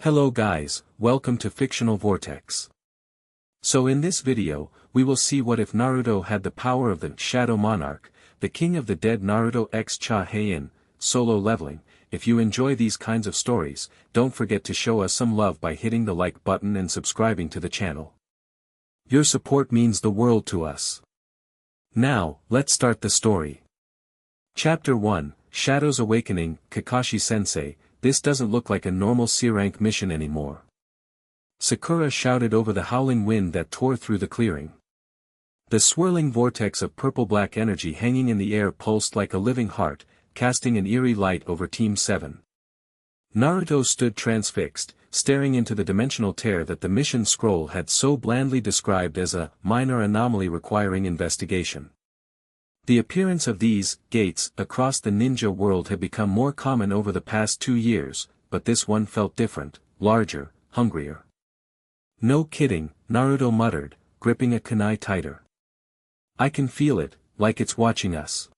Hello guys, welcome to Fictional Vortex. So in this video, we will see what if Naruto had the power of the Shadow Monarch, the king of the dead Naruto x Cha Heian, solo leveling. If you enjoy these kinds of stories, don't forget to show us some love by hitting the like button and subscribing to the channel. Your support means the world to us. Now, let's start the story. Chapter 1, Shadow's Awakening. Kakashi-sensei, this doesn't look like a normal C-rank mission anymore. Sakura shouted over the howling wind that tore through the clearing. The swirling vortex of purple-black energy hanging in the air pulsed like a living heart, casting an eerie light over Team 7. Naruto stood transfixed, staring into the dimensional tear that the mission scroll had so blandly described as a minor anomaly requiring investigation. The appearance of these gates across the ninja world had become more common over the past 2 years, but this one felt different, larger, hungrier. No kidding, Naruto muttered, gripping a kunai tighter. I can feel it, like it's watching us.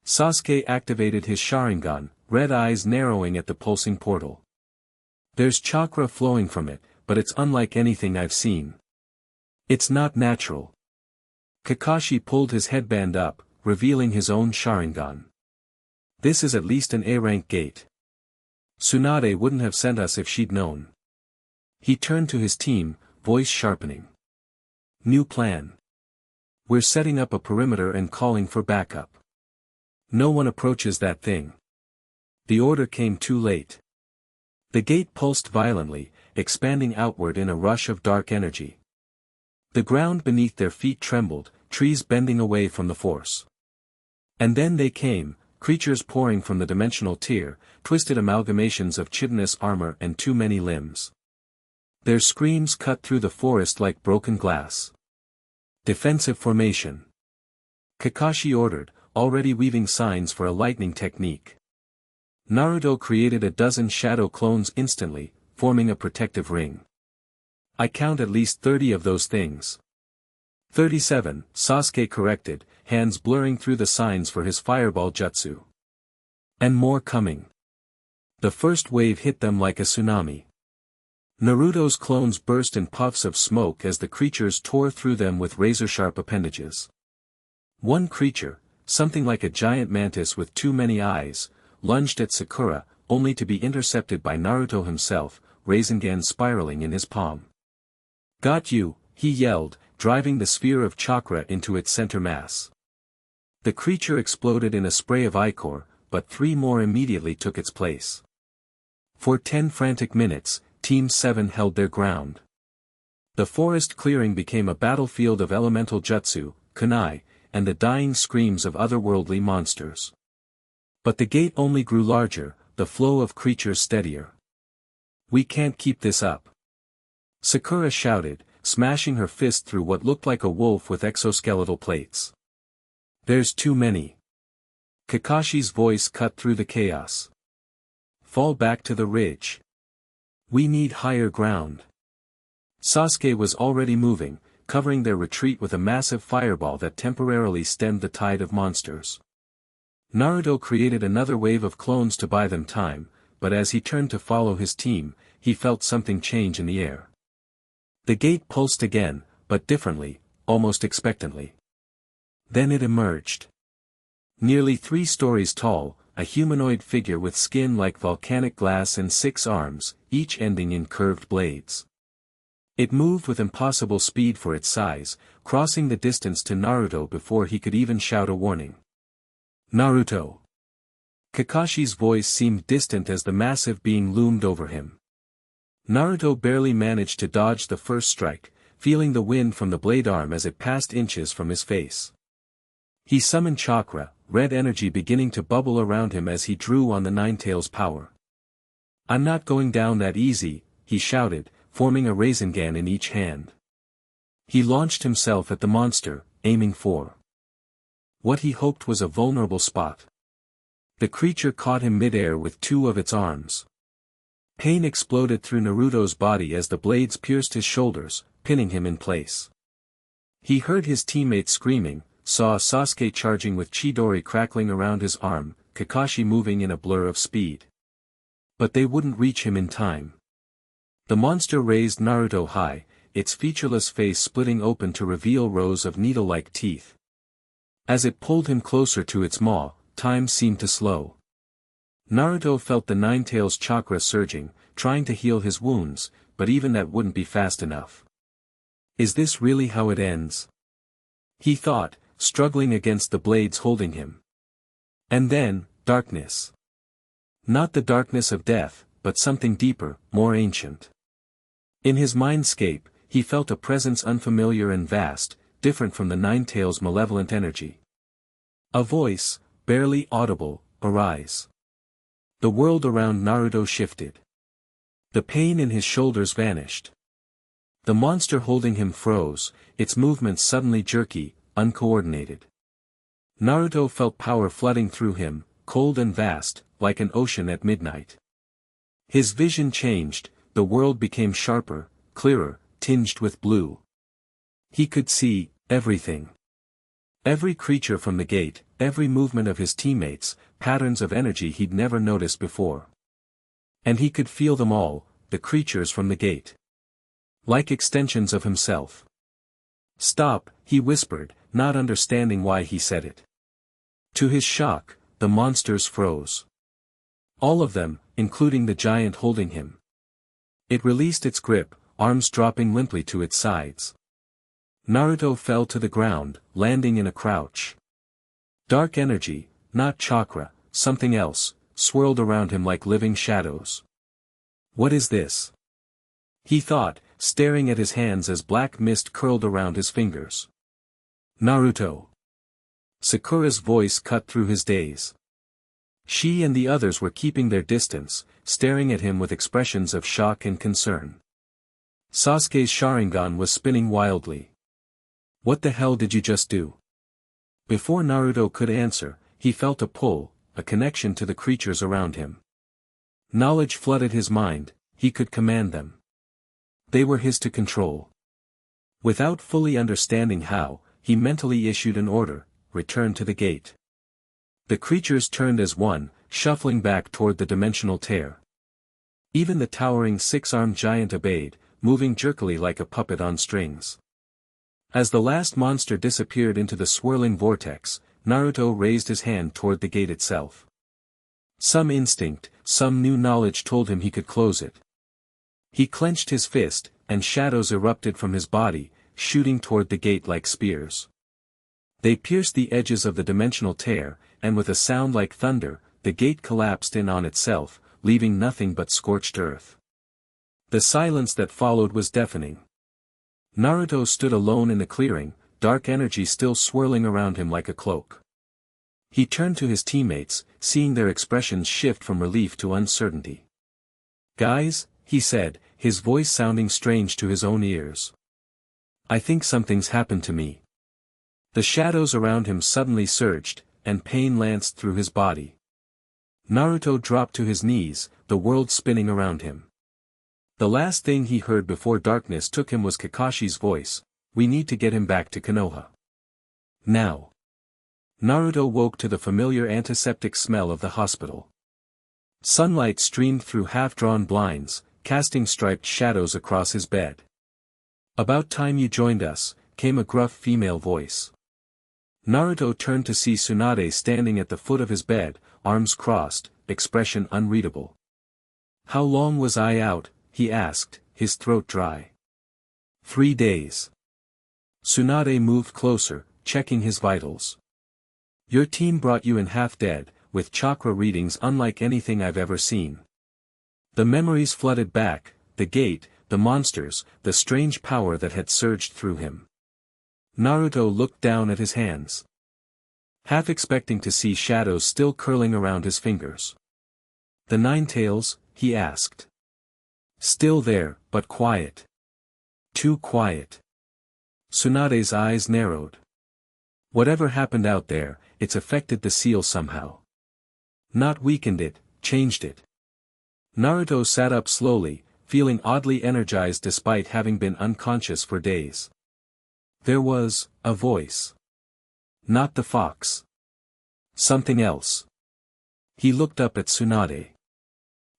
Sasuke activated his Sharingan, red eyes narrowing at the pulsing portal. There's chakra flowing from it, but it's unlike anything I've seen. It's not natural. Kakashi pulled his headband up, revealing his own Sharingan. This is at least an A-rank gate. Tsunade wouldn't have sent us if she'd known. He turned to his team, voice sharpening. New plan. We're setting up a perimeter and calling for backup. No one approaches that thing. The order came too late. The gate pulsed violently, expanding outward in a rush of dark energy. The ground beneath their feet trembled, trees bending away from the force. And then they came, creatures pouring from the dimensional tier, twisted amalgamations of chitinous armor and too many limbs. Their screams cut through the forest like broken glass. Defensive formation. Kakashi ordered, already weaving signs for a lightning technique. Naruto created a dozen shadow clones instantly, forming a protective ring. I count at least 30 of those things. 37, Sasuke corrected, hands blurring through the signs for his fireball jutsu. And more coming. The first wave hit them like a tsunami. Naruto's clones burst in puffs of smoke as the creatures tore through them with razor-sharp appendages. One creature, something like a giant mantis with too many eyes, lunged at Sakura, only to be intercepted by Naruto himself, Rasengan spiraling in his palm. Got you, he yelled, driving the sphere of chakra into its center mass. The creature exploded in a spray of ichor, but 3 more immediately took its place. For 10 frantic minutes, Team 7 held their ground. The forest clearing became a battlefield of elemental jutsu, kunai, and the dying screams of otherworldly monsters. But the gate only grew larger, the flow of creatures steadier. We can't keep this up. Sakura shouted, smashing her fist through what looked like a wolf with exoskeletal plates. There's too many. Kakashi's voice cut through the chaos. Fall back to the ridge. We need higher ground. Sasuke was already moving, covering their retreat with a massive fireball that temporarily stemmed the tide of monsters. Naruto created another wave of clones to buy them time, but as he turned to follow his team, he felt something change in the air. The gate pulsed again, but differently, almost expectantly. Then it emerged. Nearly 3 stories tall, a humanoid figure with skin like volcanic glass and 6 arms, each ending in curved blades. It moved with impossible speed for its size, crossing the distance to Naruto before he could even shout a warning. Naruto! Kakashi's voice seemed distant as the massive being loomed over him. Naruto barely managed to dodge the first strike, feeling the wind from the blade arm as it passed inches from his face. He summoned chakra, red energy beginning to bubble around him as he drew on the Ninetales' power. I'm not going down that easy, he shouted, forming a Rasengan in each hand. He launched himself at the monster, aiming for what he hoped was a vulnerable spot. The creature caught him mid-air with 2 of its arms. Pain exploded through Naruto's body as the blades pierced his shoulders, pinning him in place. He heard his teammates screaming, saw Sasuke charging with Chidori crackling around his arm, Kakashi moving in a blur of speed. But they wouldn't reach him in time. The monster raised Naruto high, its featureless face splitting open to reveal rows of needle-like teeth. As it pulled him closer to its maw, time seemed to slow. Naruto felt the Ninetales chakra surging, trying to heal his wounds, but even that wouldn't be fast enough. Is this really how it ends? He thought, struggling against the blades holding him. And then, darkness. Not the darkness of death, but something deeper, more ancient. In his mindscape, he felt a presence unfamiliar and vast, different from the Ninetales' malevolent energy. A voice, barely audible, arise. The world around Naruto shifted. The pain in his shoulders vanished. The monster holding him froze, its movements suddenly jerky, uncoordinated. Naruto felt power flooding through him, cold and vast, like an ocean at midnight. His vision changed, the world became sharper, clearer, tinged with blue. He could see everything. Every creature from the gate, every movement of his teammates, patterns of energy he'd never noticed before. And he could feel them all, the creatures from the gate. Like extensions of himself. "Stop," he whispered, not understanding why he said it. To his shock, the monsters froze. All of them, including the giant holding him. It released its grip, arms dropping limply to its sides. Naruto fell to the ground, landing in a crouch. Dark energy, not chakra, something else, swirled around him like living shadows. What is this? He thought, staring at his hands as black mist curled around his fingers. Naruto. Sakura's voice cut through his daze. She and the others were keeping their distance, staring at him with expressions of shock and concern. Sasuke's Sharingan was spinning wildly. What the hell did you just do? Before Naruto could answer, he felt a pull, a connection to the creatures around him. Knowledge flooded his mind, he could command them. They were his to control. Without fully understanding how, he mentally issued an order, return to the gate. The creatures turned as one, shuffling back toward the dimensional tear. Even the towering six-armed giant obeyed, moving jerkily like a puppet on strings. As the last monster disappeared into the swirling vortex, Naruto raised his hand toward the gate itself. Some instinct, some new knowledge told him he could close it. He clenched his fist, and shadows erupted from his body, shooting toward the gate like spears. They pierced the edges of the dimensional tear, and with a sound like thunder, the gate collapsed in on itself, leaving nothing but scorched earth. The silence that followed was deafening. Naruto stood alone in the clearing, dark energy still swirling around him like a cloak. He turned to his teammates, seeing their expressions shift from relief to uncertainty. "Guys," he said, his voice sounding strange to his own ears. "I think something's happened to me." The shadows around him suddenly surged, and pain lanced through his body. Naruto dropped to his knees, the world spinning around him. The last thing he heard before darkness took him was Kakashi's voice, "We need to get him back to Konoha. Now." Naruto woke to the familiar antiseptic smell of the hospital. Sunlight streamed through half-drawn blinds, casting striped shadows across his bed. "About time you joined us," came a gruff female voice. Naruto turned to see Tsunade standing at the foot of his bed, arms crossed, expression unreadable. "How long was I out?" he asked, his throat dry. 3 days. Tsunade moved closer, checking his vitals. "Your team brought you in half dead, with chakra readings unlike anything I've ever seen." The memories flooded back, the gate, the monsters, the strange power that had surged through him. Naruto looked down at his hands. Half expecting to see shadows still curling around his fingers. "The Ninetales?" he asked. "Still there, but quiet. Too quiet." Tsunade's eyes narrowed. "Whatever happened out there, it's affected the seal somehow. Not weakened it, changed it." Naruto sat up slowly, feeling oddly energized despite having been unconscious for days. There was a voice. Not the fox. Something else. He looked up at Tsunade.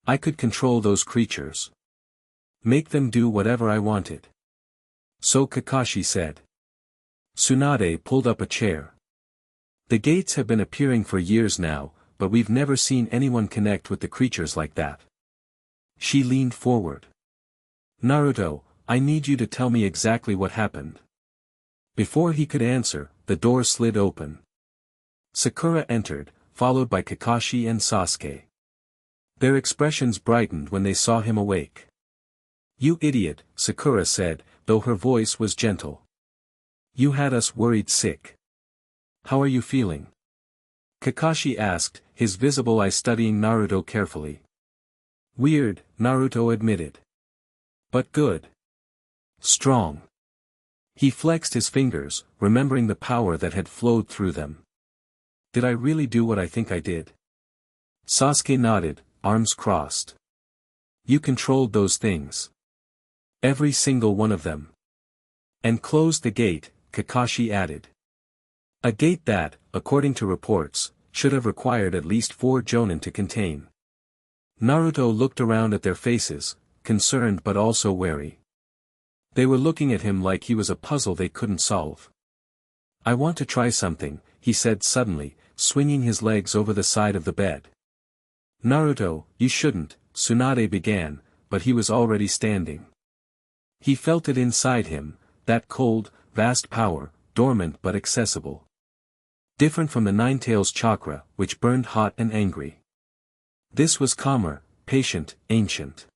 "I could control those creatures." Make them do whatever I wanted. So Kakashi said. Tsunade pulled up a chair. The gates have been appearing for years now, but we've never seen anyone connect with the creatures like that. She leaned forward. Naruto, I need you to tell me exactly what happened. Before he could answer, the door slid open. Sakura entered, followed by Kakashi and Sasuke. Their expressions brightened when they saw him awake. You idiot, Sakura said, though her voice was gentle. You had us worried sick. How are you feeling? Kakashi asked, his visible eye studying Naruto carefully. Weird, Naruto admitted. But good. Strong. He flexed his fingers, remembering the power that had flowed through them. Did I really do what I think I did? Sasuke nodded, arms crossed. You controlled those things. Every single one of them. And closed the gate, Kakashi added. A gate that, according to reports, should have required at least 4 jonin to contain. Naruto looked around at their faces, concerned but also wary. They were looking at him like he was a puzzle they couldn't solve. I want to try something, he said suddenly, swinging his legs over the side of the bed. Naruto, you shouldn't, Tsunade began, but he was already standing. He felt it inside him, that cold, vast power, dormant but accessible. Different from the Nine-Tails chakra, which burned hot and angry. This was calmer, patient, ancient.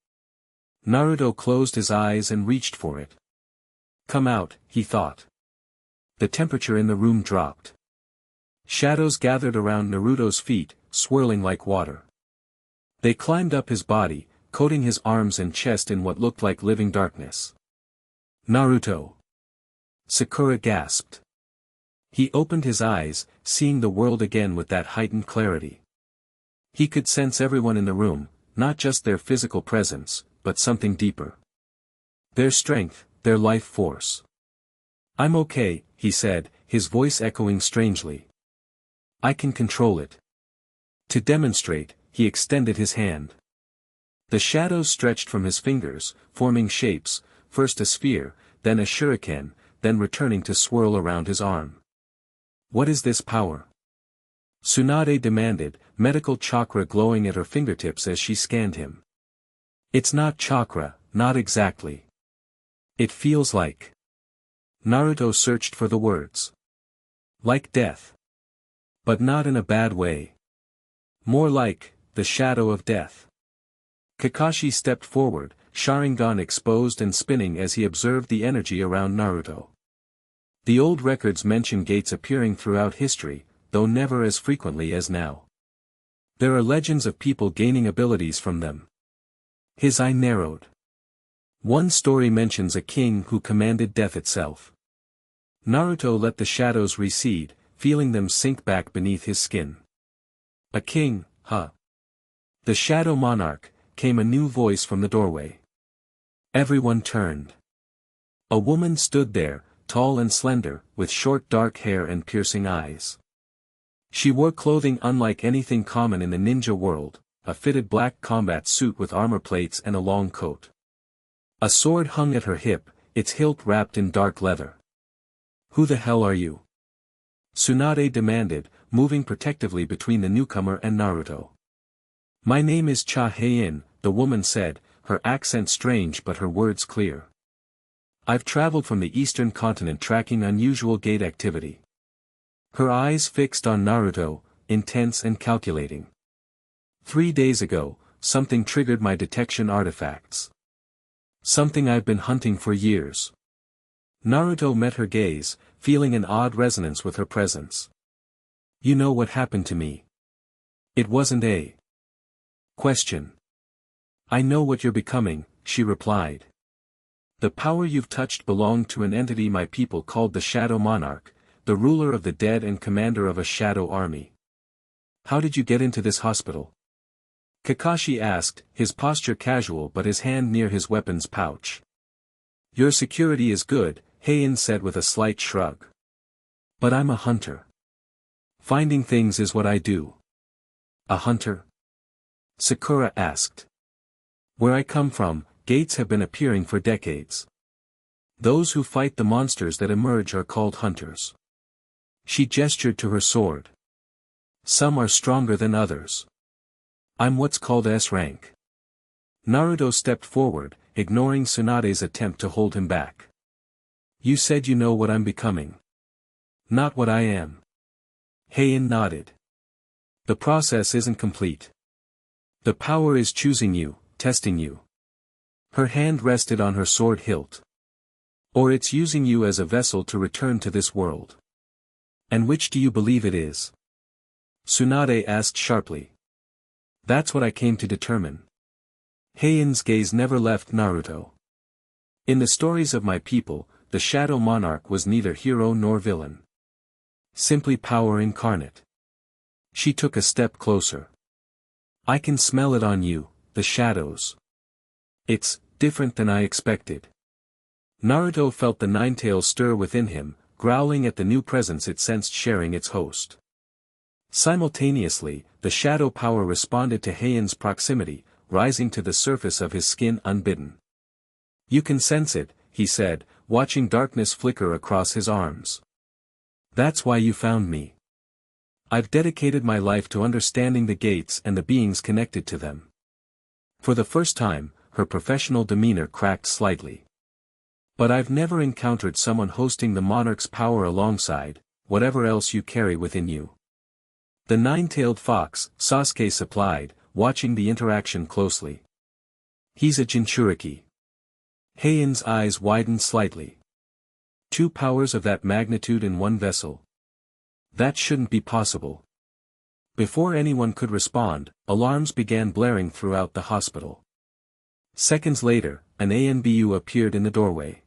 Naruto closed his eyes and reached for it. Come out, he thought. The temperature in the room dropped. Shadows gathered around Naruto's feet, swirling like water. They climbed up his body, coating his arms and chest in what looked like living darkness. Naruto! Sakura gasped. He opened his eyes, seeing the world again with that heightened clarity. He could sense everyone in the room, not just their physical presence, but something deeper. Their strength, their life force. I'm okay, he said, his voice echoing strangely. I can control it. To demonstrate, he extended his hand. The shadows stretched from his fingers, forming shapes, first a sphere, then a shuriken, then returning to swirl around his arm. What is this power? Tsunade demanded, medical chakra glowing at her fingertips as she scanned him. It's not chakra, not exactly. It feels like. Naruto searched for the words. Like death. But not in a bad way. More like, the shadow of death. Kakashi stepped forward, Sharingan exposed and spinning as he observed the energy around Naruto. The old records mention gates appearing throughout history, though never as frequently as now. There are legends of people gaining abilities from them. His eye narrowed. One story mentions a king who commanded death itself. Naruto let the shadows recede, feeling them sink back beneath his skin. A king, huh? The Shadow Monarch, came a new voice from the doorway. Everyone turned. A woman stood there, tall and slender, with short dark hair and piercing eyes. She wore clothing unlike anything common in the ninja world, a fitted black combat suit with armor plates and a long coat. A sword hung at her hip, its hilt wrapped in dark leather. Who the hell are you? Tsunade demanded, moving protectively between the newcomer and Naruto. My name is Cha Heian, the woman said, her accent strange but her words clear. I've traveled from the eastern continent tracking unusual gate activity. Her eyes fixed on Naruto, intense and calculating. 3 days ago, something triggered my detection artifacts. Something I've been hunting for years. Naruto met her gaze, feeling an odd resonance with her presence. You know what happened to me. It wasn't a question. I know what you're becoming, she replied. The power you've touched belonged to an entity my people called the Shadow Monarch, the ruler of the dead and commander of a shadow army. How did you get into this hospital? Kakashi asked, his posture casual but his hand near his weapons pouch. Your security is good, Heian said with a slight shrug. But I'm a hunter. Finding things is what I do. A hunter? Sakura asked. Where I come from, gates have been appearing for decades. Those who fight the monsters that emerge are called hunters. She gestured to her sword. Some are stronger than others. I'm what's called S-rank. Naruto stepped forward, ignoring Tsunade's attempt to hold him back. You said you know what I'm becoming. Not what I am. Heian nodded. The process isn't complete. The power is choosing you, testing you. Her hand rested on her sword hilt. Or it's using you as a vessel to return to this world. And which do you believe it is? Tsunade asked sharply. That's what I came to determine. Heian's gaze never left Naruto. In the stories of my people, the Shadow Monarch was neither hero nor villain. Simply power incarnate. She took a step closer. I can smell it on you, the shadows. It's different than I expected. Naruto felt the nine-tail stir within him, growling at the new presence it sensed sharing its host. Simultaneously, the shadow power responded to Heian's proximity, rising to the surface of his skin unbidden. You can sense it, he said, watching darkness flicker across his arms. That's why you found me. I've dedicated my life to understanding the gates and the beings connected to them. For the first time, her professional demeanor cracked slightly. But I've never encountered someone hosting the monarch's power alongside, whatever else you carry within you. The nine-tailed fox, Sasuke supplied, watching the interaction closely. He's a Jinchuriki. Heian's eyes widened slightly. 2 powers of that magnitude in one vessel. That shouldn't be possible. Before anyone could respond, alarms began blaring throughout the hospital. Seconds later, an ANBU appeared in the doorway.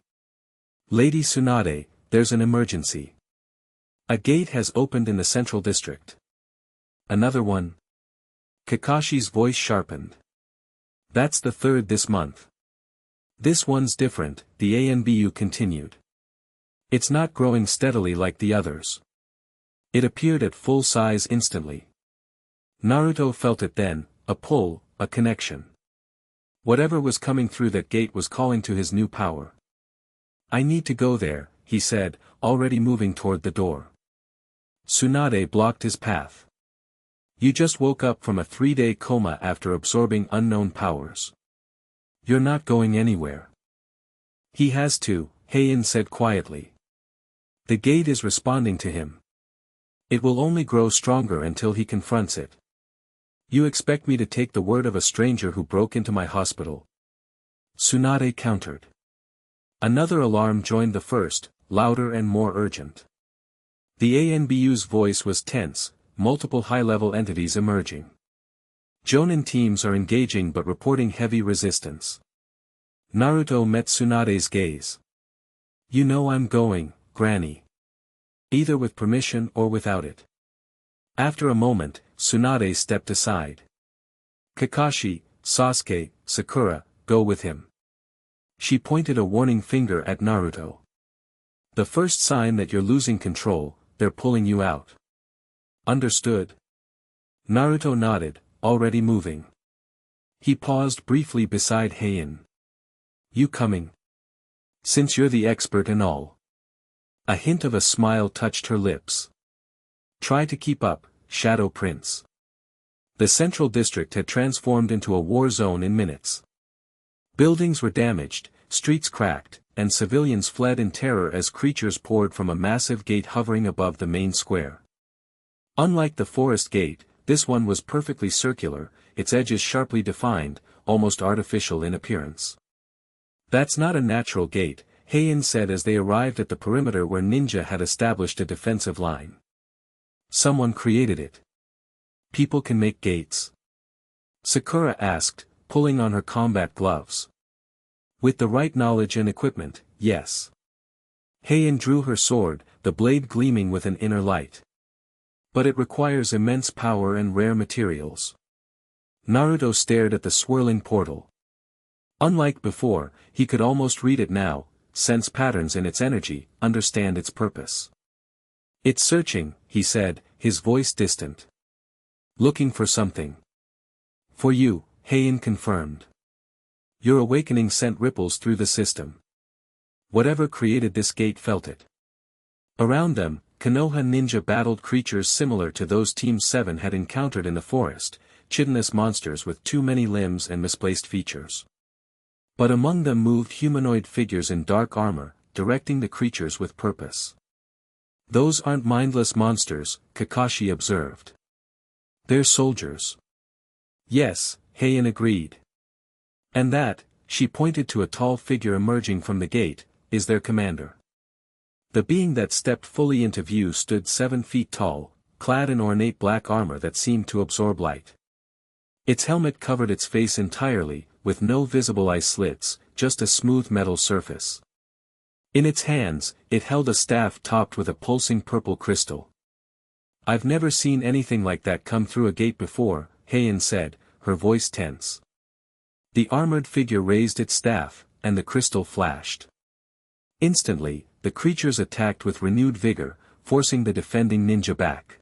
Lady Tsunade, there's an emergency. A gate has opened in the central district. Another one? Kakashi's voice sharpened. That's the 3rd this month. This one's different, the ANBU continued. It's not growing steadily like the others. It appeared at full size instantly. Naruto felt it then, a pull, a connection. Whatever was coming through that gate was calling to his new power. I need to go there, he said, already moving toward the door. Tsunade blocked his path. You just woke up from a 3-day coma after absorbing unknown powers. You're not going anywhere. He has to, Heian said quietly. The gate is responding to him. It will only grow stronger until he confronts it. You expect me to take the word of a stranger who broke into my hospital? Tsunade countered. Another alarm joined the first, louder and more urgent. The ANBU's voice was tense, multiple high-level entities emerging. Jonin teams are engaging but reporting heavy resistance. Naruto met Tsunade's gaze. You know I'm going, Granny. Either with permission or without it. After a moment, Tsunade stepped aside. Kakashi, Sasuke, Sakura, go with him. She pointed a warning finger at Naruto. The first sign that you're losing control, they're pulling you out. Understood? Naruto nodded, already moving. He paused briefly beside Heian. You coming? Since you're the expert in all. A hint of a smile touched her lips. Try to keep up, Shadow Prince. The central district had transformed into a war zone in minutes. Buildings were damaged, streets cracked, and civilians fled in terror as creatures poured from a massive gate hovering above the main square. Unlike the forest gate, this one was perfectly circular, its edges sharply defined, almost artificial in appearance. That's not a natural gate, Heian said as they arrived at the perimeter where Ninja had established a defensive line. Someone created it. People can make gates? Sakura asked, pulling on her combat gloves. With the right knowledge and equipment, yes. Heian drew her sword, the blade gleaming with an inner light. But it requires immense power and rare materials. Naruto stared at the swirling portal. Unlike before, he could almost read it now, sense patterns in its energy, understand its purpose. It's searching, he said, his voice distant. Looking for something. For you, Heian confirmed. Your awakening sent ripples through the system. Whatever created this gate felt it. Around them, Konoha ninja battled creatures similar to those Team 7 had encountered in the forest, chitinous monsters with too many limbs and misplaced features. But among them moved humanoid figures in dark armor, directing the creatures with purpose. Those aren't mindless monsters, Kakashi observed. They're soldiers. Yes, Heian agreed. And that, she pointed to a tall figure emerging from the gate, is their commander. The being that stepped fully into view stood 7 feet tall, clad in ornate black armor that seemed to absorb light. Its helmet covered its face entirely, with no visible eye slits, just a smooth metal surface. In its hands, it held a staff topped with a pulsing purple crystal. I've never seen anything like that come through a gate before, Heian said, her voice tense. The armored figure raised its staff, and the crystal flashed. Instantly, the creatures attacked with renewed vigor, forcing the defending ninja back.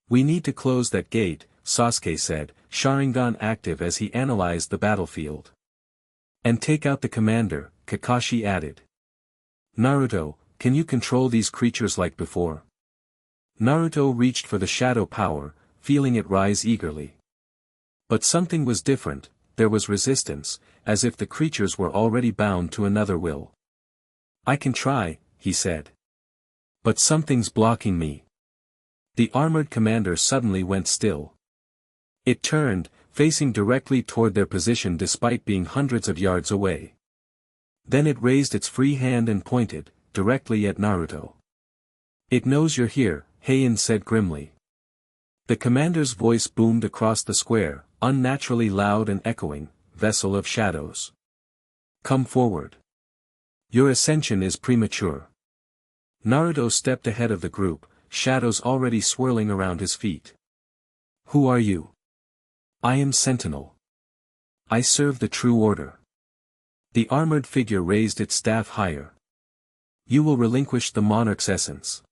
We need to close that gate, Sasuke said, Sharingan active as he analyzed the battlefield. And take out the commander, Kakashi added. Naruto, can you control these creatures like before? Naruto reached for the shadow power, feeling it rise eagerly. But something was different, there was resistance, as if the creatures were already bound to another will. I can try, he said. But something's blocking me. The armored commander suddenly went still. It turned, facing directly toward their position despite being hundreds of yards away. Then it raised its free hand and pointed, directly at Naruto. It knows you're here, Heian said grimly. The commander's voice boomed across the square, unnaturally loud and echoing, vessel of shadows. Come forward. Your ascension is premature. Naruto stepped ahead of the group, shadows already swirling around his feet. Who are you? I am Sentinel. I serve the true order. The armored figure raised its staff higher. You will relinquish the Monarch's essence.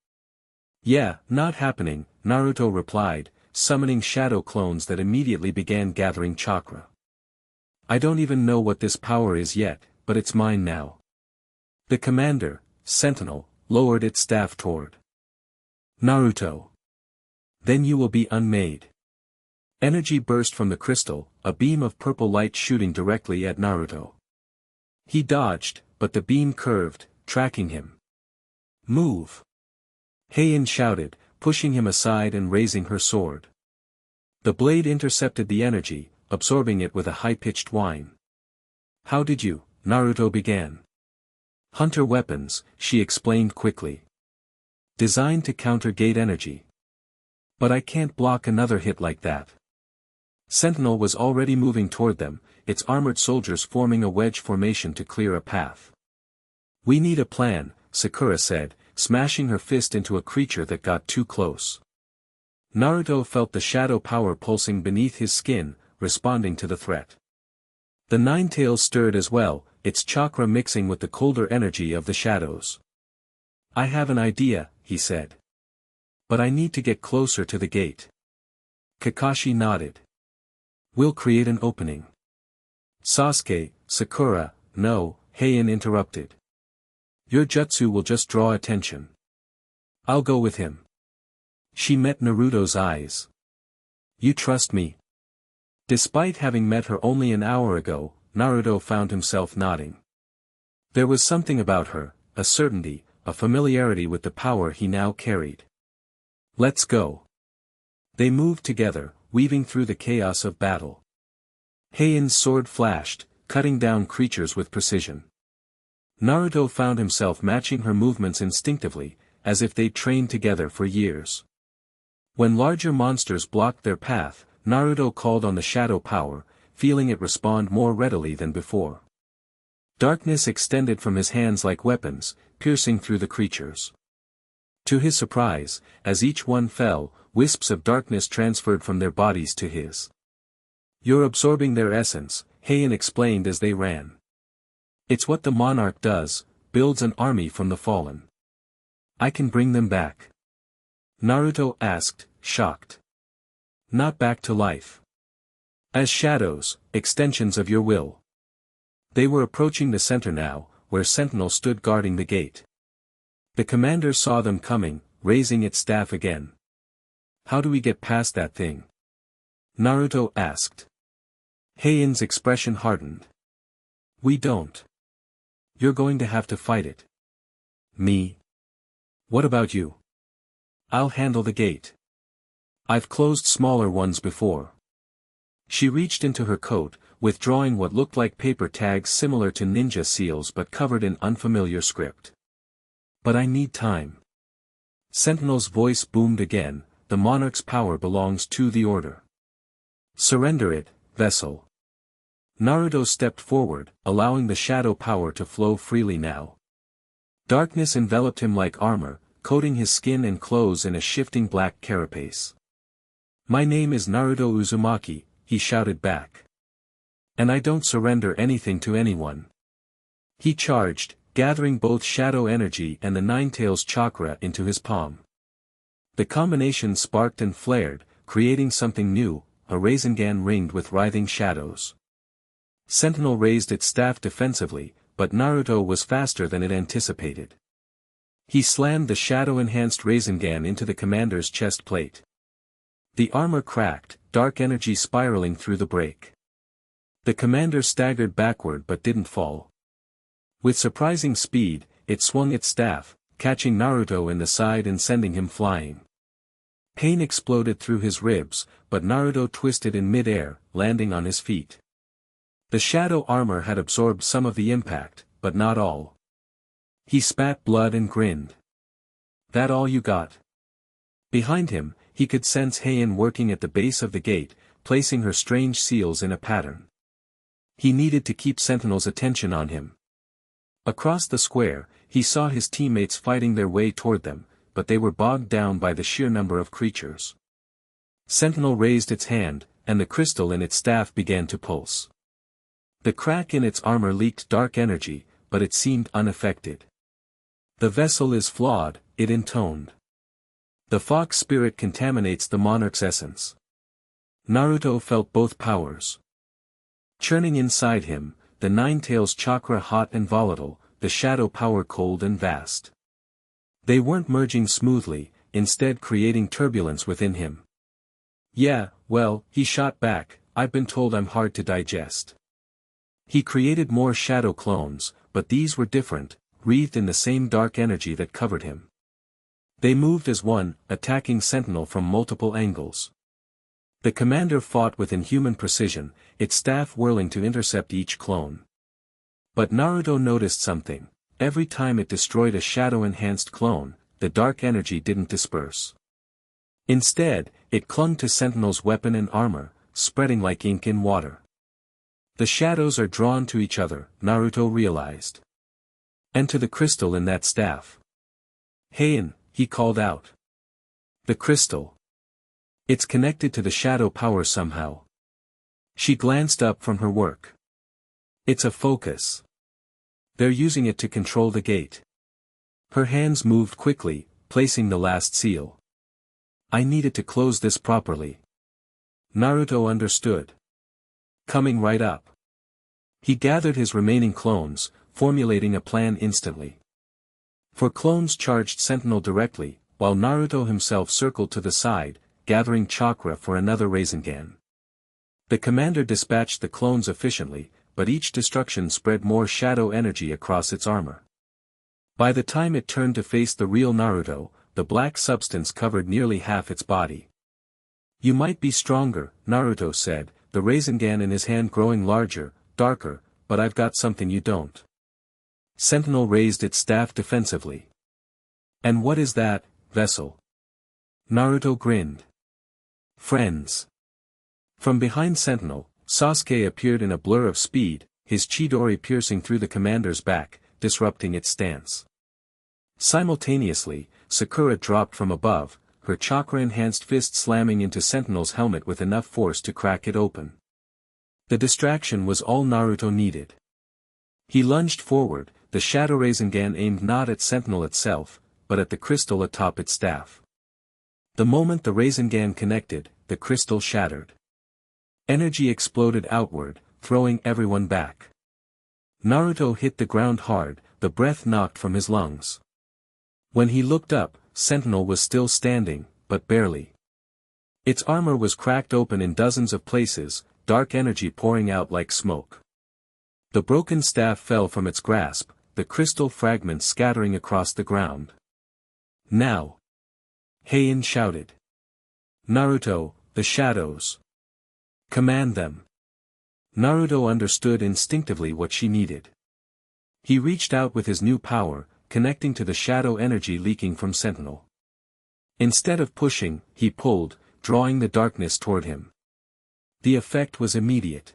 Yeah, not happening, Naruto replied, summoning shadow clones that immediately began gathering chakra. I don't even know what this power is yet, but it's mine now. The commander, Sentinel, lowered its staff toward Naruto. Then you will be unmade. Energy burst from the crystal, a beam of purple light shooting directly at Naruto. He dodged, but the beam curved, tracking him. Move! Heian shouted, pushing him aside and raising her sword. The blade intercepted the energy, absorbing it with a high-pitched whine. How did you? Naruto began. Hunter weapons, she explained quickly. Designed to counter gate energy. But I can't block another hit like that. Sentinel was already moving toward them, its armored soldiers forming a wedge formation to clear a path. We need a plan, Sakura said, smashing her fist into a creature that got too close. Naruto felt the shadow power pulsing beneath his skin, responding to the threat. The Nine-Tails stirred as well, its chakra mixing with the colder energy of the shadows. I have an idea, he said. But I need to get closer to the gate. Kakashi nodded. We'll create an opening. Sasuke, Sakura, no, Heian interrupted. Your jutsu will just draw attention. I'll go with him. She met Naruto's eyes. You trust me? Despite having met her only an hour ago, Naruto found himself nodding. There was something about her, a certainty, a familiarity with the power he now carried. Let's go. They moved together, weaving through the chaos of battle. Heian's sword flashed, cutting down creatures with precision. Naruto found himself matching her movements instinctively, as if they'd trained together for years. When larger monsters blocked their path, Naruto called on the shadow power, feeling it respond more readily than before. Darkness extended from his hands like weapons, piercing through the creatures. To his surprise, as each one fell, wisps of darkness transferred from their bodies to his. You're absorbing their essence, Heian explained as they ran. It's what the Monarch does, builds an army from the fallen. I can bring them back. Naruto asked, shocked. Not back to life. As shadows, extensions of your will. They were approaching the center now, where Sentinel stood guarding the gate. The commander saw them coming, raising its staff again. "How do we get past that thing?" Naruto asked. Heian's expression hardened. "We don't. You're going to have to fight it." "Me? What about you?" "I'll handle the gate. I've closed smaller ones before." She reached into her coat, withdrawing what looked like paper tags similar to ninja seals but covered in unfamiliar script. "But I need time." Sentinel's voice boomed again, "The Monarch's power belongs to the Order. Surrender it, vessel." Naruto stepped forward, allowing the shadow power to flow freely now. Darkness enveloped him like armor, coating his skin and clothes in a shifting black carapace. "My name is Naruto Uzumaki," he shouted back. "And I don't surrender anything to anyone." He charged, gathering both shadow energy and the Ninetales chakra into his palm. The combination sparked and flared, creating something new, a Rasengan ringed with writhing shadows. Sentinel raised its staff defensively, but Naruto was faster than it anticipated. He slammed the shadow-enhanced Rasengan into the commander's chest plate. The armor cracked, dark energy spiraling through the break. The commander staggered backward but didn't fall. With surprising speed, it swung its staff, catching Naruto in the side and sending him flying. Pain exploded through his ribs, but Naruto twisted in mid-air, landing on his feet. The shadow armor had absorbed some of the impact, but not all. He spat blood and grinned. "That all you got?" Behind him, he could sense Heian working at the base of the gate, placing her strange seals in a pattern. He needed to keep Sentinel's attention on him. Across the square, he saw his teammates fighting their way toward them, but they were bogged down by the sheer number of creatures. Sentinel raised its hand, and the crystal in its staff began to pulse. The crack in its armor leaked dark energy, but it seemed unaffected. "The vessel is flawed," it intoned. "The fox spirit contaminates the monarch's essence." Naruto felt both powers churning inside him, the Ninetales chakra hot and volatile, the shadow power cold and vast. They weren't merging smoothly, instead creating turbulence within him. "Yeah, well," he shot back, "I've been told I'm hard to digest." He created more shadow clones, but these were different, wreathed in the same dark energy that covered him. They moved as one, attacking Sentinel from multiple angles. The commander fought with inhuman precision, its staff whirling to intercept each clone. But Naruto noticed something. Every time it destroyed a shadow-enhanced clone, the dark energy didn't disperse. Instead, it clung to Sentinel's weapon and armor, spreading like ink in water. "The shadows are drawn to each other," Naruto realized. "And to the crystal in that staff." "Heian," he called out. "The crystal. It's connected to the shadow power somehow." She glanced up from her work. "It's a focus. They're using it to control the gate." Her hands moved quickly, placing the last seal. "I needed to close this properly." Naruto understood. "Coming right up." He gathered his remaining clones, formulating a plan instantly. Four clones charged Sentinel directly, while Naruto himself circled to the side, gathering chakra for another Rasengan. The commander dispatched the clones efficiently, but each destruction spread more shadow energy across its armor. By the time it turned to face the real Naruto, the black substance covered nearly half its body. "You might be stronger," Naruto said, the Rasengan in his hand growing larger, darker, "but I've got something you don't." Sentinel raised its staff defensively. "And what is that, vessel?" Naruto grinned. "Friends." From behind Sentinel, Sasuke appeared in a blur of speed, his Chidori piercing through the commander's back, disrupting its stance. Simultaneously, Sakura dropped from above, her chakra-enhanced fist slamming into Sentinel's helmet with enough force to crack it open. The distraction was all Naruto needed. He lunged forward, the Shadow Rasengan aimed not at Sentinel itself, but at the crystal atop its staff. The moment the Rasengan connected, the crystal shattered. Energy exploded outward, throwing everyone back. Naruto hit the ground hard, the breath knocked from his lungs. When he looked up, Sentinel was still standing, but barely. Its armor was cracked open in dozens of places, dark energy pouring out like smoke. The broken staff fell from its grasp, the crystal fragments scattering across the ground. Now! Heian shouted. Naruto, the shadows. Command them. Naruto understood instinctively what she needed. He reached out with his new power, connecting to the shadow energy leaking from Sentinel. Instead of pushing, he pulled, drawing the darkness toward him. The effect was immediate.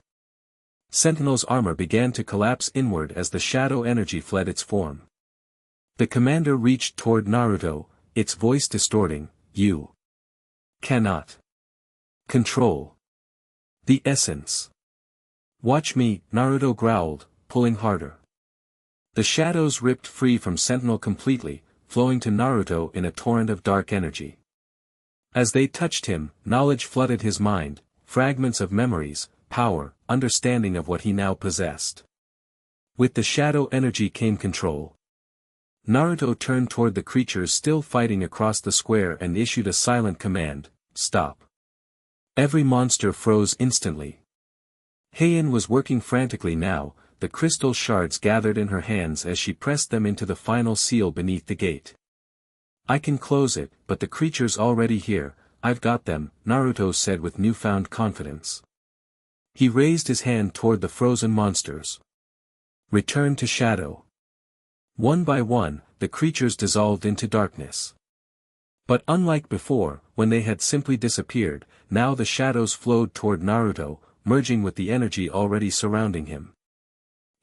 Sentinel's armor began to collapse inward as the shadow energy fled its form. The commander reached toward Naruto, its voice distorting, "You cannot control the essence." "Watch me," Naruto growled, pulling harder. The shadows ripped free from Sentinel completely, flowing to Naruto in a torrent of dark energy. As they touched him, knowledge flooded his mind, fragments of memories, power, understanding of what he now possessed. With the shadow energy came control. Naruto turned toward the creatures still fighting across the square and issued a silent command, "Stop." Every monster froze instantly. Heian was working frantically now, the crystal shards gathered in her hands as she pressed them into the final seal beneath the gate. "I can close it, but the creature's already here, I've got them," Naruto said with newfound confidence. He raised his hand toward the frozen monsters. "Return to shadow." One by one, the creatures dissolved into darkness. But unlike before, when they had simply disappeared, now the shadows flowed toward Naruto, merging with the energy already surrounding him.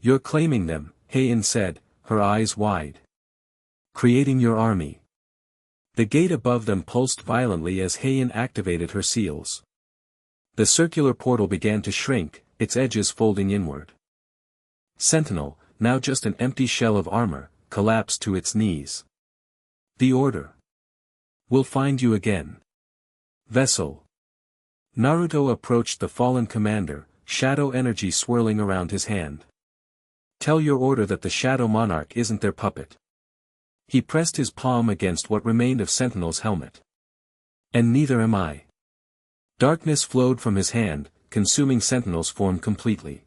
"You're claiming them," Heian said, her eyes wide. "Creating your army." The gate above them pulsed violently as Heian activated her seals. The circular portal began to shrink, its edges folding inward. Sentinel, now just an empty shell of armor, collapsed to its knees. "The order. We'll find you again. Vessel." Naruto approached the fallen commander, shadow energy swirling around his hand. "Tell your order that the Shadow Monarch isn't their puppet." He pressed his palm against what remained of Sentinel's helmet. "And neither am I." Darkness flowed from his hand, consuming Sentinel's form completely.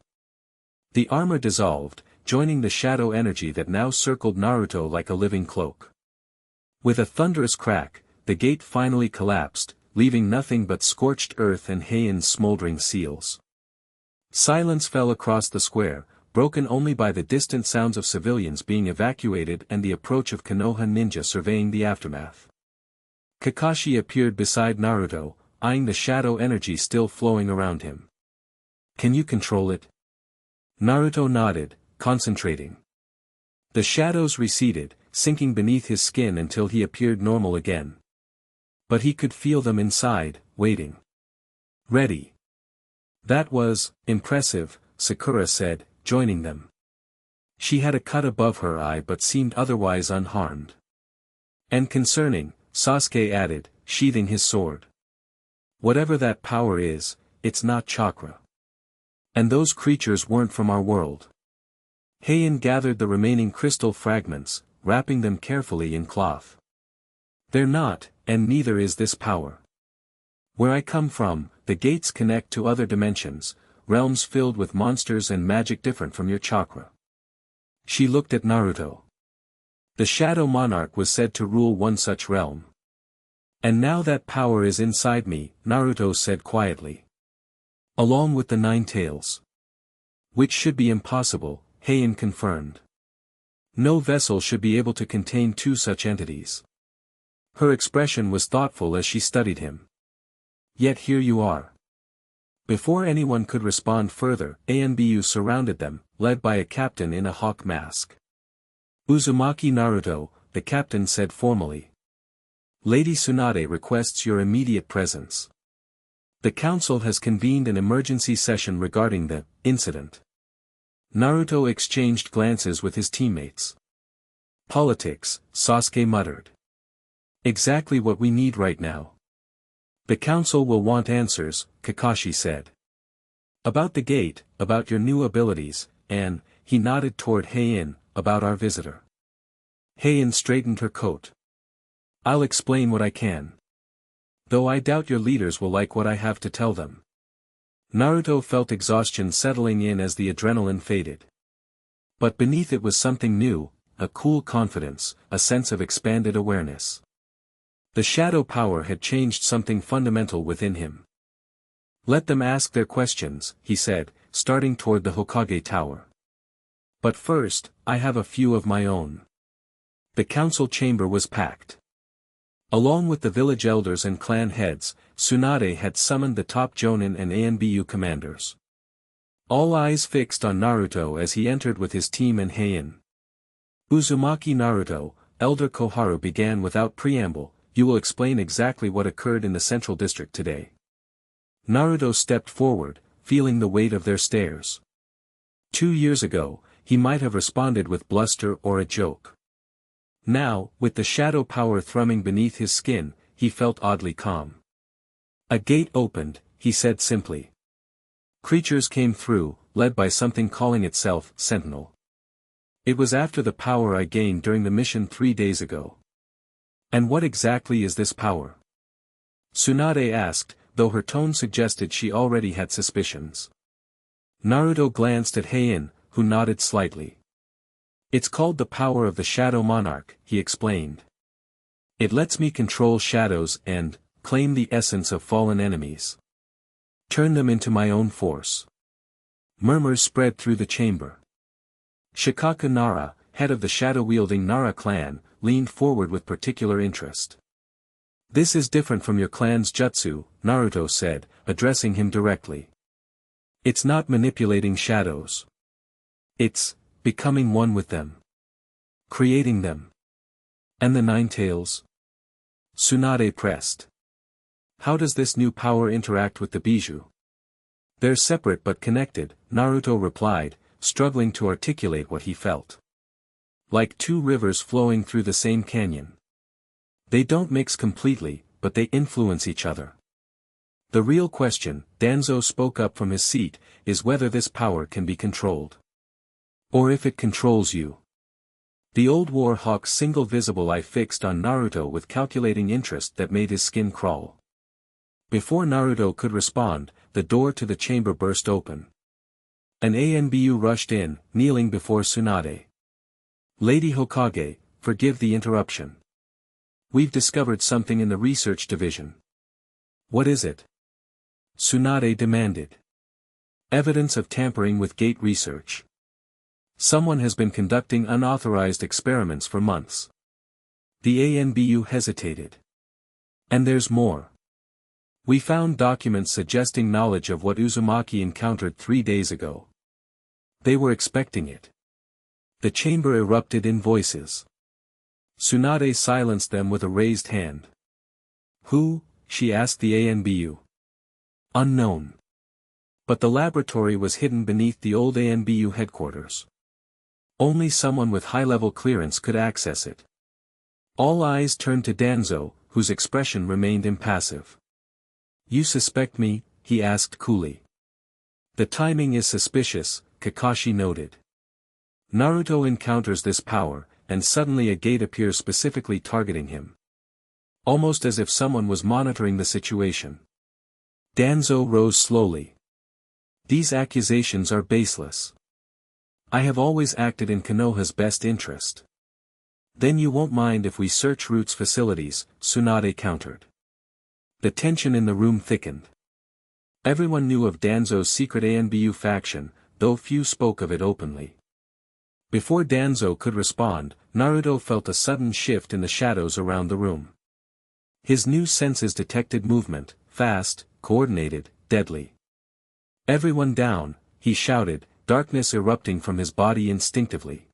The armor dissolved, joining the shadow energy that now circled Naruto like a living cloak. With a thunderous crack, the gate finally collapsed, leaving nothing but scorched earth and Heian's smoldering seals. Silence fell across the square, broken only by the distant sounds of civilians being evacuated and the approach of Konoha ninja surveying the aftermath. Kakashi appeared beside Naruto, eyeing the shadow energy still flowing around him. "Can you control it?" Naruto nodded, concentrating. The shadows receded, sinking beneath his skin until he appeared normal again. But he could feel them inside, waiting. "Ready." "That was impressive," Sakura said, joining them. She had a cut above her eye but seemed otherwise unharmed. "And concerning," Sasuke added, sheathing his sword. "Whatever that power is, it's not chakra. And those creatures weren't from our world." Heian gathered the remaining crystal fragments, wrapping them carefully in cloth. "They're not, and neither is this power. Where I come from, the gates connect to other dimensions, realms filled with monsters and magic different from your chakra." She looked at Naruto. The Shadow Monarch was said to rule one such realm. "And now that power is inside me," Naruto said quietly. "Along with the 9 tails." "Which should be impossible," Heian confirmed. "No vessel should be able to contain 2 such entities." Her expression was thoughtful as she studied him. "Yet here you are." Before anyone could respond further, Anbu surrounded them, led by a captain in a hawk mask. "Uzumaki Naruto," the captain said formally. "Lady Tsunade requests your immediate presence. The council has convened an emergency session regarding the incident." Naruto exchanged glances with his teammates. "Politics," Sasuke muttered. "Exactly what we need right now." "The council will want answers," Kakashi said. "About the gate, about your new abilities, and," he nodded toward Heian, about our visitor. Heian straightened her coat. I'll explain what I can. Though I doubt your leaders will like what I have to tell them. Naruto felt exhaustion settling in as the adrenaline faded. But beneath it was something new, a cool confidence, a sense of expanded awareness. The shadow power had changed something fundamental within him. Let them ask their questions, he said, starting toward the Hokage Tower. But first, I have a few of my own. The council chamber was packed. Along with the village elders and clan heads, Tsunade had summoned the top Jonin and ANBU commanders. All eyes fixed on Naruto as he entered with his team and Heian. Uzumaki Naruto, Elder Koharu began without preamble, you will explain exactly what occurred in the central district today. Naruto stepped forward, feeling the weight of their stares. 2 years ago, he might have responded with bluster or a joke. Now, with the shadow power thrumming beneath his skin, he felt oddly calm. A gate opened, he said simply. Creatures came through, led by something calling itself Sentinel. It was after the power I gained during the mission 3 days ago. And what exactly is this power? Tsunade asked, though her tone suggested she already had suspicions. Naruto glanced at Heian, who nodded slightly. It's called the power of the Shadow Monarch, he explained. It lets me control shadows and claim the essence of fallen enemies. Turn them into my own force. Murmurs spread through the chamber. Shikaku Nara, head of the shadow-wielding Nara clan, leaned forward with particular interest. This is different from your clan's jutsu, Naruto said, addressing him directly. It's not manipulating shadows. It's becoming one with them. Creating them. And the Nine Tails? Tsunade pressed. How does this new power interact with the Bijou? They're separate but connected, Naruto replied, struggling to articulate what he felt. Like 2 rivers flowing through the same canyon. They don't mix completely, but they influence each other. The real question, Danzo spoke up from his seat, is whether this power can be controlled. Or if it controls you. The old war hawk's single visible eye fixed on Naruto with calculating interest that made his skin crawl. Before Naruto could respond, the door to the chamber burst open. An ANBU rushed in, kneeling before Tsunade. Lady Hokage, forgive the interruption. We've discovered something in the research division. What is it? Tsunade demanded. Evidence of tampering with gate research. Someone has been conducting unauthorized experiments for months. The ANBU hesitated. And there's more. We found documents suggesting knowledge of what Uzumaki encountered 3 days ago. They were expecting it. The chamber erupted in voices. Tsunade silenced them with a raised hand. Who? She asked the ANBU. Unknown. But the laboratory was hidden beneath the old ANBU headquarters. Only someone with high-level clearance could access it. All eyes turned to Danzo, whose expression remained impassive. You suspect me? He asked coolly. The timing is suspicious, Kakashi noted. Naruto encounters this power, and suddenly a gate appears specifically targeting him. Almost as if someone was monitoring the situation. Danzo rose slowly. These accusations are baseless. I have always acted in Konoha's best interest. Then you won't mind if we search Root's facilities, Tsunade countered. The tension in the room thickened. Everyone knew of Danzo's secret ANBU faction, though few spoke of it openly. Before Danzo could respond, Naruto felt a sudden shift in the shadows around the room. His new senses detected movement, fast, coordinated, deadly. Everyone down, he shouted, darkness erupting from his body instinctively.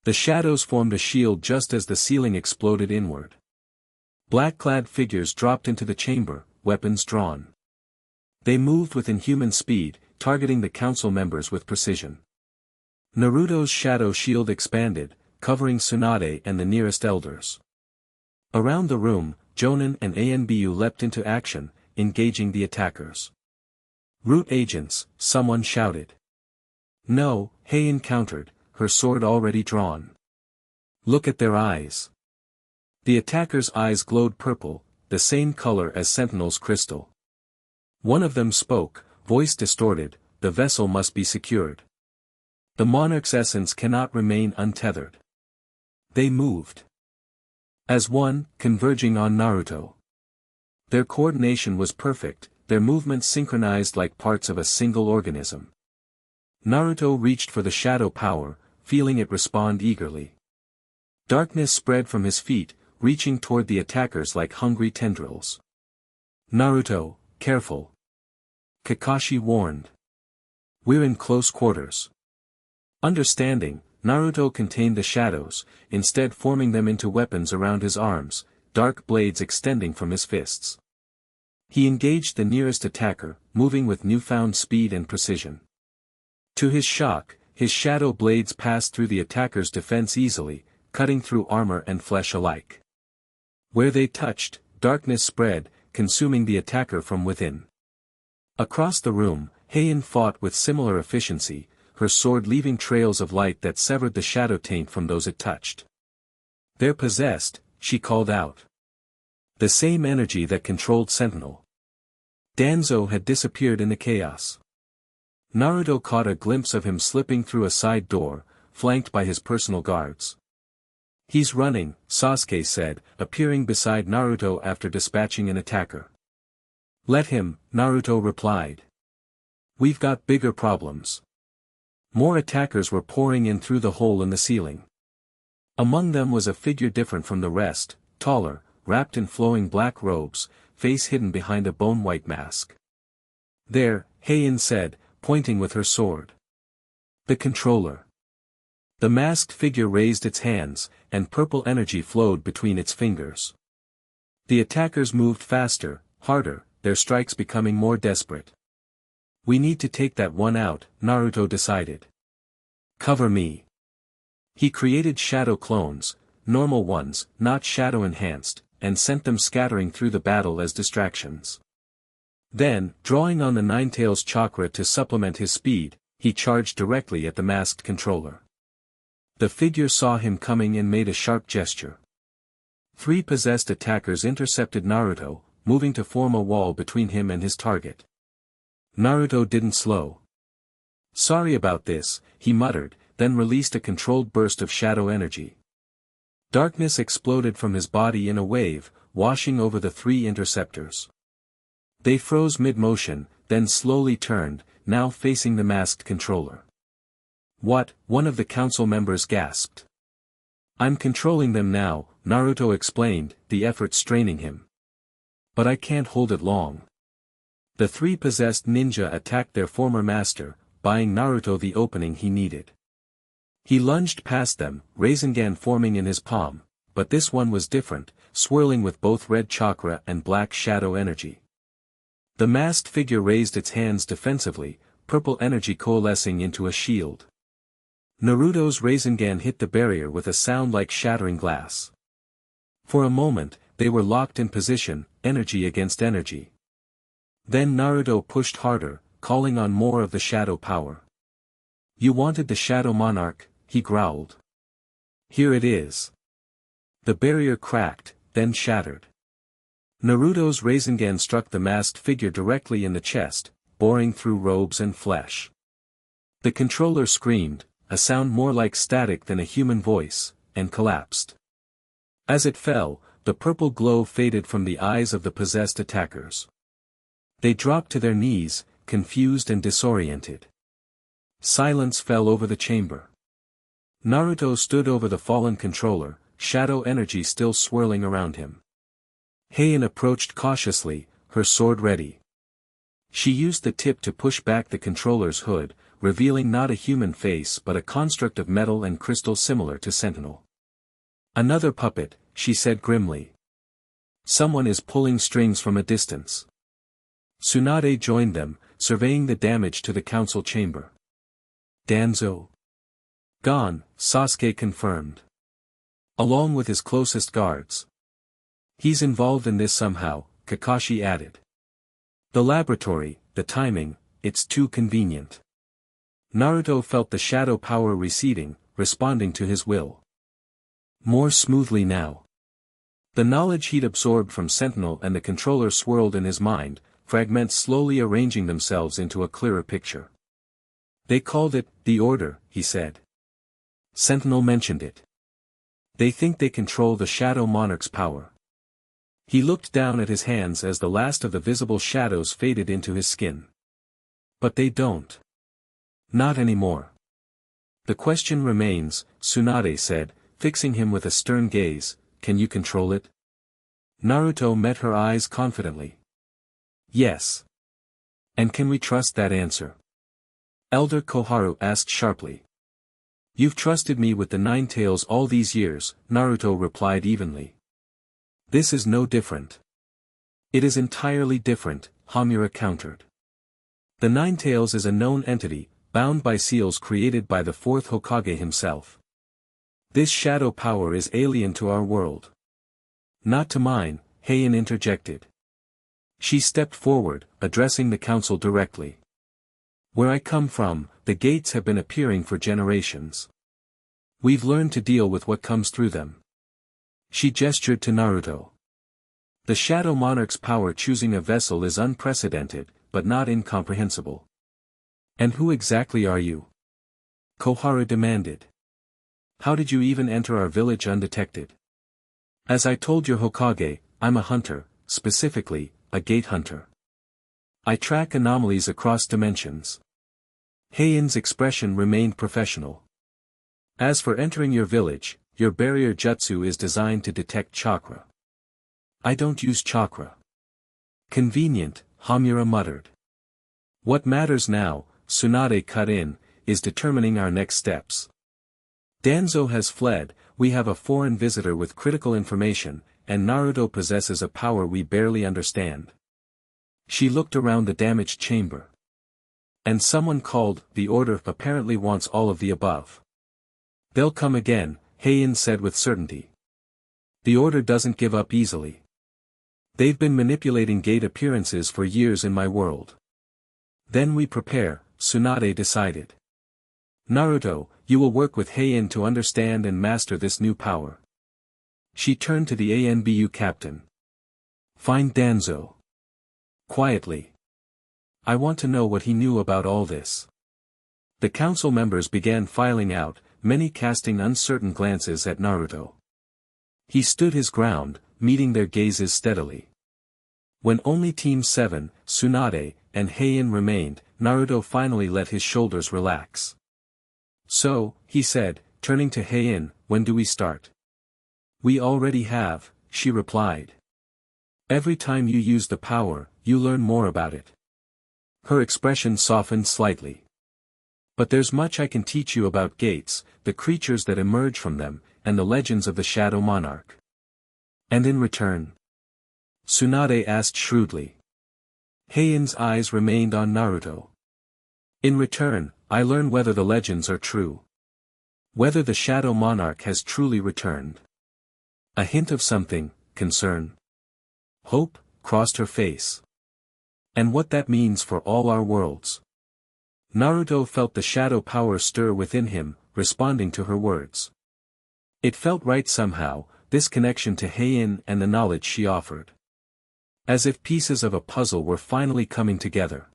The shadows formed a shield just as the ceiling exploded inward. Black-clad figures dropped into the chamber, weapons drawn. They moved with inhuman speed, targeting the council members with precision. Naruto's shadow shield expanded, covering Tsunade and the nearest elders. Around the room, Jonin and ANBU leapt into action, engaging the attackers. Root agents, someone shouted. No, Heian countered, her sword already drawn. Look at their eyes. The attacker's eyes glowed purple, the same color as Sentinel's crystal. One of them spoke, voice distorted, the vessel must be secured. The Monarch's essence cannot remain untethered. They moved as one, converging on Naruto. Their coordination was perfect, their movements synchronized like parts of a single organism. Naruto reached for the shadow power, feeling it respond eagerly. Darkness spread from his feet, reaching toward the attackers like hungry tendrils. Naruto, careful. Kakashi warned. We're in close quarters. Understanding, Naruto contained the shadows, instead forming them into weapons around his arms, dark blades extending from his fists. He engaged the nearest attacker, moving with newfound speed and precision. To his shock, his shadow blades passed through the attacker's defense easily, cutting through armor and flesh alike. Where they touched, darkness spread, consuming the attacker from within. Across the room, Heian fought with similar efficiency, her sword leaving trails of light that severed the shadow taint from those it touched. They're possessed, she called out. The same energy that controlled Sentinel. Danzo had disappeared in the chaos. Naruto caught a glimpse of him slipping through a side door, flanked by his personal guards. He's running, Sasuke said, appearing beside Naruto after dispatching an attacker. Let him, Naruto replied. We've got bigger problems. More attackers were pouring in through the hole in the ceiling. Among them was a figure different from the rest, taller, wrapped in flowing black robes, face hidden behind a bone-white mask. There, Heian said, pointing with her sword. The controller. The masked figure raised its hands, and purple energy flowed between its fingers. The attackers moved faster, harder, their strikes becoming more desperate. We need to take that one out, Naruto decided. Cover me. He created shadow clones, normal ones, not shadow-enhanced, and sent them scattering through the battle as distractions. Then, drawing on the Ninetales chakra to supplement his speed, he charged directly at the masked controller. The figure saw him coming and made a sharp gesture. 3 possessed attackers intercepted Naruto, moving to form a wall between him and his target. Naruto didn't slow. Sorry about this, he muttered, then released a controlled burst of shadow energy. Darkness exploded from his body in a wave, washing over the 3 interceptors. They froze mid-motion, then slowly turned, now facing the masked controller. What? One of the council members gasped. I'm controlling them now, Naruto explained, the effort straining him. But I can't hold it long. The 3 possessed ninja attacked their former master, buying Naruto the opening he needed. He lunged past them, Rasengan forming in his palm, but this one was different, swirling with both red chakra and black shadow energy. The masked figure raised its hands defensively, purple energy coalescing into a shield. Naruto's Rasengan hit the barrier with a sound like shattering glass. For a moment, they were locked in position, energy against energy. Then Naruto pushed harder, calling on more of the shadow power. You wanted the Shadow Monarch, he growled. Here it is. The barrier cracked, then shattered. Naruto's Rasengan struck the masked figure directly in the chest, boring through robes and flesh. The controller screamed, a sound more like static than a human voice, and collapsed. As it fell, the purple glow faded from the eyes of the possessed attackers. They dropped to their knees, confused and disoriented. Silence fell over the chamber. Naruto stood over the fallen controller, shadow energy still swirling around him. Heian approached cautiously, her sword ready. She used the tip to push back the controller's hood, revealing not a human face but a construct of metal and crystal similar to Sentinel. Another puppet, she said grimly. Someone is pulling strings from a distance. Tsunade joined them, surveying the damage to the council chamber. Danzo. Gone, Sasuke confirmed. Along with his closest guards. He's involved in this somehow, Kakashi added. The laboratory, the timing, it's too convenient. Naruto felt the shadow power receding, responding to his will. More smoothly now. The knowledge he'd absorbed from Sentinel and the controller swirled in his mind, fragments slowly arranging themselves into a clearer picture. They called it, the Order, he said. Sentinel mentioned it. They think they control the Shadow Monarch's power. He looked down at his hands as the last of the visible shadows faded into his skin. But they don't. Not anymore. The question remains, Tsunade said, fixing him with a stern gaze, can you control it? Naruto met her eyes confidently. Yes. And can we trust that answer? Elder Koharu asked sharply. You've trusted me with the Nine Tails all these years, Naruto replied evenly. This is no different. It is entirely different, Hamura countered. The Nine Tails is a known entity, bound by seals created by the fourth Hokage himself. This shadow power is alien to our world. Not to mine, Heian interjected. She stepped forward, addressing the council directly. Where I come from, the gates have been appearing for generations. We've learned to deal with what comes through them. She gestured to Naruto. The Shadow Monarch's power choosing a vessel is unprecedented, but not incomprehensible. And who exactly are you? Koharu demanded. How did you even enter our village undetected? As I told your Hokage, I'm a hunter, specifically, a gate hunter. I track anomalies across dimensions. Heian's expression remained professional. As for entering your village, your barrier jutsu is designed to detect chakra. I don't use chakra. Convenient, Hamura muttered. What matters now, Tsunade cut in, is determining our next steps. Danzo has fled, we have a foreign visitor with critical information, and Naruto possesses a power we barely understand. She looked around the damaged chamber. And someone called, the Order apparently wants all of the above. They'll come again, Heian said with certainty. The Order doesn't give up easily. They've been manipulating gate appearances for years in my world. Then we prepare, Tsunade decided. Naruto, you will work with Heian to understand and master this new power. She turned to the ANBU captain. Find Danzo. Quietly. I want to know what he knew about all this. The council members began filing out, many casting uncertain glances at Naruto. He stood his ground, meeting their gazes steadily. When only Team 7, Tsunade, and Heian remained, Naruto finally let his shoulders relax. So, he said, turning to Heian, when do we start? We already have, she replied. Every time you use the power, you learn more about it. Her expression softened slightly. But there's much I can teach you about gates, the creatures that emerge from them, and the legends of the Shadow Monarch. And in return? Tsunade asked shrewdly. Heian's eyes remained on Naruto. In return, I learn whether the legends are true. Whether the Shadow Monarch has truly returned. A hint of something, concern. Hope, crossed her face. And what that means for all our worlds. Naruto felt the shadow power stir within him, responding to her words. It felt right somehow, this connection to Heian and the knowledge she offered. As if pieces of a puzzle were finally coming together.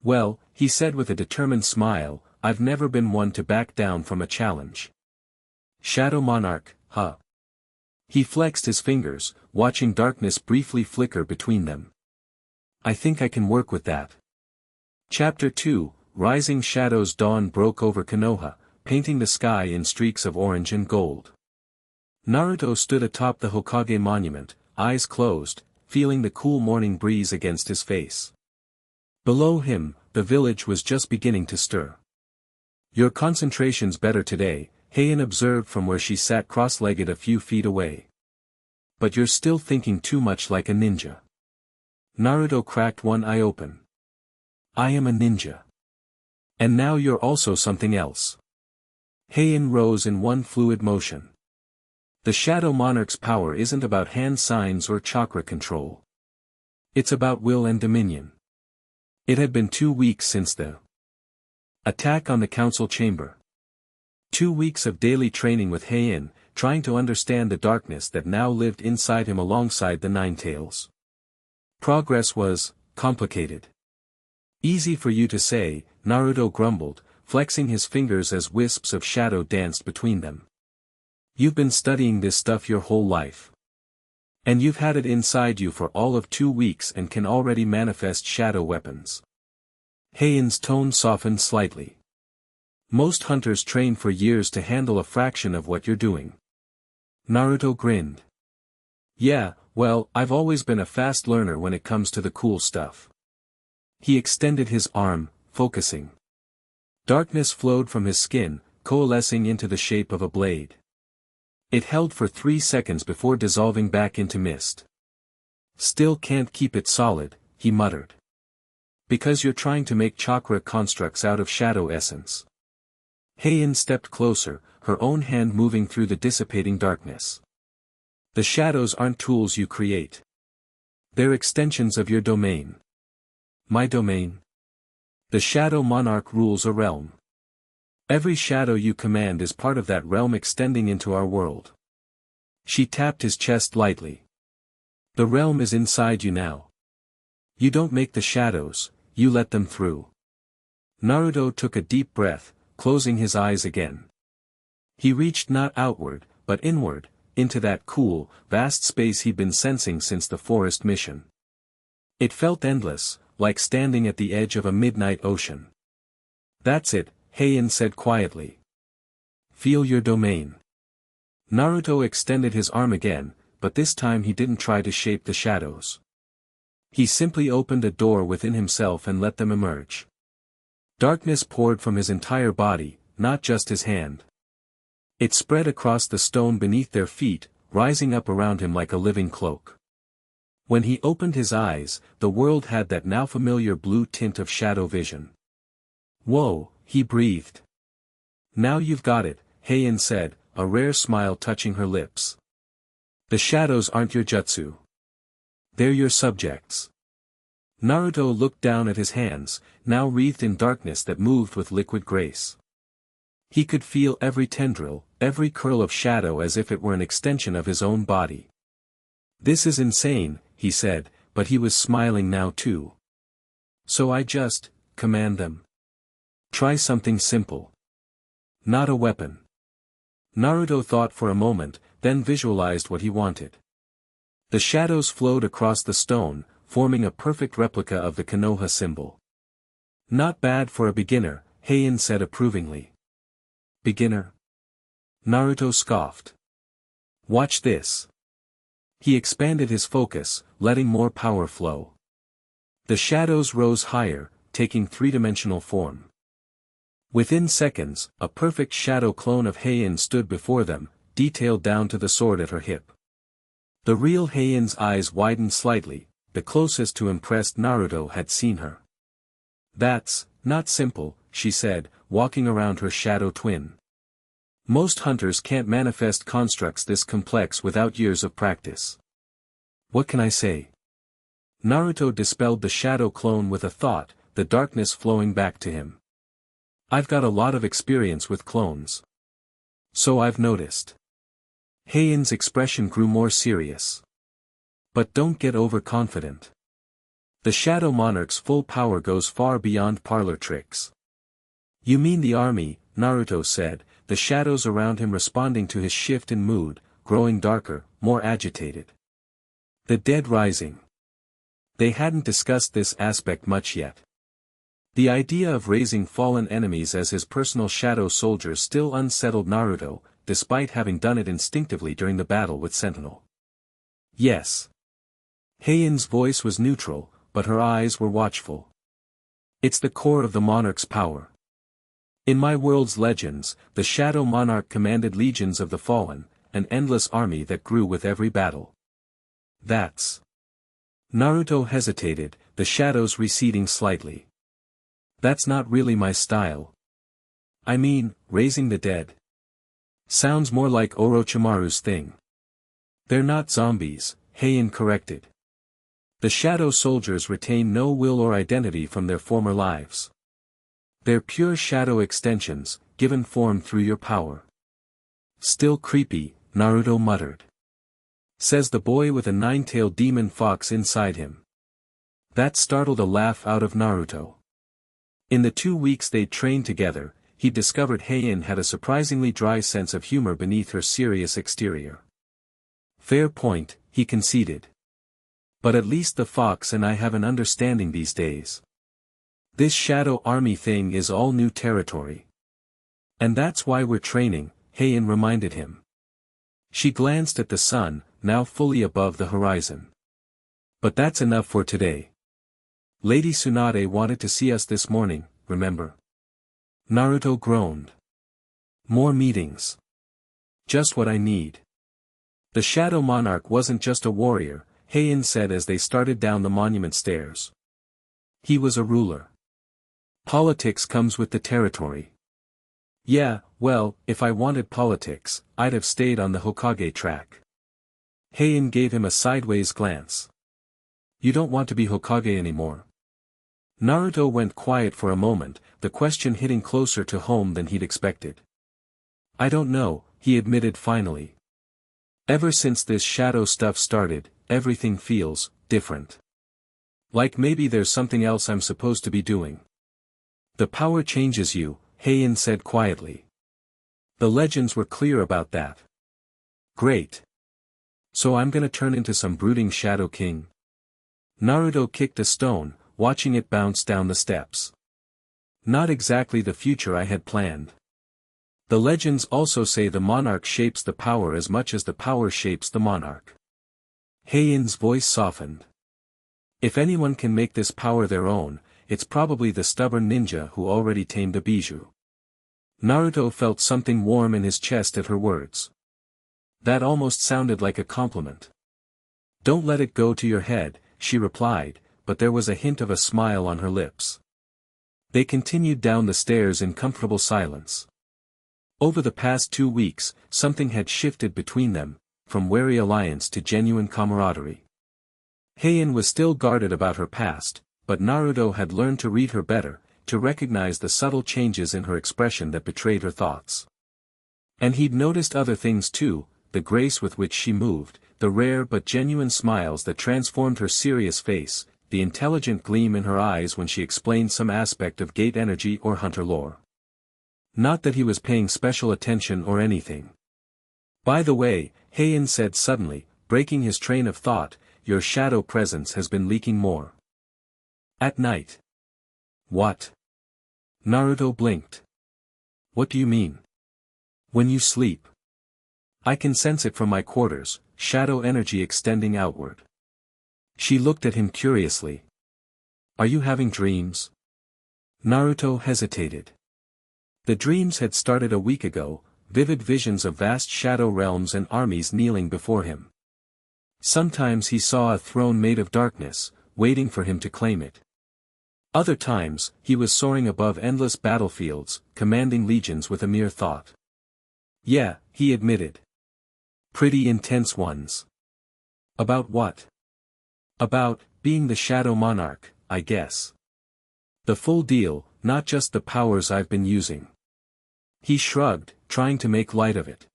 Well, he said with a determined smile, I've never been one to back down from a challenge. Shadow Monarch, huh? He flexed his fingers, watching darkness briefly flicker between them. I think I can work with that. Chapter 2, Rising Shadows. Dawn broke over Konoha, painting the sky in streaks of orange and gold. Naruto stood atop the Hokage monument, eyes closed, feeling the cool morning breeze against his face. Below him, the village was just beginning to stir. Your concentration's better today, Heian observed from where she sat cross-legged a few feet away. But you're still thinking too much like a ninja. Naruto cracked one eye open. I am a ninja. And now you're also something else. Heian rose in one fluid motion. The Shadow Monarch's power isn't about hand signs or chakra control. It's about will and dominion. It had been 2 weeks since the Attack on the council chamber. 2 weeks of daily training with Heian, trying to understand the darkness that now lived inside him alongside the Nine Tails. Progress was complicated. Easy for you to say, Naruto grumbled, flexing his fingers as wisps of shadow danced between them. You've been studying this stuff your whole life. And you've had it inside you for all of 2 weeks and can already manifest shadow weapons. Heian's tone softened slightly. Most hunters train for years to handle a fraction of what you're doing. Naruto grinned. Yeah, well, I've always been a fast learner when it comes to the cool stuff. He extended his arm, focusing. Darkness flowed from his skin, coalescing into the shape of a blade. It held for 3 seconds before dissolving back into mist. Still can't keep it solid, he muttered. Because you're trying to make chakra constructs out of shadow essence. Heian stepped closer, her own hand moving through the dissipating darkness. The shadows aren't tools you create. They're extensions of your domain. My domain? The Shadow Monarch rules a realm. Every shadow you command is part of that realm extending into our world. She tapped his chest lightly. The realm is inside you now. You don't make the shadows, you let them through. Naruto took a deep breath, closing his eyes again. He reached not outward, but inward, into that cool, vast space he'd been sensing since the forest mission. It felt endless, like standing at the edge of a midnight ocean. That's it, Heian said quietly. Feel your domain. Naruto extended his arm again, but this time he didn't try to shape the shadows. He simply opened a door within himself and let them emerge. Darkness poured from his entire body, not just his hand. It spread across the stone beneath their feet, rising up around him like a living cloak. When he opened his eyes, the world had that now familiar blue tint of shadow vision. Whoa, he breathed. Now you've got it, Heian said, a rare smile touching her lips. The shadows aren't your jutsu. They're your subjects. Naruto looked down at his hands, now wreathed in darkness that moved with liquid grace. He could feel every tendril, every curl of shadow as if it were an extension of his own body. This is insane, he said, but he was smiling now too. So I just command them. Try something simple. Not a weapon. Naruto thought for a moment, then visualized what he wanted. The shadows flowed across the stone, forming a perfect replica of the Konoha symbol. Not bad for a beginner, Heian said approvingly. Beginner? Naruto scoffed. Watch this. He expanded his focus, letting more power flow. The shadows rose higher, taking three-dimensional form. Within seconds, a perfect shadow clone of Heian stood before them, detailed down to the sword at her hip. The real Heian's eyes widened slightly, the closest to impressed Naruto had seen her. That's not simple, she said, walking around her shadow twin. Most hunters can't manifest constructs this complex without years of practice. What can I say? Naruto dispelled the shadow clone with a thought, the darkness flowing back to him. I've got a lot of experience with clones. So I've noticed. Heian's expression grew more serious. But don't get overconfident. The Shadow Monarch's full power goes far beyond parlor tricks. You mean the army, Naruto said, the shadows around him responding to his shift in mood, growing darker, more agitated. The dead rising. They hadn't discussed this aspect much yet. The idea of raising fallen enemies as his personal shadow soldiers still unsettled Naruto, despite having done it instinctively during the battle with Sentinel. Yes. Heian's voice was neutral, but her eyes were watchful. It's the core of the monarch's power. In my world's legends, the Shadow Monarch commanded legions of the fallen, an endless army that grew with every battle. That's... Naruto hesitated, the shadows receding slightly. That's not really my style. I mean, raising the dead. Sounds more like Orochimaru's thing. They're not zombies, Heian corrected. The shadow soldiers retain no will or identity from their former lives. They're pure shadow extensions, given form through your power. Still creepy, Naruto muttered. Says the boy with a nine-tailed demon fox inside him. That startled a laugh out of Naruto. In the 2 weeks they'd trained together, he discovered Heian had a surprisingly dry sense of humor beneath her serious exterior. Fair point, he conceded. But at least the fox and I have an understanding these days. This shadow army thing is all new territory. And that's why we're training, Heian reminded him. She glanced at the sun, now fully above the horizon. But that's enough for today. Lady Tsunade wanted to see us this morning, remember? Naruto groaned. More meetings. Just what I need. The Shadow Monarch wasn't just a warrior, Heian said as they started down the monument stairs. He was a ruler. Politics comes with the territory. Yeah, well, if I wanted politics, I'd have stayed on the Hokage track. Heian gave him a sideways glance. You don't want to be Hokage anymore. Naruto went quiet for a moment, the question hitting closer to home than he'd expected. I don't know, he admitted finally. Ever since this shadow stuff started, everything feels different. Like maybe there's something else I'm supposed to be doing. The power changes you, Heian said quietly. The legends were clear about that. Great. So I'm gonna turn into some brooding Shadow King? Naruto kicked a stone, watching it bounce down the steps. Not exactly the future I had planned. The legends also say the monarch shapes the power as much as the power shapes the monarch. Heian's voice softened. If anyone can make this power their own, it's probably the stubborn ninja who already tamed a bijou. Naruto felt something warm in his chest at her words. That almost sounded like a compliment. Don't let it go to your head, she replied, but there was a hint of a smile on her lips. They continued down the stairs in comfortable silence. Over the past 2 weeks, something had shifted between them, from wary alliance to genuine camaraderie. Heian was still guarded about her past, but Naruto had learned to read her better, to recognize the subtle changes in her expression that betrayed her thoughts. And he'd noticed other things too, the grace with which she moved, the rare but genuine smiles that transformed her serious face, the intelligent gleam in her eyes when she explained some aspect of gate energy or hunter lore. Not that he was paying special attention or anything. By the way, Heian said suddenly, breaking his train of thought, your shadow presence has been leaking more. At night. What? Naruto blinked. What do you mean? When you sleep. I can sense it from my quarters, shadow energy extending outward. She looked at him curiously. Are you having dreams? Naruto hesitated. The dreams had started a week ago, vivid visions of vast shadow realms and armies kneeling before him. Sometimes he saw a throne made of darkness, waiting for him to claim it. Other times, he was soaring above endless battlefields, commanding legions with a mere thought. Yeah, he admitted. Pretty intense ones. About what? About being the Shadow Monarch, I guess. The full deal, not just the powers I've been using. He shrugged, trying to make light of it.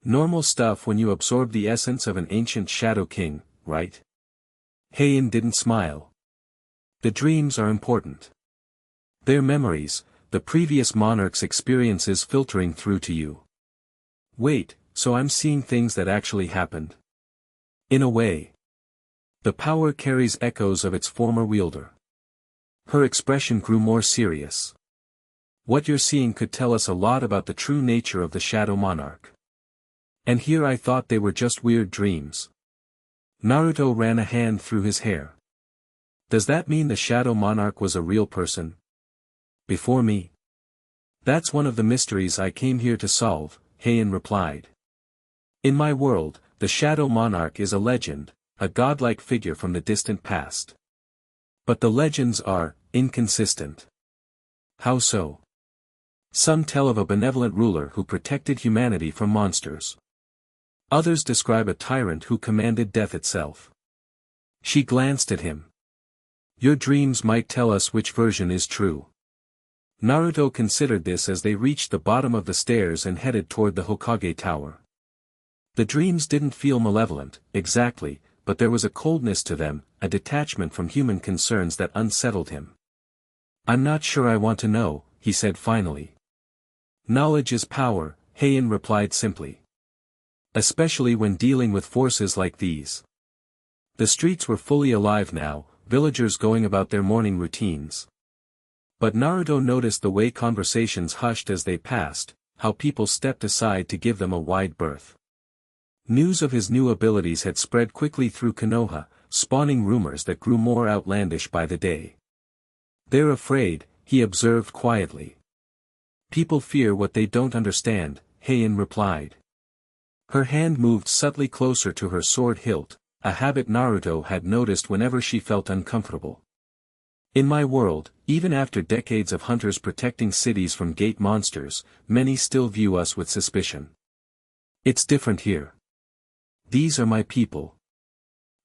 Normal stuff when you absorb the essence of an ancient Shadow King, right? Heian didn't smile. The dreams are important. They're memories, the previous monarch's experiences filtering through to you. Wait, so I'm seeing things that actually happened? In a way. The power carries echoes of its former wielder. Her expression grew more serious. What you're seeing could tell us a lot about the true nature of the Shadow Monarch. And here I thought they were just weird dreams. Naruto ran a hand through his hair. Does that mean the Shadow Monarch was a real person? Before me? That's one of the mysteries I came here to solve, Heian replied. In my world, the Shadow Monarch is a legend, a godlike figure from the distant past. But the legends are inconsistent. How so? Some tell of a benevolent ruler who protected humanity from monsters. Others describe a tyrant who commanded death itself. She glanced at him. Your dreams might tell us which version is true. Naruto considered this as they reached the bottom of the stairs and headed toward the Hokage Tower. The dreams didn't feel malevolent, exactly, but there was a coldness to them, a detachment from human concerns that unsettled him. "I'm not sure I want to know," he said finally. "Knowledge is power," Heian replied simply. "Especially when dealing with forces like these." The streets were fully alive now, villagers going about their morning routines. But Naruto noticed the way conversations hushed as they passed, how people stepped aside to give them a wide berth. News of his new abilities had spread quickly through Konoha, spawning rumors that grew more outlandish by the day. "They're afraid," he observed quietly. "People fear what they don't understand," Heian replied. Her hand moved subtly closer to her sword hilt, a habit Naruto had noticed whenever she felt uncomfortable. "In my world, even after decades of hunters protecting cities from gate monsters, many still view us with suspicion. It's different here. These are my people.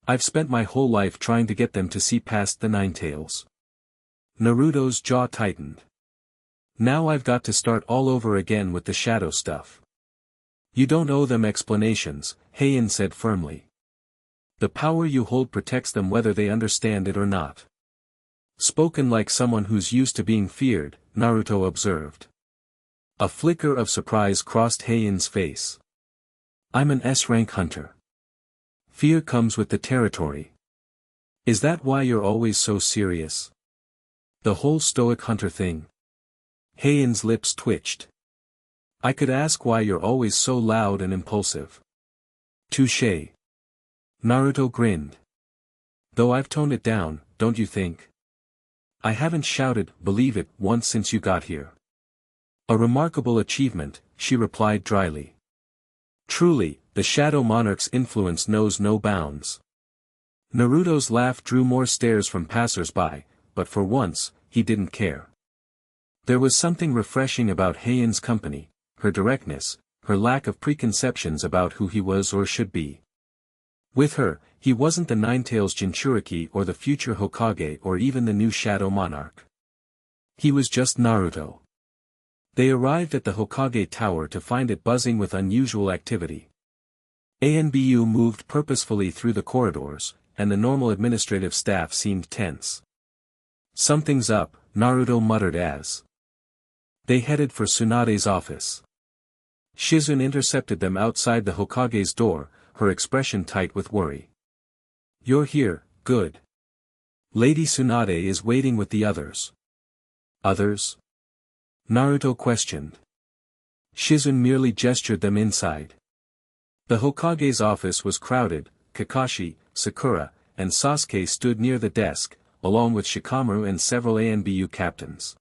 I've spent my whole life trying to get them to see past the Ninetales." Naruto's jaw tightened. "Now I've got to start all over again with the shadow stuff." "You don't owe them explanations," Heian said firmly. "The power you hold protects them whether they understand it or not." Spoken like someone who's used to being feared, Naruto observed. A flicker of surprise crossed Heian's face. "I'm an S-rank hunter. Fear comes with the territory. Is that why you're always so serious? The whole stoic hunter thing?" Heian's lips twitched. "I could ask why you're always so loud and impulsive." "Touché." Naruto grinned. "Though I've toned it down, don't you think? I haven't shouted, believe it, once since you got here." "A remarkable achievement," she replied dryly. "Truly, the Shadow Monarch's influence knows no bounds." Naruto's laugh drew more stares from passers-by, but for once, he didn't care. There was something refreshing about Heian's company, her directness, her lack of preconceptions about who he was or should be. With her, he wasn't the Ninetales Jinchuriki or the future Hokage or even the new Shadow Monarch. He was just Naruto. They arrived at the Hokage Tower to find it buzzing with unusual activity. ANBU moved purposefully through the corridors, and the normal administrative staff seemed tense. "Something's up," Naruto muttered as they headed for Tsunade's office. Shizune intercepted them outside the Hokage's door, her expression tight with worry. "You're here, good. Lady Tsunade is waiting with the others." "Others?" Naruto questioned. Shizune merely gestured them inside. The Hokage's office was crowded. Kakashi, Sakura, and Sasuke stood near the desk, along with Shikamaru and several ANBU captains.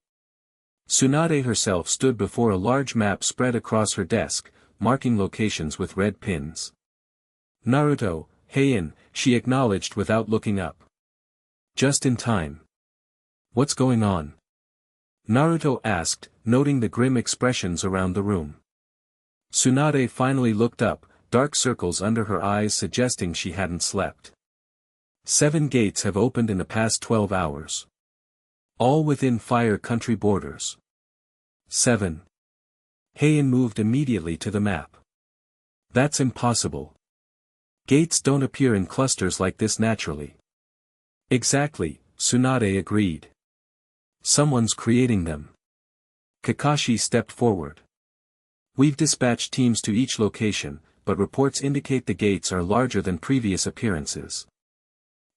Tsunade herself stood before a large map spread across her desk, marking locations with red pins. "Naruto, Heian," she acknowledged without looking up. "Just in time. What's going on?" Naruto asked, noting the grim expressions around the room. Tsunade finally looked up, dark circles under her eyes suggesting she hadn't slept. 7 gates have opened in the past 12 hours. All within Fire Country borders. 7. Heian moved immediately to the map. "That's impossible. Gates don't appear in clusters like this naturally." "Exactly," Tsunade agreed. "Someone's creating them." Kakashi stepped forward. "We've dispatched teams to each location, but reports indicate the gates are larger than previous appearances.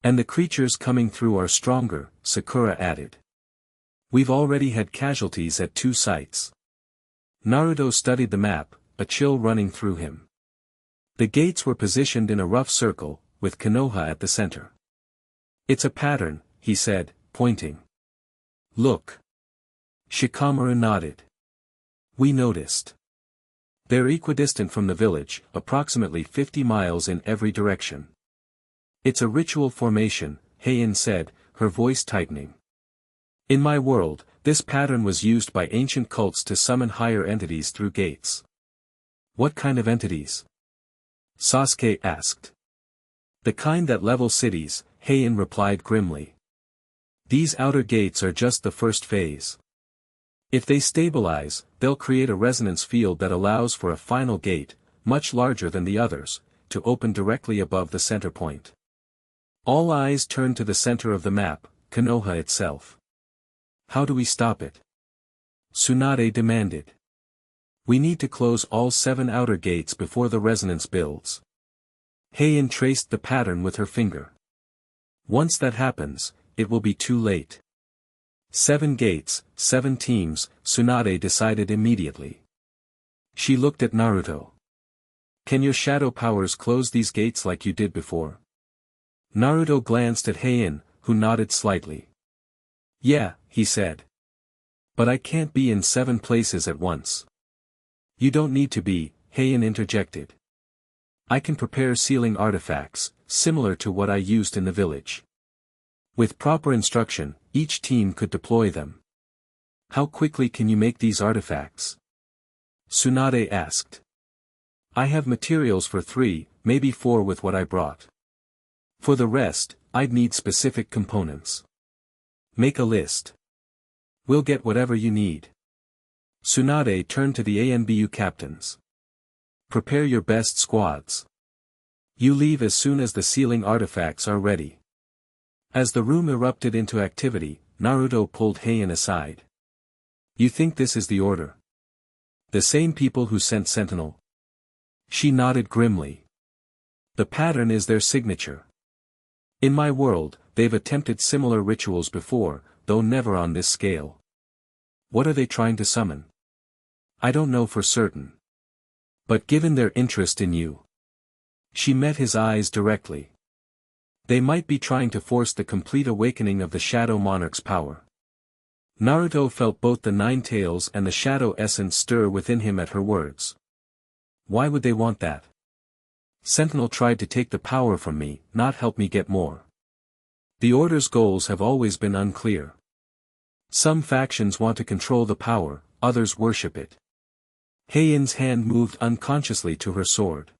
And the creatures coming through are stronger," Sakura added. "We've already had casualties at 2 sites." Naruto studied the map, a chill running through him. The gates were positioned in a rough circle, with Konoha at the center. "It's a pattern," he said, pointing. "Look." Shikamaru nodded. "We noticed. They're equidistant from the village, approximately 50 miles in every direction." "It's a ritual formation," Heian said, her voice tightening. "In my world, this pattern was used by ancient cults to summon higher entities through gates." "What kind of entities?" Sasuke asked. "The kind that level cities," Heian replied grimly. "These outer gates are just the first phase. If they stabilize, they'll create a resonance field that allows for a final gate, much larger than the others, to open directly above the center point. All eyes turn to the center of the map, Konoha itself. How do we stop it? Tsunade demanded. We need to close all 7 outer gates before the resonance builds. Heian traced the pattern with her finger. Once that happens, it will be too late. 7 gates, 7 teams, Tsunade decided immediately. She looked at Naruto. Can your shadow powers close these gates like you did before? Naruto glanced at Heian, who nodded slightly. Yeah, he said. But I can't be in 7 places at once. You don't need to be, Heian interjected. I can prepare sealing artifacts, similar to what I used in the village. With proper instruction, each team could deploy them. How quickly can you make these artifacts? Tsunade asked. I have materials for 3, maybe 4 with what I brought. For the rest, I'd need specific components. Make a list. We'll get whatever you need. Tsunade turned to the ANBU captains. Prepare your best squads. You leave as soon as the sealing artifacts are ready. As the room erupted into activity, Naruto pulled Heian aside. You think this is the order? The same people who sent Sentinel? She nodded grimly. The pattern is their signature. In my world, they've attempted similar rituals before, though never on this scale. What are they trying to summon? I don't know for certain. But given their interest in you. She met his eyes directly. They might be trying to force the complete awakening of the Shadow Monarch's power. Naruto felt both the Nine Tails and the Shadow essence stir within him at her words. Why would they want that? Sentinel tried to take the power from me, not help me get more. The Order's goals have always been unclear. Some factions want to control the power, others worship it. Heian's hand moved unconsciously to her sword.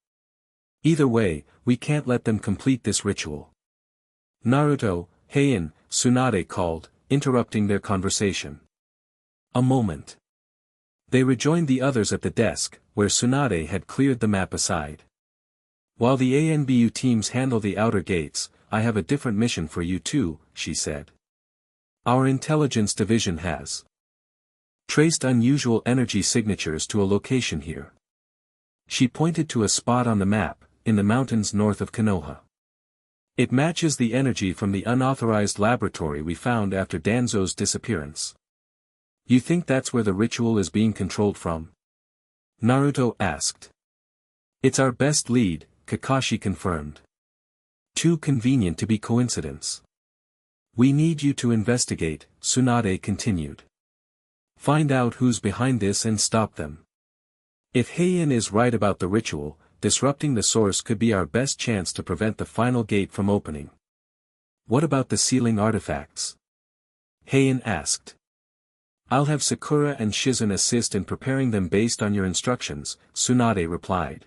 Either way, we can't let them complete this ritual. Naruto, Heian, Tsunade called, interrupting their conversation. A moment. They rejoined the others at the desk, where Tsunade had cleared the map aside. While the ANBU teams handle the outer gates, I have a different mission for you too, she said. Our intelligence division has traced unusual energy signatures to a location here. She pointed to a spot on the map, in the mountains north of Konoha. It matches the energy from the unauthorized laboratory we found after Danzo's disappearance. You think that's where the ritual is being controlled from? Naruto asked. It's our best lead, Kakashi confirmed. Too convenient to be coincidence. We need you to investigate, Tsunade continued. Find out who's behind this and stop them. If Heian is right about the ritual, disrupting the source could be our best chance to prevent the final gate from opening. What about the sealing artifacts? Heian asked. I'll have Sakura and Shizune assist in preparing them based on your instructions, Tsunade replied.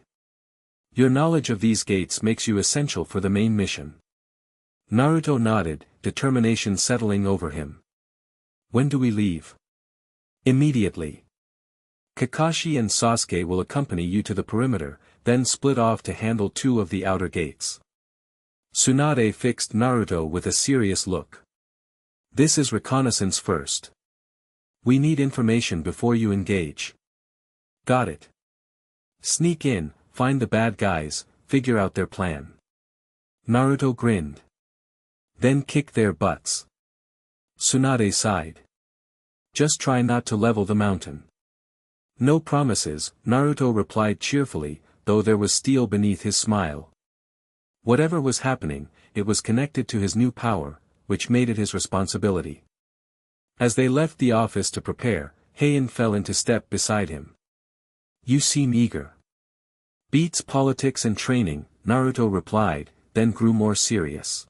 Your knowledge of these gates makes you essential for the main mission. Naruto nodded, determination settling over him. When do we leave? Immediately. Kakashi and Sasuke will accompany you to the perimeter, then split off to handle 2 of the outer gates. Tsunade fixed Naruto with a serious look. This is reconnaissance first. We need information before you engage. Got it. Sneak in, find the bad guys, figure out their plan. Naruto grinned. Then kick their butts. Tsunade sighed. Just try not to level the mountain. No promises, Naruto replied cheerfully, though there was steel beneath his smile. Whatever was happening, it was connected to his new power, which made it his responsibility. As they left the office to prepare, Heian fell into step beside him. You seem eager. Beats politics and training, Naruto replied, then grew more serious.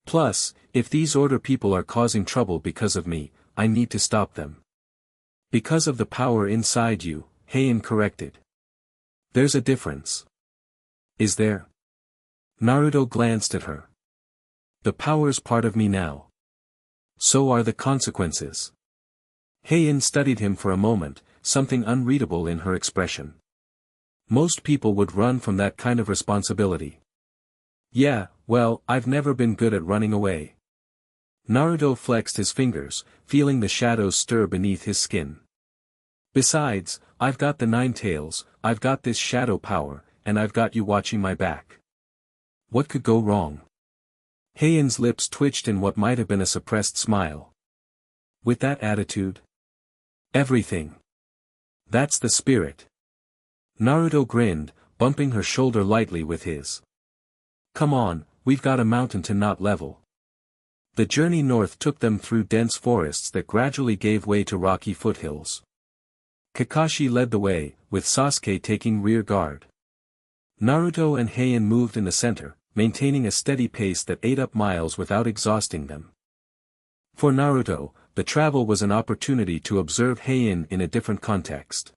Plus, if these Order people are causing trouble because of me, I need to stop them. Because of the power inside you, Heian corrected. There's a difference. Is there? Naruto glanced at her. The power's part of me now. So are the consequences. Heian studied him for a moment, something unreadable in her expression. Most people would run from that kind of responsibility. Yeah, well, I've never been good at running away. Naruto flexed his fingers, feeling the shadows stir beneath his skin. Besides, I've got the 9 tails, I've got this shadow power, and I've got you watching my back. What could go wrong? Heian's lips twitched in what might have been a suppressed smile. With that attitude? Everything. That's the spirit. Naruto grinned, bumping her shoulder lightly with his. Come on, we've got a mountain to not level. The journey north took them through dense forests that gradually gave way to rocky foothills. Kakashi led the way, with Sasuke taking rear guard. Naruto and Heian moved in the center, maintaining a steady pace that ate up miles without exhausting them. For Naruto, the travel was an opportunity to observe Heian in a different context.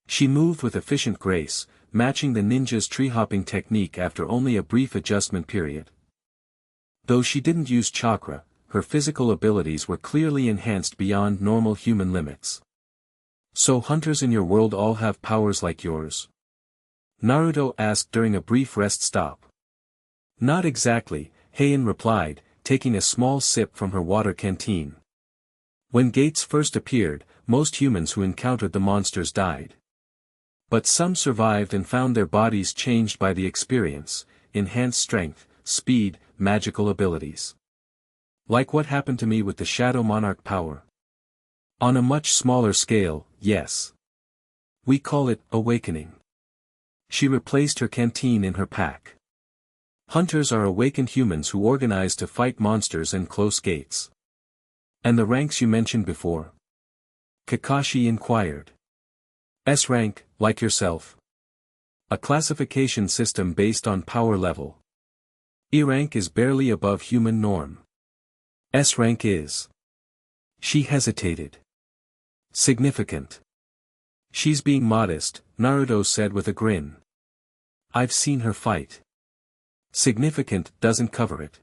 She moved with efficient grace, matching the ninja's tree-hopping technique after only a brief adjustment period. Though she didn't use chakra, her physical abilities were clearly enhanced beyond normal human limits. So hunters in your world all have powers like yours? Naruto asked during a brief rest stop. Not exactly, Heian replied, taking a small sip from her water canteen. When gates first appeared, most humans who encountered the monsters died. But some survived and found their bodies changed by the experience, enhanced strength, speed, magical abilities. Like what happened to me with the Shadow Monarch power. On a much smaller scale, yes. We call it awakening. She replaced her canteen in her pack. Hunters are awakened humans who organize to fight monsters and close gates. And the ranks you mentioned before? Kakashi inquired. S rank, like yourself. A classification system based on power level. E rank is barely above human norm. S rank is. She hesitated. Significant. She's being modest, Naruto said with a grin. I've seen her fight. Significant doesn't cover it.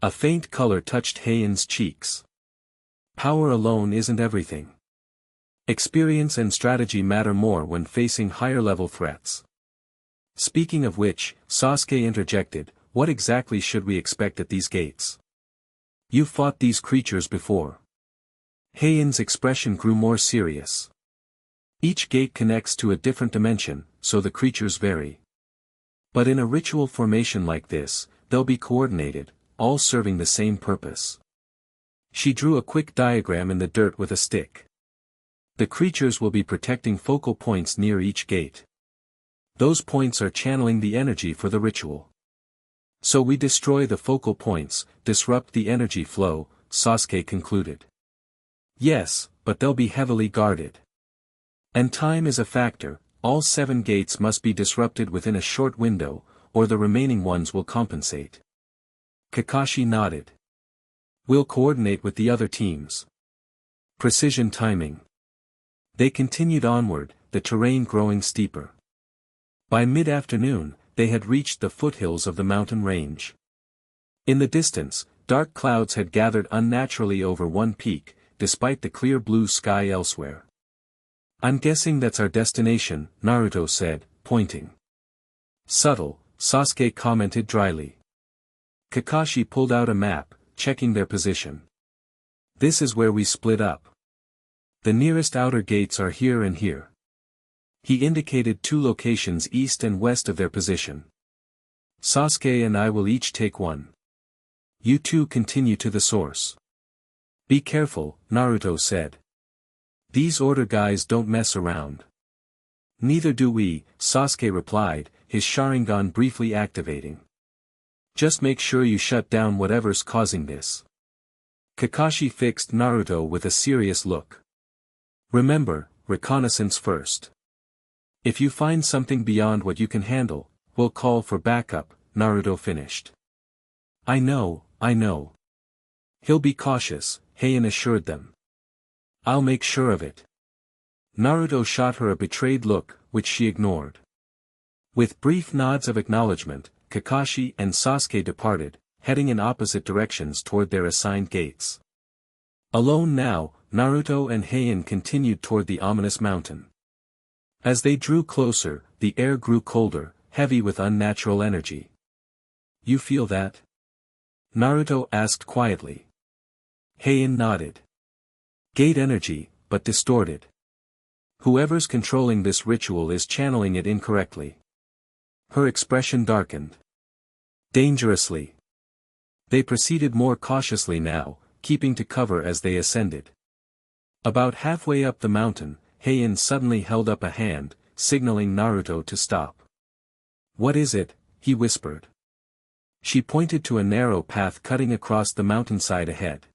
A faint color touched Heian's cheeks. Power alone isn't everything. Experience and strategy matter more when facing higher-level threats. Speaking of which, Sasuke interjected, what exactly should we expect at these gates? You've fought these creatures before. Heian's expression grew more serious. Each gate connects to a different dimension, so the creatures vary. But in a ritual formation like this, they'll be coordinated, all serving the same purpose. She drew a quick diagram in the dirt with a stick. The creatures will be protecting focal points near each gate. Those points are channeling the energy for the ritual. So we destroy the focal points, disrupt the energy flow, Sasuke concluded. Yes, but they'll be heavily guarded. And time is a factor, all 7 gates must be disrupted within a short window, or the remaining ones will compensate. Kakashi nodded. We'll coordinate with the other teams. Precision timing. They continued onward, the terrain growing steeper. By mid-afternoon, they had reached the foothills of the mountain range. In the distance, dark clouds had gathered unnaturally over one peak, despite the clear blue sky elsewhere. I'm guessing that's our destination, Naruto said, pointing. Subtle, Sasuke commented dryly. Kakashi pulled out a map, checking their position. This is where we split up. The nearest outer gates are here and here. He indicated 2 locations east and west of their position. Sasuke and I will each take one. You two continue to the source. Be careful, Naruto said. These order guys don't mess around. Neither do we, Sasuke replied, his Sharingan briefly activating. Just make sure you shut down whatever's causing this. Kakashi fixed Naruto with a serious look. Remember, reconnaissance first. If you find something beyond what you can handle, we'll call for backup, Naruto finished. I know. He'll be cautious, Heian assured them. I'll make sure of it. Naruto shot her a betrayed look, which she ignored. With brief nods of acknowledgement, Kakashi and Sasuke departed, heading in opposite directions toward their assigned gates. Alone now, Naruto and Heian continued toward the ominous mountain. As they drew closer, the air grew colder, heavy with unnatural energy. "You feel that?" Naruto asked quietly. Heian nodded. "Gate energy, but distorted. Whoever's controlling this ritual is channeling it incorrectly." Her expression darkened. "Dangerously." They proceeded more cautiously now, keeping to cover as they ascended. About halfway up the mountain, Heian suddenly held up a hand, signaling Naruto to stop. "What is it?" he whispered. She pointed to a narrow path cutting across the mountainside ahead.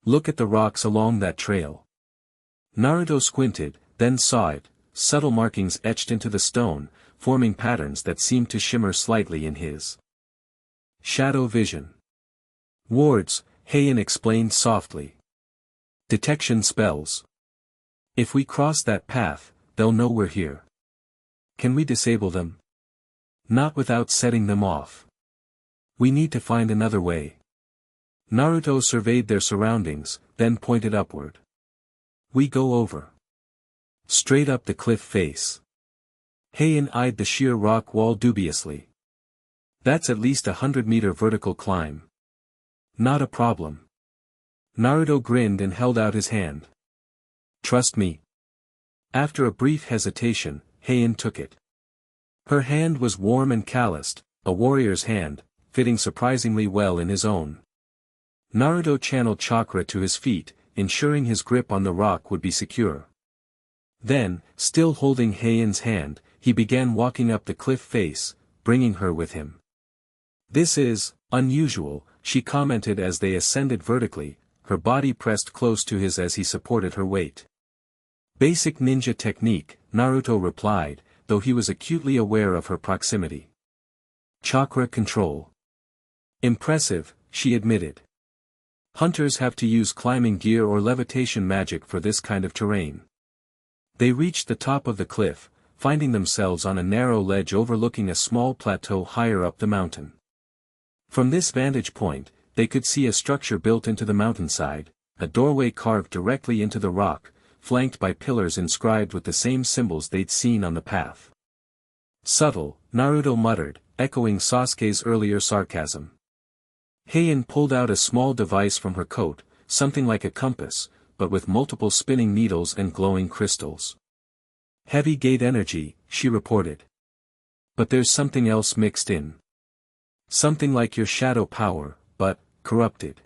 "Look at the rocks along that trail." Naruto squinted, then saw it, subtle markings etched into the stone, forming patterns that seemed to shimmer slightly in his shadow vision. "Wards," Heian explained softly. "Detection spells. If we cross that path, they'll know we're here." "Can we disable them?" "Not without setting them off. We need to find another way." Naruto surveyed their surroundings, then pointed upward. "We go over. Straight up the cliff face." Heian eyed the sheer rock wall dubiously. "That's at least 100-meter vertical climb." "Not a problem." Naruto grinned and held out his hand. "Trust me." After a brief hesitation, Heian took it. Her hand was warm and calloused, a warrior's hand, fitting surprisingly well in his own. Naruto channeled chakra to his feet, ensuring his grip on the rock would be secure. Then, still holding Heian's hand, he began walking up the cliff face, bringing her with him. "This is unusual," she commented as they ascended vertically, her body pressed close to his as he supported her weight. "Basic ninja technique," Naruto replied, though he was acutely aware of her proximity. "Chakra control. Impressive," she admitted. "Hunters have to use climbing gear or levitation magic for this kind of terrain." They reached the top of the cliff, finding themselves on a narrow ledge overlooking a small plateau higher up the mountain. From this vantage point, they could see a structure built into the mountainside, a doorway carved directly into the rock, flanked by pillars inscribed with the same symbols they'd seen on the path. "Subtle," Naruto muttered, echoing Sasuke's earlier sarcasm. Heian pulled out a small device from her coat, something like a compass, but with multiple spinning needles and glowing crystals. "Heavy gate energy," she reported. "But there's something else mixed in. Something like your shadow power, but corrupted."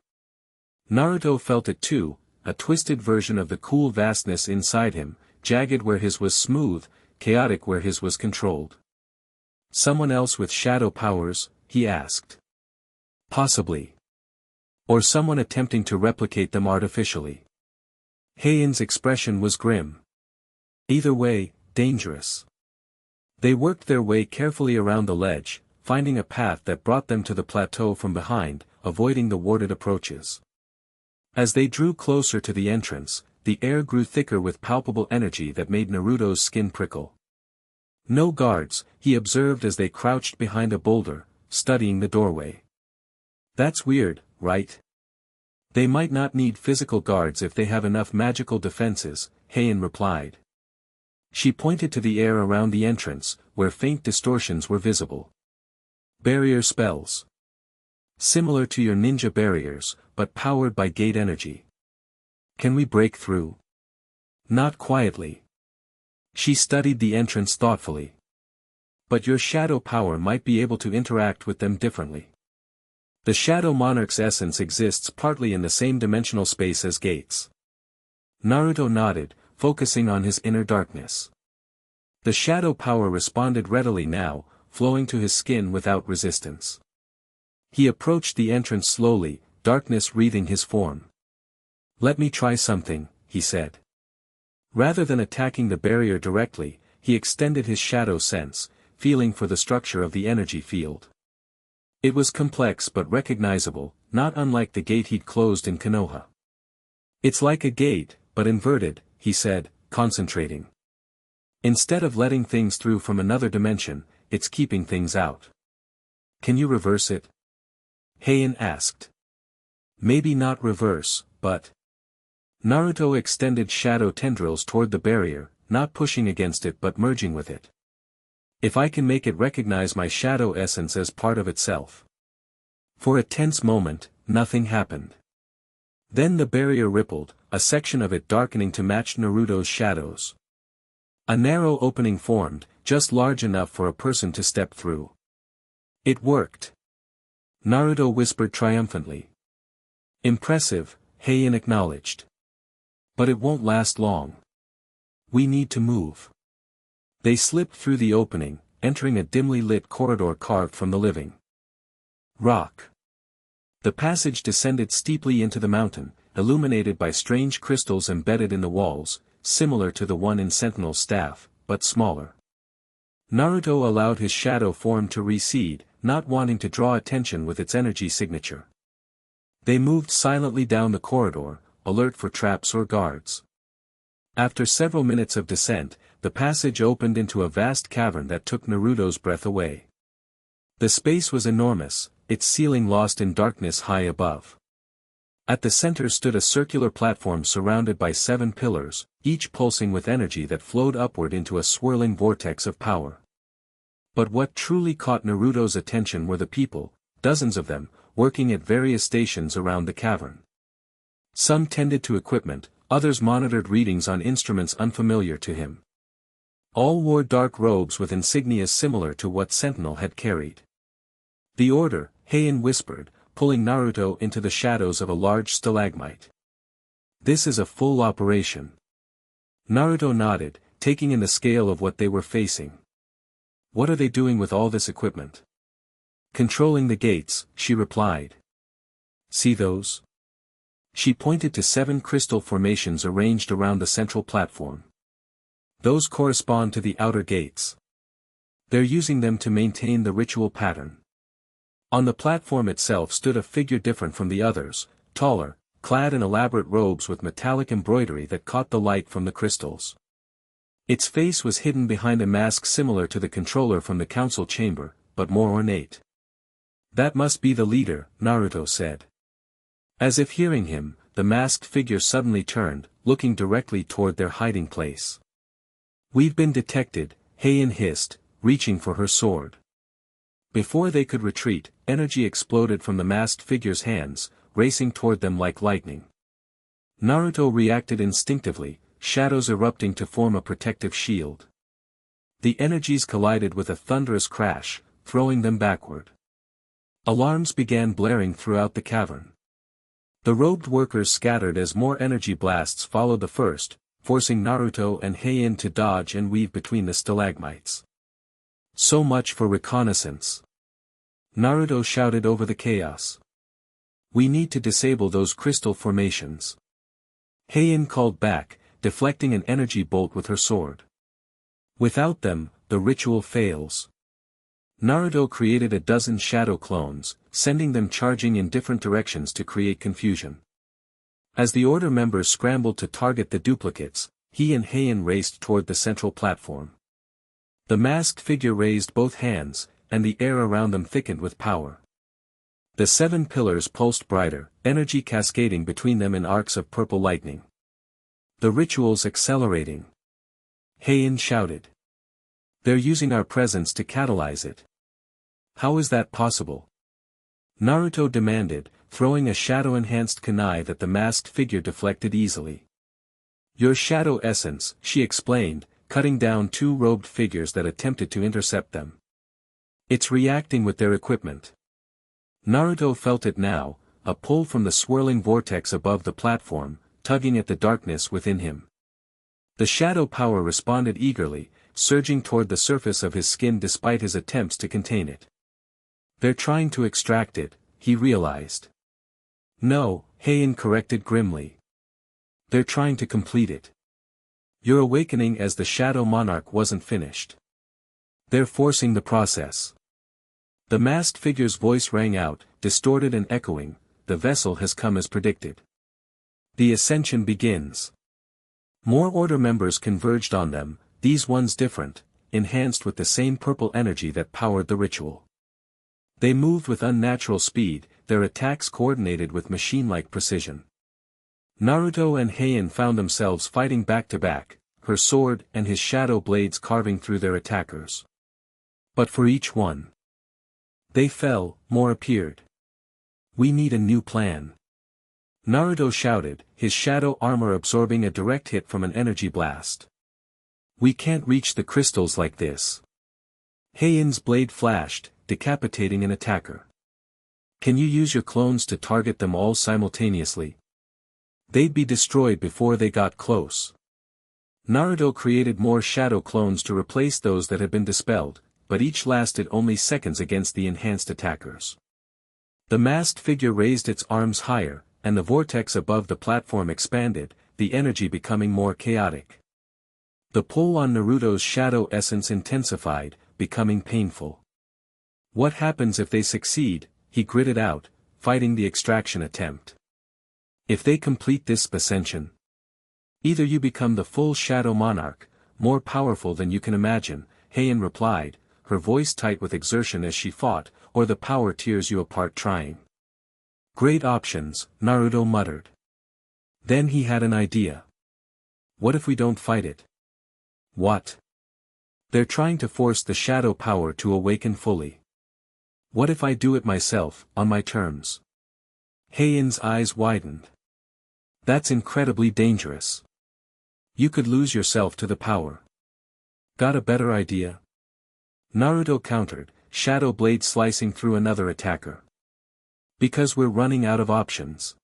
Naruto felt it too, a twisted version of the cool vastness inside him, jagged where his was smooth, chaotic where his was controlled. "Someone else with shadow powers?" he asked. "Possibly. Or someone attempting to replicate them artificially." Heian's expression was grim. "Either way, dangerous." They worked their way carefully around the ledge, finding a path that brought them to the plateau from behind, avoiding the warded approaches. As they drew closer to the entrance, the air grew thicker with palpable energy that made Naruto's skin prickle. "No guards," he observed as they crouched behind a boulder, studying the doorway. "That's weird, right?" "They might not need physical guards if they have enough magical defenses," Heian replied. She pointed to the air around the entrance, where faint distortions were visible. "Barrier spells. Similar to your ninja barriers, but powered by gate energy. Can we break through?" "Not quietly." She studied the entrance thoughtfully. "But your shadow power might be able to interact with them differently. The Shadow Monarch's essence exists partly in the same dimensional space as gates." Naruto nodded, focusing on his inner darkness. The shadow power responded readily now, flowing to his skin without resistance. He approached the entrance slowly, darkness wreathing his form. "Let me try something," he said. Rather than attacking the barrier directly, he extended his shadow sense, feeling for the structure of the energy field. It was complex but recognizable, not unlike the gate he'd closed in Konoha. "It's like a gate, but inverted," he said, concentrating. "Instead of letting things through from another dimension, it's keeping things out." "Can you reverse it?" Heian asked. "Maybe not reverse, but..." Naruto extended shadow tendrils toward the barrier, not pushing against it but merging with it. If I can make it recognize my shadow essence as part of itself. For a tense moment, nothing happened. Then the barrier rippled, a section of it darkening to match Naruto's shadows. A narrow opening formed, just large enough for a person to step through. It worked. Naruto whispered triumphantly. Impressive, Heian acknowledged. But it won't last long. We need to move. They slipped through the opening, entering a dimly lit corridor carved from the living rock. The passage descended steeply into the mountain, illuminated by strange crystals embedded in the walls, similar to the one in Sentinel's staff, but smaller. Naruto allowed his shadow form to recede, not wanting to draw attention with its energy signature. They moved silently down the corridor, alert for traps or guards. After several minutes of descent, the passage opened into a vast cavern that took Naruto's breath away. The space was enormous, its ceiling lost in darkness high above. At the center stood a circular platform surrounded by 7 pillars, each pulsing with energy that flowed upward into a swirling vortex of power. But what truly caught Naruto's attention were the people, dozens of them, working at various stations around the cavern. Some tended to equipment, others monitored readings on instruments unfamiliar to him. All wore dark robes with insignia similar to what Sentinel had carried. The order, Heian whispered, pulling Naruto into the shadows of a large stalagmite. This is a full operation. Naruto nodded, taking in the scale of what they were facing. What are they doing with all this equipment? Controlling the gates, she replied. See those? She pointed to 7 crystal formations arranged around the central platform. Those correspond to the outer gates. They're using them to maintain the ritual pattern. On the platform itself stood a figure different from the others, taller, clad in elaborate robes with metallic embroidery that caught the light from the crystals. Its face was hidden behind a mask similar to the controller from the council chamber, but more ornate. That must be the leader, Naruto said. As if hearing him, the masked figure suddenly turned, looking directly toward their hiding place. We've been detected, Heian hissed, reaching for her sword. Before they could retreat, energy exploded from the masked figure's hands, racing toward them like lightning. Naruto reacted instinctively, shadows erupting to form a protective shield. The energies collided with a thunderous crash, throwing them backward. Alarms began blaring throughout the cavern. The robed workers scattered as more energy blasts followed the first, forcing Naruto and Heian to dodge and weave between the stalagmites. So much for reconnaissance. Naruto shouted over the chaos. We need to disable those crystal formations. Heian called back, deflecting an energy bolt with her sword. Without them, the ritual fails. Naruto created a dozen shadow clones, sending them charging in different directions to create confusion. As the Order members scrambled to target the duplicates, he and Heian raced toward the central platform. The masked figure raised both hands, and the air around them thickened with power. The 7 pillars pulsed brighter, energy cascading between them in arcs of purple lightning. The ritual's accelerating. Heian shouted. They're using our presence to catalyze it. How is that possible? Naruto demanded, throwing a shadow-enhanced kunai that the masked figure deflected easily. Your shadow essence, she explained, cutting down 2 robed figures that attempted to intercept them. It's reacting with their equipment. Naruto felt it now, a pull from the swirling vortex above the platform, tugging at the darkness within him. The shadow power responded eagerly, surging toward the surface of his skin despite his attempts to contain it. They're trying to extract it, he realized. No, Heian corrected grimly. They're trying to complete it. Your awakening as the Shadow Monarch wasn't finished. They're forcing the process. The masked figure's voice rang out, distorted and echoing, the vessel has come as predicted. The ascension begins. More Order members converged on them, these ones different, enhanced with the same purple energy that powered the ritual. They moved with unnatural speed, their attacks coordinated with machine-like precision. Naruto and Heian found themselves fighting back to back, her sword and his shadow blades carving through their attackers. But for each one they fell, more appeared. We need a new plan. Naruto shouted, his shadow armor absorbing a direct hit from an energy blast. We can't reach the crystals like this. Heian's blade flashed, decapitating an attacker. Can you use your clones to target them all simultaneously? They'd be destroyed before they got close. Naruto created more shadow clones to replace those that had been dispelled, but each lasted only seconds against the enhanced attackers. The masked figure raised its arms higher, and the vortex above the platform expanded, the energy becoming more chaotic. The pull on Naruto's shadow essence intensified, becoming painful. What happens if they succeed? He gritted out, fighting the extraction attempt. If they complete this ascension, either you become the full Shadow Monarch, more powerful than you can imagine, Heian replied, her voice tight with exertion as she fought, or the power tears you apart trying. Great options, Naruto muttered. Then he had an idea. What if we don't fight it? What? They're trying to force the shadow power to awaken fully. What if I do it myself, on my terms? Heian's eyes widened. That's incredibly dangerous. You could lose yourself to the power. Got a better idea? Naruto countered, shadow blade slicing through another attacker. Because we're running out of options.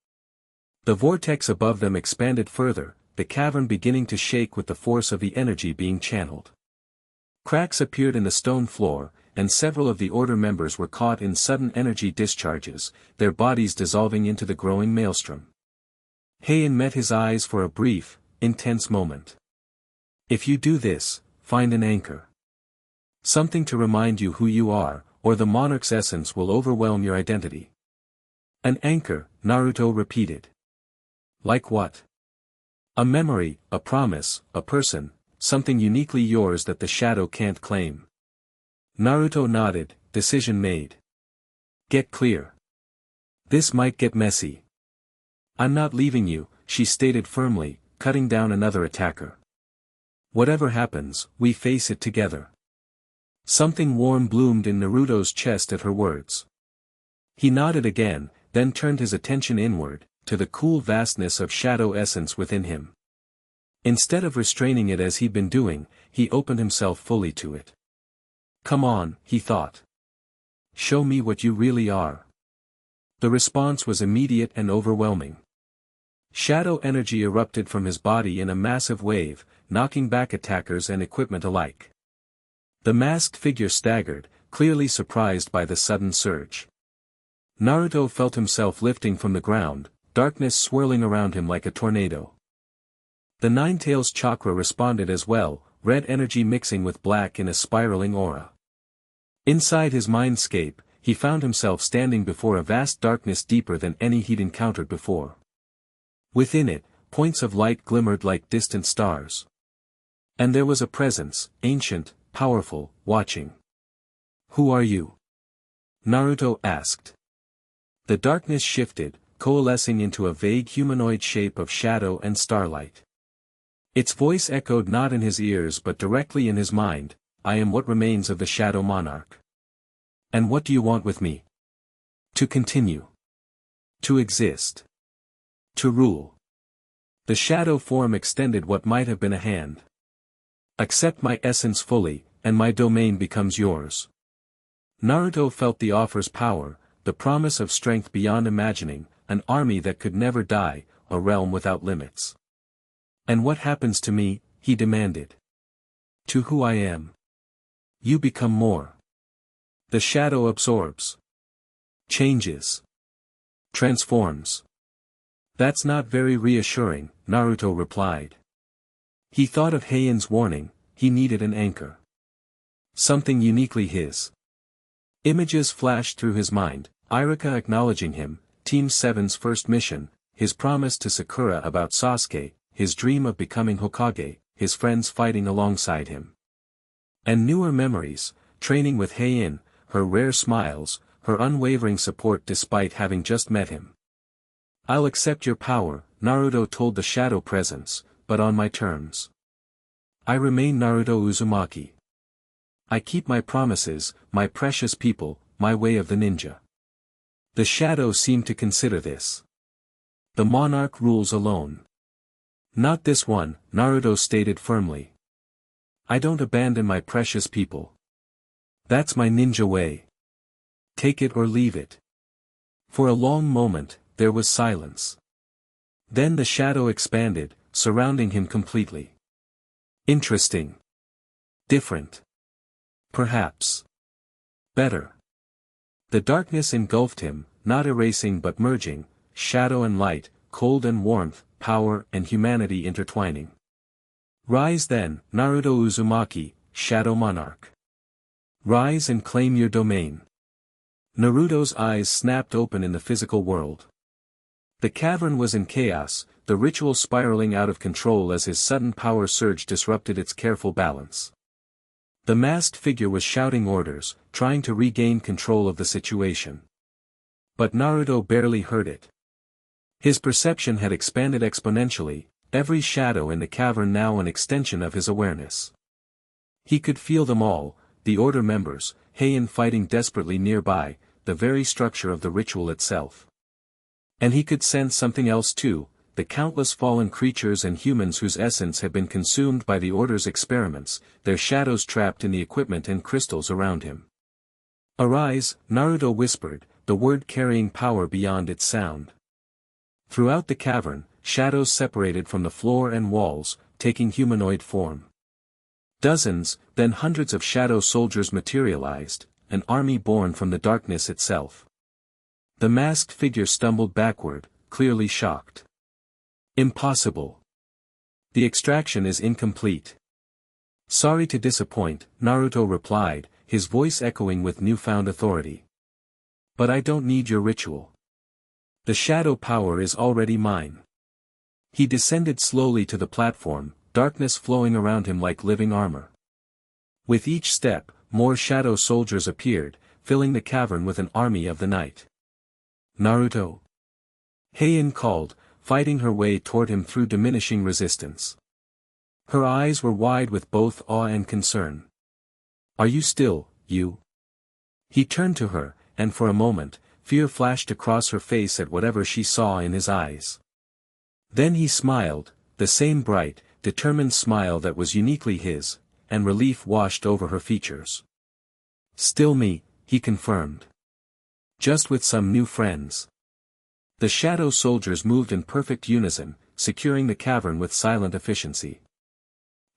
The vortex above them expanded further, the cavern beginning to shake with the force of the energy being channeled. Cracks appeared in the stone floor, and several of the order members were caught in sudden energy discharges, their bodies dissolving into the growing maelstrom. Heian met his eyes for a brief, intense moment. If you do this, find an anchor. Something to remind you who you are, or the monarch's essence will overwhelm your identity. An anchor, Naruto repeated. Like what? A memory, a promise, a person, something uniquely yours that the shadow can't claim. Naruto nodded, decision made. Get clear. This might get messy. I'm not leaving you, she stated firmly, cutting down another attacker. Whatever happens, we face it together. Something warm bloomed in Naruto's chest at her words. He nodded again, then turned his attention inward, to the cool vastness of shadow essence within him. Instead of restraining it as he'd been doing, he opened himself fully to it. Come on, he thought. Show me what you really are. The response was immediate and overwhelming. Shadow energy erupted from his body in a massive wave, knocking back attackers and equipment alike. The masked figure staggered, clearly surprised by the sudden surge. Naruto felt himself lifting from the ground, darkness swirling around him like a tornado. The Nine-Tails chakra responded as well, red energy mixing with black in a spiraling aura. Inside his mindscape, he found himself standing before a vast darkness deeper than any he'd encountered before. Within it, points of light glimmered like distant stars. And there was a presence, ancient, powerful, watching. Who are you? Naruto asked. The darkness shifted, coalescing into a vague humanoid shape of shadow and starlight. Its voice echoed not in his ears but directly in his mind, I am what remains of the Shadow Monarch. And what do you want with me? To continue. To exist. To rule. The shadow form extended what might have been a hand. Accept my essence fully, and my domain becomes yours. Naruto felt the offer's power, the promise of strength beyond imagining, an army that could never die, a realm without limits. And what happens to me, he demanded. To who I am. You become more. The shadow absorbs. Changes. Transforms. That's not very reassuring, Naruto replied. He thought of Heian's warning, he needed an anchor. Something uniquely his. Images flashed through his mind, Iruka acknowledging him, Team 7's first mission, his promise to Sakura about Sasuke, his dream of becoming Hokage, his friends fighting alongside him. And newer memories, training with Heian, her rare smiles, her unwavering support despite having just met him. I'll accept your power, Naruto told the shadow presence, but on my terms. I remain Naruto Uzumaki. I keep my promises, my precious people, my way of the ninja. The shadow seemed to consider this. The monarch rules alone. Not this one, Naruto stated firmly. I don't abandon my precious people. That's my ninja way. Take it or leave it. For a long moment, there was silence. Then the shadow expanded, surrounding him completely. Interesting. Different. Perhaps. Better. The darkness engulfed him, not erasing but merging, shadow and light, cold and warmth, power and humanity intertwining. Rise then, Naruto Uzumaki, Shadow Monarch. Rise and claim your domain. Naruto's eyes snapped open in the physical world. The cavern was in chaos, the ritual spiraling out of control as his sudden power surge disrupted its careful balance. The masked figure was shouting orders, trying to regain control of the situation. But Naruto barely heard it. His perception had expanded exponentially, every shadow in the cavern now an extension of his awareness. He could feel them all, the order members, Heian fighting desperately nearby, the very structure of the ritual itself. And he could sense something else too, the countless fallen creatures and humans whose essence had been consumed by the Order's experiments, their shadows trapped in the equipment and crystals around him. Arise, Naruto whispered, the word carrying power beyond its sound. Throughout the cavern, shadows separated from the floor and walls, taking humanoid form. Dozens, then hundreds of shadow soldiers materialized, an army born from the darkness itself. The masked figure stumbled backward, clearly shocked. Impossible. The extraction is incomplete. Sorry to disappoint, Naruto replied, his voice echoing with newfound authority. But I don't need your ritual. The shadow power is already mine. He descended slowly to the platform, darkness flowing around him like living armor. With each step, more shadow soldiers appeared, filling the cavern with an army of the night. Naruto. Heian called, fighting her way toward him through diminishing resistance. Her eyes were wide with both awe and concern. Are you still, you? He turned to her, and for a moment, fear flashed across her face at whatever she saw in his eyes. Then he smiled, the same bright, determined smile that was uniquely his, and relief washed over her features. Still me, he confirmed. Just with some new friends. The shadow soldiers moved in perfect unison, securing the cavern with silent efficiency.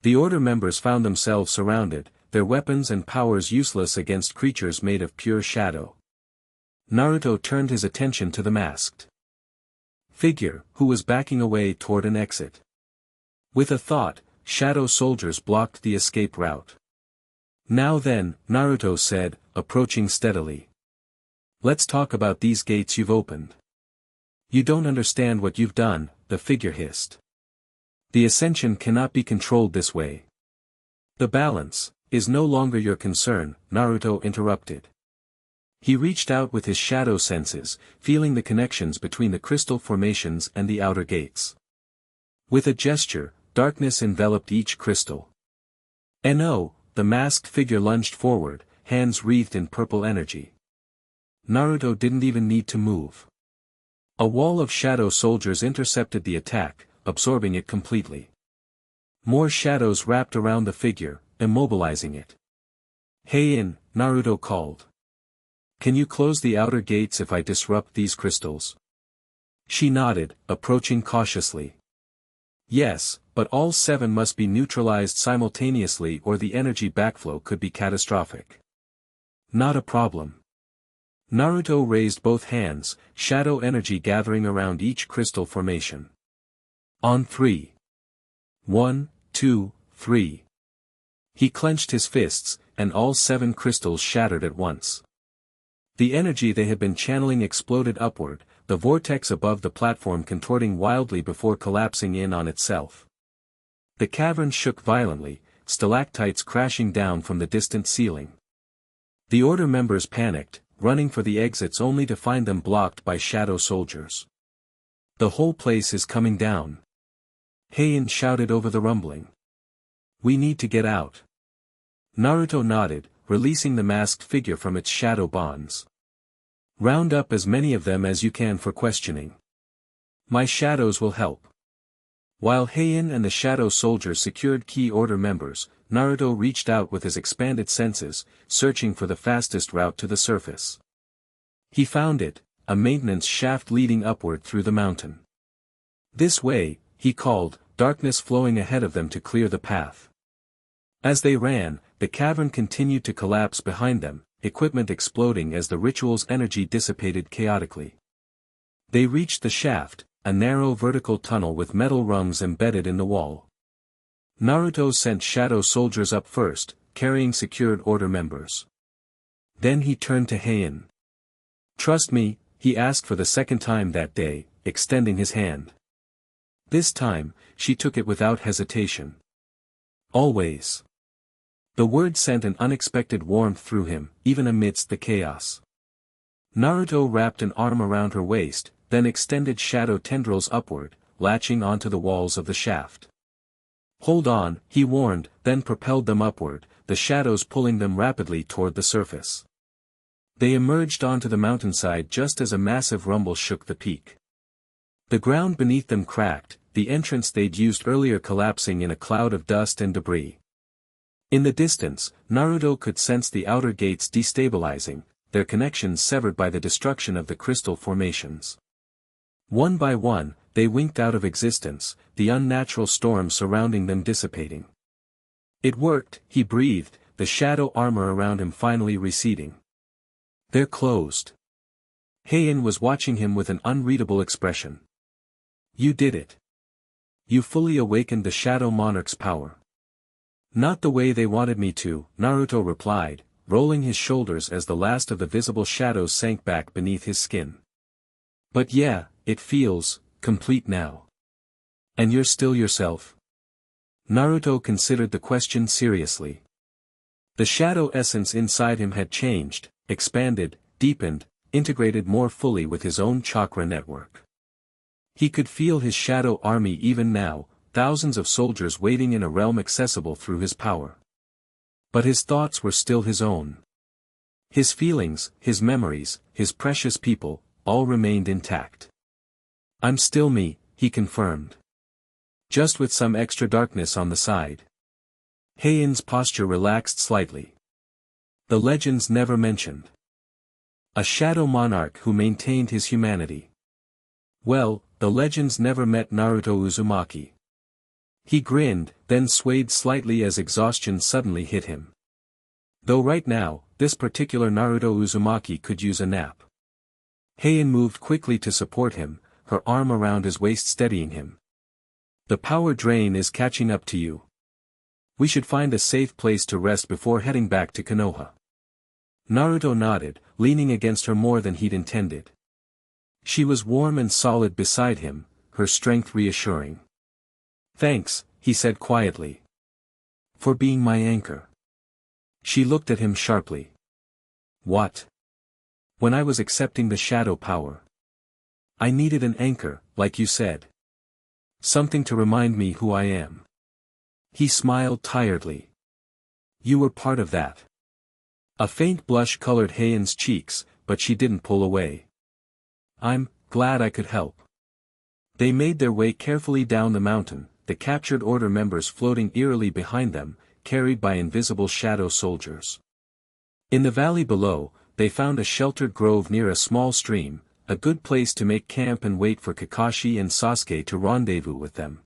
The Order members found themselves surrounded, their weapons and powers useless against creatures made of pure shadow. Naruto turned his attention to the masked figure, who was backing away toward an exit. With a thought, shadow soldiers blocked the escape route. Now then, Naruto said, approaching steadily. Let's talk about these gates you've opened. You don't understand what you've done, the figure hissed. The ascension cannot be controlled this way. The balance is no longer your concern, Naruto interrupted. He reached out with his shadow senses, feeling the connections between the crystal formations and the outer gates. With a gesture, darkness enveloped each crystal. No, the masked figure lunged forward, hands wreathed in purple energy. Naruto didn't even need to move. A wall of shadow soldiers intercepted the attack, absorbing it completely. More shadows wrapped around the figure, immobilizing it. Heian, Naruto called. Can you close the outer gates if I disrupt these crystals? She nodded, approaching cautiously. Yes, but all 7 must be neutralized simultaneously or the energy backflow could be catastrophic. Not a problem. Naruto raised both hands, shadow energy gathering around each crystal formation. On 3. 1, 2, 3. He clenched his fists, and all 7 crystals shattered at once. The energy they had been channeling exploded upward, the vortex above the platform contorting wildly before collapsing in on itself. The cavern shook violently, stalactites crashing down from the distant ceiling. The Order members panicked, running for the exits only to find them blocked by shadow soldiers. The whole place is coming down. Heian shouted over the rumbling. We need to get out. Naruto nodded, releasing the masked figure from its shadow bonds. Round up as many of them as you can for questioning. My shadows will help. While Heian and the shadow soldiers secured key order members, Naruto reached out with his expanded senses, searching for the fastest route to the surface. He found it, a maintenance shaft leading upward through the mountain. This way, he called, darkness flowing ahead of them to clear the path. As they ran, the cavern continued to collapse behind them, equipment exploding as the ritual's energy dissipated chaotically. They reached the shaft, a narrow vertical tunnel with metal rungs embedded in the wall. Naruto sent shadow soldiers up first, carrying secured order members. Then he turned to Heian. Trust me, he asked for the second time that day, extending his hand. This time, she took it without hesitation. Always. The word sent an unexpected warmth through him, even amidst the chaos. Naruto wrapped an arm around her waist, then extended shadow tendrils upward, latching onto the walls of the shaft. Hold on, he warned, then propelled them upward, the shadows pulling them rapidly toward the surface. They emerged onto the mountainside just as a massive rumble shook the peak. The ground beneath them cracked, the entrance they'd used earlier collapsing in a cloud of dust and debris. In the distance, Naruto could sense the outer gates destabilizing, their connections severed by the destruction of the crystal formations. One by one, they winked out of existence, the unnatural storm surrounding them dissipating. It worked, he breathed, the shadow armor around him finally receding. They're closed. Heian was watching him with an unreadable expression. You did it. You fully awakened the Shadow Monarch's power. Not the way they wanted me to, Naruto replied, rolling his shoulders as the last of the visible shadows sank back beneath his skin. But yeah, it feels complete now. And you're still yourself? Naruto considered the question seriously. The shadow essence inside him had changed, expanded, deepened, integrated more fully with his own chakra network. He could feel his shadow army even now, thousands of soldiers waiting in a realm accessible through his power. But his thoughts were still his own. His feelings, his memories, his precious people, all remained intact. I'm still me, he confirmed. Just with some extra darkness on the side. Heian's posture relaxed slightly. The legends never mentioned. A shadow monarch who maintained his humanity. Well, the legends never met Naruto Uzumaki. He grinned, then swayed slightly as exhaustion suddenly hit him. Though right now, this particular Naruto Uzumaki could use a nap. Heian moved quickly to support him, her arm around his waist steadying him. The power drain is catching up to you. We should find a safe place to rest before heading back to Konoha. Naruto nodded, leaning against her more than he'd intended. She was warm and solid beside him, her strength reassuring. Thanks, he said quietly. For being my anchor. She looked at him sharply. What? When I was accepting the shadow power. I needed an anchor, like you said. Something to remind me who I am. He smiled tiredly. You were part of that. A faint blush colored Heian's cheeks, but she didn't pull away. I'm glad I could help. They made their way carefully down the mountain, the captured order members floating eerily behind them, carried by invisible shadow soldiers. In the valley below, they found a sheltered grove near a small stream, a good place to make camp and wait for Kakashi and Sasuke to rendezvous with them.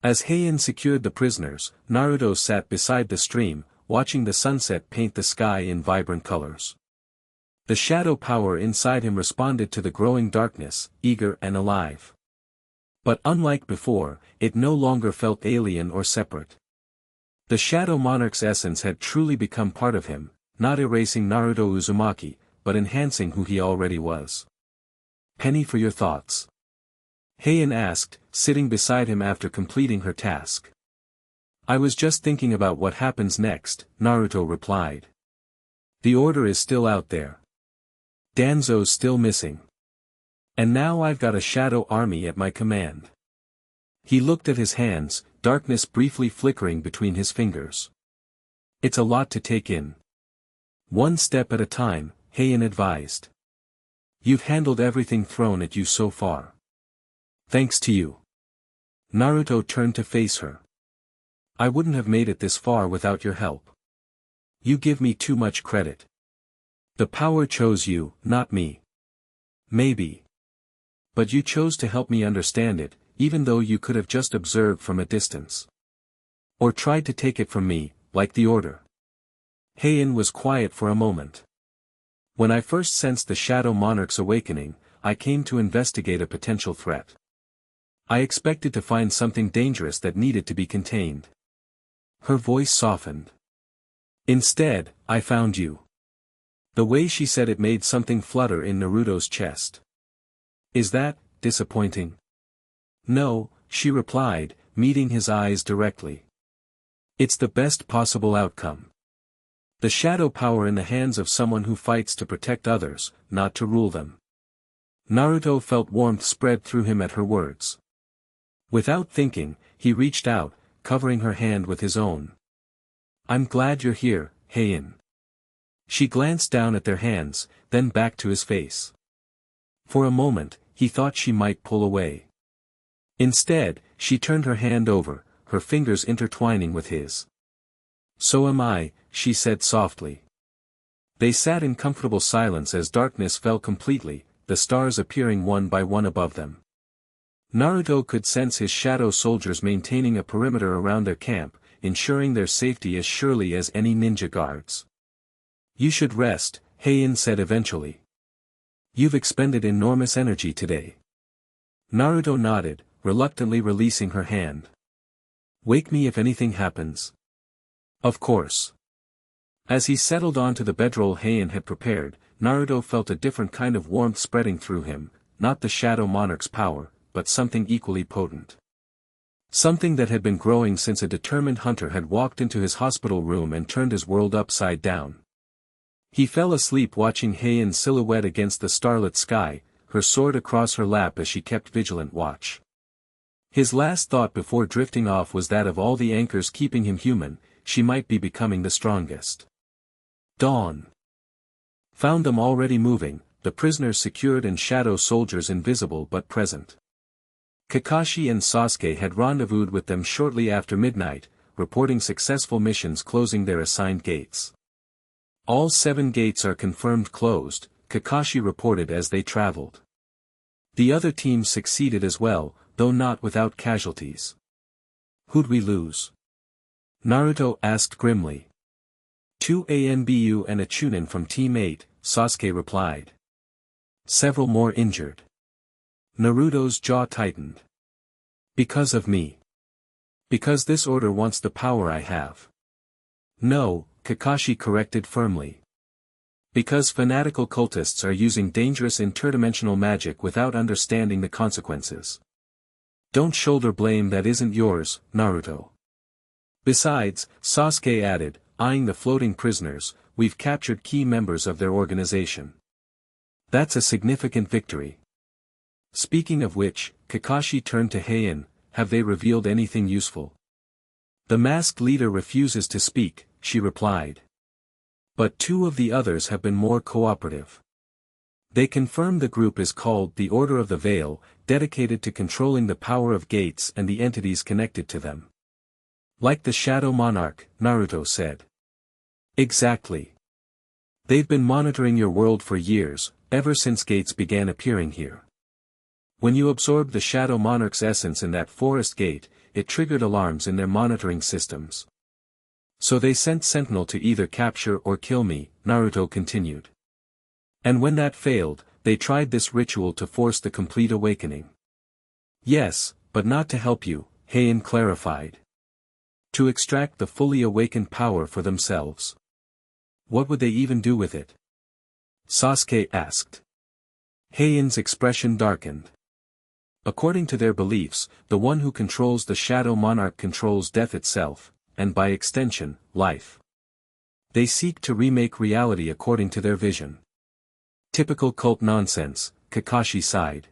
As Heian secured the prisoners, Naruto sat beside the stream, watching the sunset paint the sky in vibrant colors. The shadow power inside him responded to the growing darkness, eager and alive. But unlike before, it no longer felt alien or separate. The Shadow Monarch's essence had truly become part of him, not erasing Naruto Uzumaki, but enhancing who he already was. Penny for your thoughts? Heian asked, sitting beside him after completing her task. I was just thinking about what happens next, Naruto replied. The order is still out there. Danzo's still missing. And now I've got a shadow army at my command. He looked at his hands, darkness briefly flickering between his fingers. It's a lot to take in. One step at a time, Heian advised. You've handled everything thrown at you so far. Thanks to you. Naruto turned to face her. I wouldn't have made it this far without your help. You give me too much credit. The power chose you, not me. Maybe. But you chose to help me understand it, even though you could have just observed from a distance. Or tried to take it from me, like the order. Heian was quiet for a moment. When I first sensed the Shadow Monarch's awakening, I came to investigate a potential threat. I expected to find something dangerous that needed to be contained. Her voice softened. Instead, I found you. The way she said it made something flutter in Naruto's chest. Is that disappointing? No, she replied, meeting his eyes directly. It's the best possible outcome. The shadow power in the hands of someone who fights to protect others, not to rule them. Naruto felt warmth spread through him at her words. Without thinking, he reached out, covering her hand with his own. I'm glad you're here, Heian. She glanced down at their hands, then back to his face. For a moment, he thought she might pull away. Instead, she turned her hand over, her fingers intertwining with his. So am I, she said softly. They sat in comfortable silence as darkness fell completely, the stars appearing one by one above them. Naruto could sense his shadow soldiers maintaining a perimeter around their camp, ensuring their safety as surely as any ninja guards. You should rest, Heian said eventually. You've expended enormous energy today. Naruto nodded, reluctantly releasing her hand. Wake me if anything happens. Of course. As he settled onto the bedroll Heian had prepared, Naruto felt a different kind of warmth spreading through him, not the Shadow Monarch's power, but something equally potent. Something that had been growing since a determined hunter had walked into his hospital room and turned his world upside down. He fell asleep watching Heian's silhouette against the starlit sky, her sword across her lap as she kept vigilant watch. His last thought before drifting off was that of all the anchors keeping him human, she might be becoming the strongest. Dawn. Found them already moving, the prisoners secured and shadow soldiers invisible but present. Kakashi and Sasuke had rendezvoused with them shortly after midnight, reporting successful missions closing their assigned gates. All 7 gates are confirmed closed, Kakashi reported as they traveled. The other teams succeeded as well, though not without casualties. Who'd we lose? Naruto asked grimly. 2 ANBU and a Chunin from Team 8, Sasuke replied. Several more injured. Naruto's jaw tightened. Because of me. Because this order wants the power I have. No, Kakashi corrected firmly. Because fanatical cultists are using dangerous interdimensional magic without understanding the consequences. Don't shoulder blame that isn't yours, Naruto. Besides, Sasuke added, eyeing the floating prisoners, we've captured key members of their organization. That's a significant victory. Speaking of which, Kakashi turned to Heian, have they revealed anything useful? The masked leader refuses to speak, she replied. But 2 of the others have been more cooperative. They confirm the group is called the Order of the Veil, dedicated to controlling the power of gates and the entities connected to them. Like the Shadow Monarch, Naruto said. Exactly. They've been monitoring your world for years, ever since gates began appearing here. When you absorbed the Shadow Monarch's essence in that forest gate, it triggered alarms in their monitoring systems. So they sent Sentinel to either capture or kill me, Naruto continued. And when that failed, they tried this ritual to force the complete awakening. Yes, but not to help you, Heian clarified. To extract the fully awakened power for themselves. What would they even do with it? Sasuke asked. Heian's expression darkened. According to their beliefs, the one who controls the Shadow Monarch controls death itself, and by extension, life. They seek to remake reality according to their vision. Typical cult nonsense, Kakashi sighed.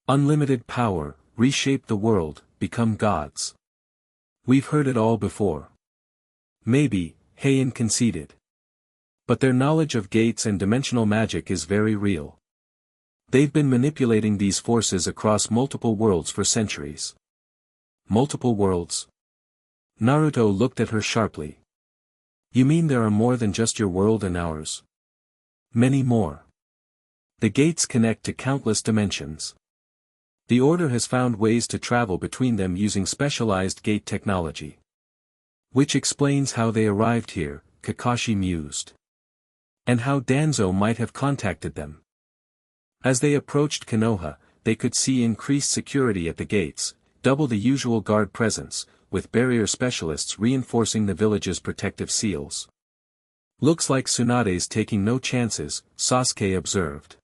Unlimited power, reshape the world, become gods. We've heard it all before. Maybe, Heian conceded. But their knowledge of gates and dimensional magic is very real. They've been manipulating these forces across multiple worlds for centuries. Multiple worlds? Naruto looked at her sharply. You mean there are more than just your world and ours? Many more. The gates connect to countless dimensions. The Order has found ways to travel between them using specialized gate technology. Which explains how they arrived here, Kakashi mused. And how Danzo might have contacted them. As they approached Konoha, they could see increased security at the gates, double the usual guard presence, with barrier specialists reinforcing the village's protective seals. Looks like Tsunade's taking no chances, Sasuke observed.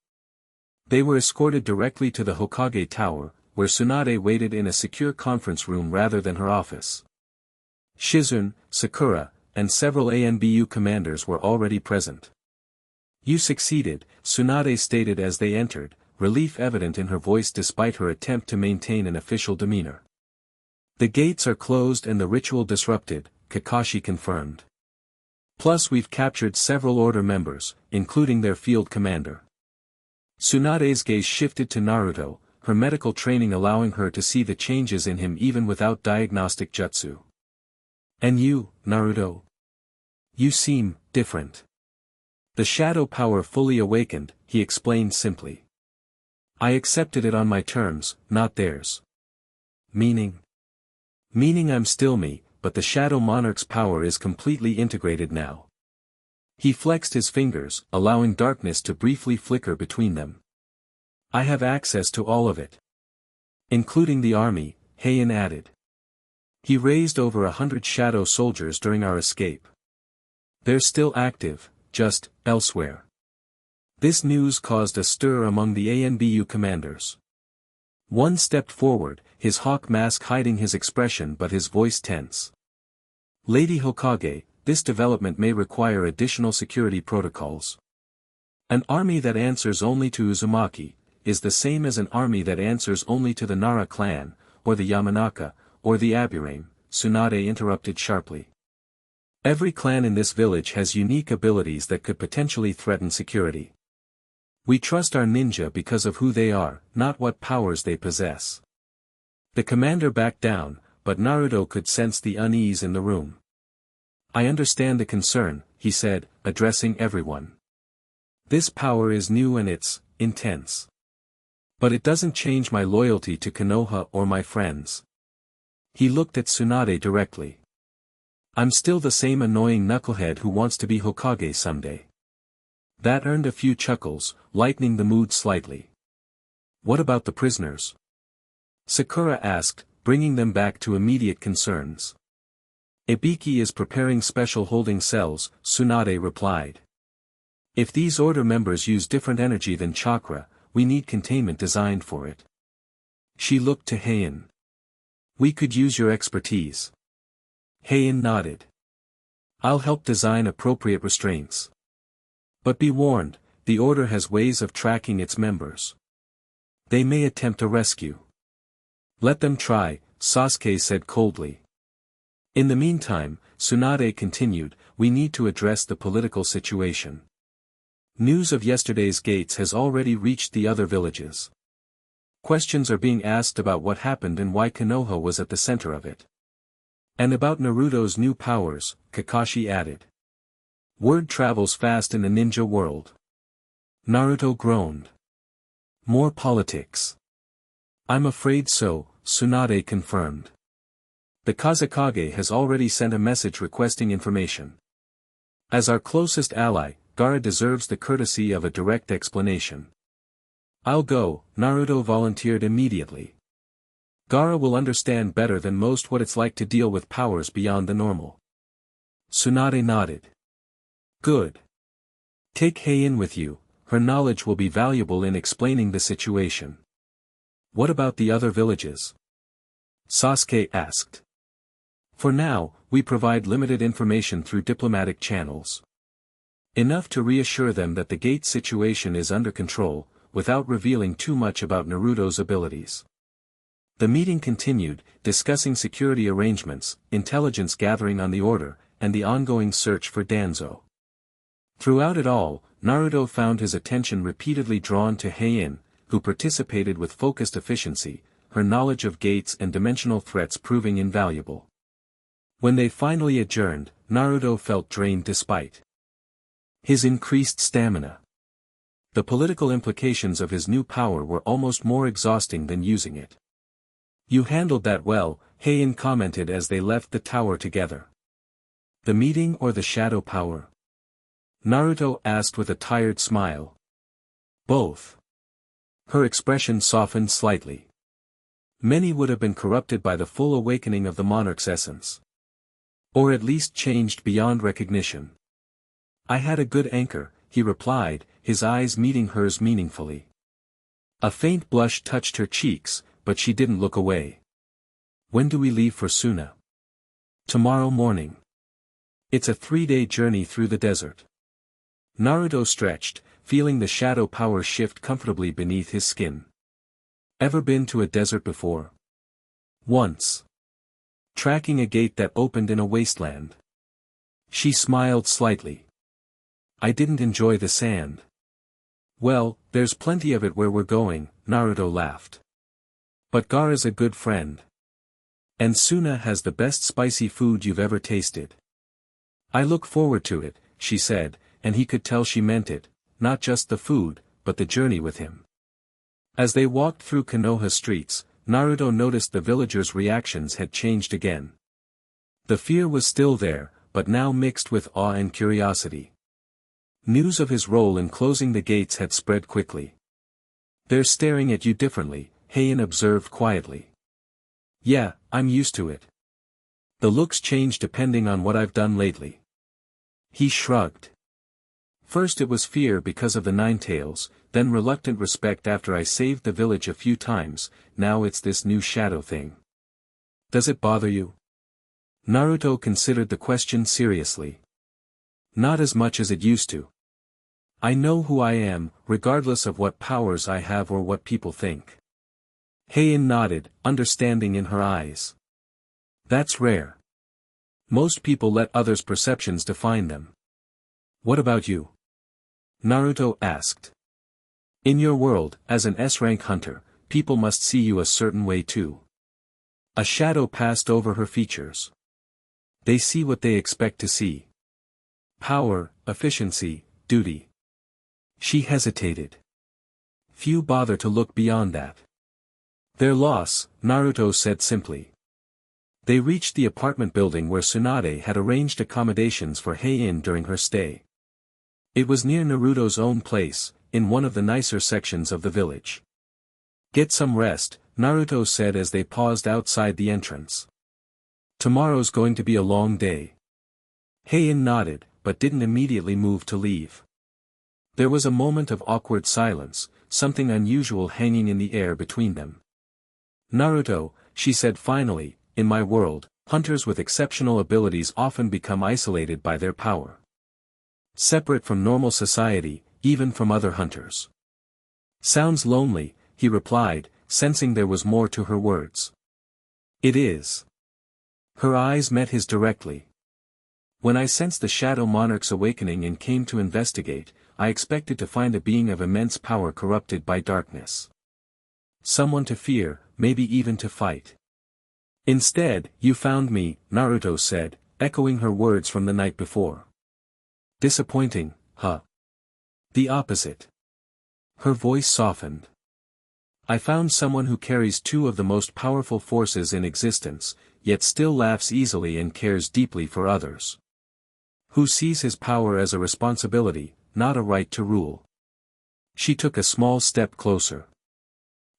They were escorted directly to the Hokage Tower, where Tsunade waited in a secure conference room rather than her office. Shizune, Sakura, and several ANBU commanders were already present. You succeeded, Tsunade stated as they entered, relief evident in her voice despite her attempt to maintain an official demeanor. The gates are closed and the ritual disrupted, Kakashi confirmed. Plus we've captured several Order members, including their field commander. Tsunade's gaze shifted to Naruto, her medical training allowing her to see the changes in him even without diagnostic jutsu. And you, Naruto? You seem different. The shadow power fully awakened, he explained simply. I accepted it on my terms, not theirs. Meaning? Meaning I'm still me, but the Shadow Monarch's power is completely integrated now. He flexed his fingers, allowing darkness to briefly flicker between them. I have access to all of it. Including the army, Heian added. He raised over 100 shadow soldiers during our escape. They're still active, just elsewhere. This news caused a stir among the ANBU commanders. One stepped forward, his hawk mask hiding his expression but his voice tense. Lady Hokage, this development may require additional security protocols. An army that answers only to Uzumaki, is the same as an army that answers only to the Nara clan, or the Yamanaka, or the Aburame, Tsunade interrupted sharply. Every clan in this village has unique abilities that could potentially threaten security. We trust our ninja because of who they are, not what powers they possess. The commander backed down, but Naruto could sense the unease in the room. I understand the concern, he said, addressing everyone. This power is new and it's intense. But it doesn't change my loyalty to Konoha or my friends. He looked at Tsunade directly. I'm still the same annoying knucklehead who wants to be Hokage someday. That earned a few chuckles, lightening the mood slightly. What about the prisoners? Sakura asked, bringing them back to immediate concerns. Ibiki is preparing special holding cells, Tsunade replied. If these Order members use different energy than chakra, we need containment designed for it. She looked to Heian. We could use your expertise. Heian nodded. I'll help design appropriate restraints. But be warned, the Order has ways of tracking its members. They may attempt a rescue. Let them try, Sasuke said coldly. In the meantime, Tsunade continued, we need to address the political situation. News of yesterday's gates has already reached the other villages. Questions are being asked about what happened and why Konoha was at the center of it. And about Naruto's new powers, Kakashi added. Word travels fast in the ninja world. Naruto groaned. More politics. I'm afraid so, Tsunade confirmed. The Kazekage has already sent a message requesting information. As our closest ally, Gaara deserves the courtesy of a direct explanation. I'll go, Naruto volunteered immediately. Gaara will understand better than most what it's like to deal with powers beyond the normal. Tsunade nodded. Good. Take Heian with you, her knowledge will be valuable in explaining the situation. What about the other villages? Sasuke asked. For now, we provide limited information through diplomatic channels. Enough to reassure them that the gate situation is under control, without revealing too much about Naruto's abilities. The meeting continued, discussing security arrangements, intelligence gathering on the order, and the ongoing search for Danzo. Throughout it all, Naruto found his attention repeatedly drawn to Heian, who participated with focused efficiency, her knowledge of gates and dimensional threats proving invaluable. When they finally adjourned, Naruto felt drained despite his increased stamina. The political implications of his new power were almost more exhausting than using it. "You handled that well," Heian commented as they left the tower together. "The meeting or the shadow power?" Naruto asked with a tired smile. "Both." Her expression softened slightly. Many would have been corrupted by the full awakening of the monarch's essence. Or at least changed beyond recognition. "I had a good anchor," he replied, his eyes meeting hers meaningfully. A faint blush touched her cheeks, but she didn't look away. "When do we leave for Suna?" "Tomorrow morning. It's a 3-day journey through the desert." Naruto stretched, feeling the shadow power shift comfortably beneath his skin. "Ever been to a desert before?" "Once. Tracking a gate that opened in a wasteland." She smiled slightly. "I didn't enjoy the sand." "Well, there's plenty of it where we're going," Naruto laughed. "But Gaara's a good friend. And Suna has the best spicy food you've ever tasted." "I look forward to it," she said, and he could tell she meant it, not just the food, but the journey with him. As they walked through Konoha streets, Naruto noticed the villagers' reactions had changed again. The fear was still there, but now mixed with awe and curiosity. News of his role in closing the gates had spread quickly. "They're staring at you differently," Heian observed quietly. "Yeah, I'm used to it. The looks change depending on what I've done lately." He shrugged. "First it was fear because of the Nine Tails, then reluctant respect after I saved the village a few times, now it's this new shadow thing. Does it bother you?" Naruto considered the question seriously. "Not as much as it used to. I know who I am, regardless of what powers I have or what people think." Heian nodded, understanding in her eyes. "That's rare. Most people let others' perceptions define them." "What about you?" Naruto asked. "In your world, as an S-rank hunter, people must see you a certain way too." A shadow passed over her features. "They see what they expect to see. Power, efficiency, duty." She hesitated. "Few bother to look beyond that." "Their loss," Naruto said simply. They reached the apartment building where Tsunade had arranged accommodations for Heian during her stay. It was near Naruto's own place, in one of the nicer sections of the village. "Get some rest," Naruto said as they paused outside the entrance. "Tomorrow's going to be a long day." Heian nodded, but didn't immediately move to leave. There was a moment of awkward silence, something unusual hanging in the air between them. "Naruto," she said finally, "in my world, hunters with exceptional abilities often become isolated by their power. Separate from normal society, even from other hunters." "Sounds lonely," he replied, sensing there was more to her words. "It is." Her eyes met his directly. "When I sensed the Shadow Monarch's awakening and came to investigate, I expected to find a being of immense power corrupted by darkness. Someone to fear, maybe even to fight. Instead, you found me," Naruto said, echoing her words from the night before. "Disappointing, huh?" "The opposite." Her voice softened. "I found someone who carries two of the most powerful forces in existence, yet still laughs easily and cares deeply for others. Who sees his power as a responsibility, not a right to rule." She took a small step closer.